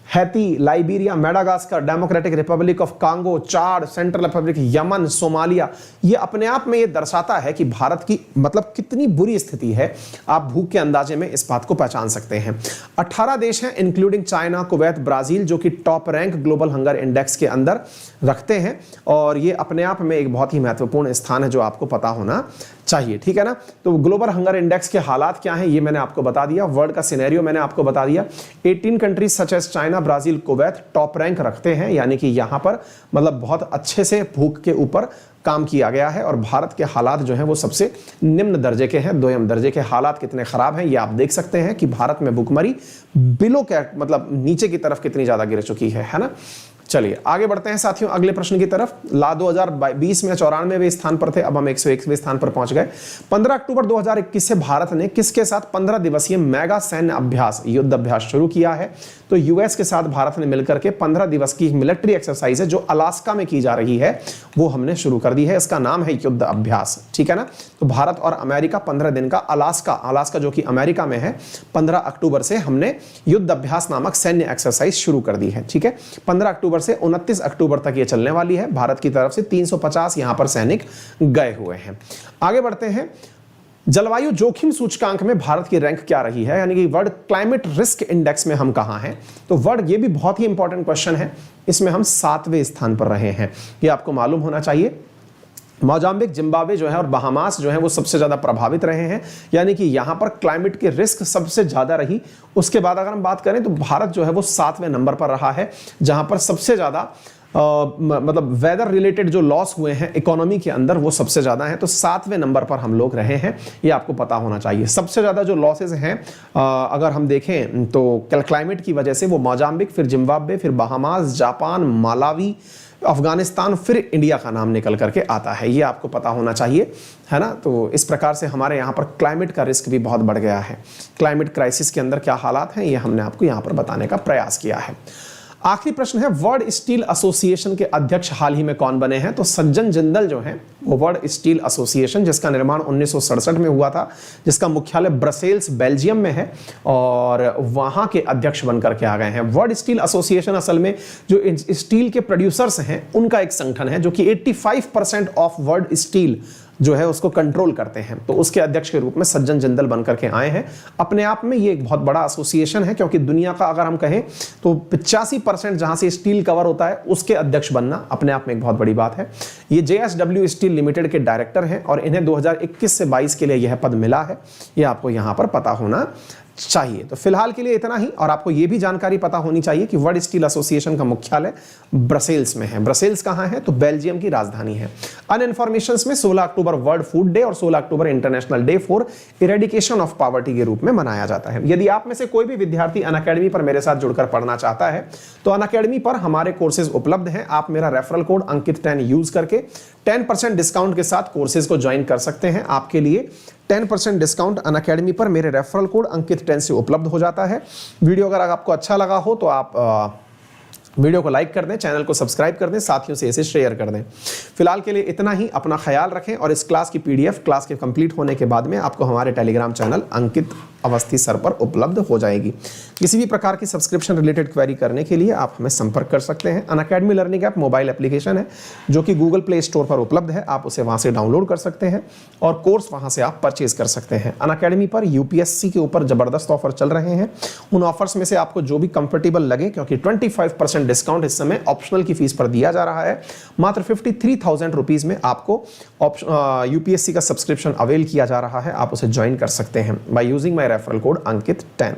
Haiti, Liberia, Madagascar, democratic Republic of Congo, Chad, central Republic, Yemen, Somalia. ये अपने आप में ये दर्शाता है कि भारत की मतलब कितनी बुरी स्थिति है। आप भूख के अंदाजे में इस बात को पहचान सकते हैं। 18 देश हैं इंक्लूडिंग चाइना, कुवैत, ब्राजील, जो कि top rank global hunger index के अंदर रखते हैं, और ये अपने आप में एक बहुत ही महत्वपूर्ण स्थान है जो आपको पता होना चाहिए, ठीक है ना। तो ग्लोबल हंगर इंडेक्स के हालात क्या हैं ये मैंने आपको बता दिया, वर्ल्ड का सिनेरियो मैंने आपको बता दिया। 18 countries such as China, Brazil, Kuwait top rank रखते हैं, यानी कि यहां पर मतलब बहुत अच्छे से भूख के ऊपर काम किया गया है, और भारत के हालात जो हैं वो सबसे निम्न दर्जे के हैं। दोयम दर्जे के हालात कितने खराब हैं ये आप देख सकते हैं कि भारत में भूखमरी बिलो के मतलब नीचे की तरफ कितनी ज्यादा गिर चुकी है ना। चलिए आगे बढ़ते हैं साथियों अगले प्रश्न की तरफ। 2020 में 94वें स्थान पर थे, अब हम 101वें स्थान पर पहुंच गए। 15 अक्टूबर 2021 से भारत ने किसके साथ 15 दिवसीय मेगा सैन्य अभ्यास युद्ध अभ्यास शुरू किया है? तो यूएस के साथ भारत ने मिलकर के 15 दिवस की मिलिट्री एक्सरसाइज है जो अलास्का में की जा रही है, वो हमने शुरू कर दी है। इसका नाम है युद्ध अभ्यास, ठीक है ना। तो भारत और अमेरिका 15 दिन का अलास्का जो कि अमेरिका में है, 15 अक्टूबर से हमने युद्ध अभ्यास नामक सैन्य एक्सरसाइज शुरू कर दी है, ठीक है। 15 अक्टूबर से 29 अक्टूबर तक ये चलने वाली है। भारत की तरफ से 350 यहां पर सैनिक गए हुए हैं। आगे बढ़ते हैं। जलवायु जोखिम सूचकांक में भारत की रैंक क्या रही है, यानी कि वर्ल्ड क्लाइमेट रिस्क इंडेक्स में हम कहां हैं? तो वर्ल्ड, ये भी बहुत ही इंपॉर्टेंट क्वेश्चन है, इसमें हम 7वें स्थान पर रहे हैं, ये आपको मालूम होना चाहिए। मोजाम्बिक, जिम्बाब्वे जो है और बहामास जो है वो सबसे ज्यादा प्रभावित रहे हैं, यानी कि यहां पर क्लाइमेट की रिस्क सबसे ज्यादा रही। उसके बाद अगर हम बात करें तो भारत जो है वो 7वें नंबर पर रहा है, जहां पर सबसे ज्यादा मतलब वेदर रिलेटेड जो लॉस हुए हैं इकोनॉमी के अंदर वो सबसे ज्यादा हैं। तो 7वें नंबर पर हम लोग रहे हैं, ये आपको पता होना चाहिए। सबसे ज्यादा जो लॉसेज हैं अगर हम देखें तो क्लाइमेट की वजह से वो मोजाम्बिक, फिर जिम्बाब्वे, फिर बहामास, जापान, मालावी, अफगानिस्तान, फिर इंडिया का नाम निकल करके आता है, ये आपको पता होना चाहिए, है ना। तो इस प्रकार से हमारे यहाँ पर क्लाइमेट का रिस्क भी बहुत बढ़ गया है। क्लाइमेट क्राइसिस के अंदर क्या हालात हैं ये हमने आपको यहाँ पर बताने का प्रयास किया है। आखिरी प्रश्न है, वर्ल्ड स्टील एसोसिएशन के अध्यक्ष हाल ही में कौन बने हैं? तो सज्जन जिंदल जो हैं वो वर्ल्ड स्टील एसोसिएशन, जिसका निर्माण 1967 में हुआ था, जिसका मुख्यालय ब्रसेल्स बेल्जियम में है, और वहां के अध्यक्ष बनकर के आ गए हैं। वर्ल्ड स्टील एसोसिएशन असल में जो स्टील के प्रोड्यूसर्स हैं उनका एक संगठन है जो कि 85% ऑफ वर्ल्ड स्टील जो है उसको कंट्रोल करते हैं। तो उसके अध्यक्ष के रूप में सज्जन जिंदल बनकर के आए हैं। अपने आप में ये एक बहुत बड़ा एसोसिएशन है, क्योंकि दुनिया का अगर हम कहें तो 85% जहां से स्टील कवर होता है उसके अध्यक्ष बनना अपने आप में एक बहुत बड़ी बात है। ये JSW स्टील लिमिटेड के डायरेक्टर हैं और इन्हें 2021 से 22 के लिए यह पद मिला है, ये आपको यहां पर पता होना चाहिए। तो फिलहाल के लिए इतना ही, और आपको यह भी जानकारी पता होनी चाहिए कि वर्ल्ड स्टील एसोसिएशन का मुख्यालय ब्रसेल्स में है। ब्रसेल्स कहां है? तो बेल्जियम की राजधानी है। अन्य इन्फॉर्मेशंस में 16 अक्टूबर वर्ल्ड फूड डे और 16 अक्टूबर international day for eradication of poverty के रूप में मनाया जाता है। यदि आप में से कोई भी विद्यार्थी अनअकैडमी पर मेरे साथ जुड़कर पढ़ना चाहता है तो अनअकैडमी पर हमारे कोर्सेज उपलब्ध हैं। आप मेरा रेफरल कोड अंकित 10 यूज करके 10% डिस्काउंट के साथ कोर्सेज को ज्वाइन कर सकते हैं। आपके लिए 10% डिस्काउंट अनअकैडमी पर मेरे रेफरल कोड अंकित 10 से उपलब्ध हो जाता है। वीडियो अगर आपको अच्छा लगा हो तो आप वीडियो को लाइक कर दें, चैनल को सब्सक्राइब कर दें, साथियों से इसे शेयर कर दें। फिलहाल के लिए इतना ही, अपना ख्याल रखें, और इस क्लास की PDF क्लास के कंप्लीट होने के बाद में आपको हमारे टेलीग्राम चैनल अंकित अवस्थी सर पर उपलब्ध हो जाएगी। किसी भी प्रकार की सब्सक्रिप्शन रिलेटेड क्वेरी करने के लिए आप हमें संपर्क कर सकते हैं। Unacademy learning app mobile application है जो कि गूगल प्ले स्टोर पर उपलब्ध है, आप उसे वहां से डाउनलोड कर सकते हैं और कोर्स वहां से आप परचेज कर सकते हैं। अनअकैडमी पर UPSC के ऊपर जबरदस्त ऑफर चल रहे हैं। उन ऑफर्स में से आपको जो भी कंफर्टेबल लगे, क्योंकि 25% डिस्काउंट इस समय ऑप्शनल की फीस पर दिया जा रहा है। मात्र 53,000 रुपीज में आपको UPSC का सब्सक्रिप्शन अवेल किया जा रहा है, आप उसे ज्वाइन कर सकते हैं by using my referral code Ankit 10।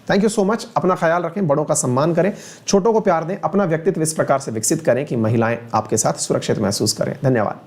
Thank you so much. अपना ख्याल रखें, बड़ों का सम्मान करें, छोटों को प्यार दें, अपना व्यक्तित्व इस प्रकार से विकसित करें कि महिलाएं आपके साथ सुरक्षित महसूस करें। धन्यवाद।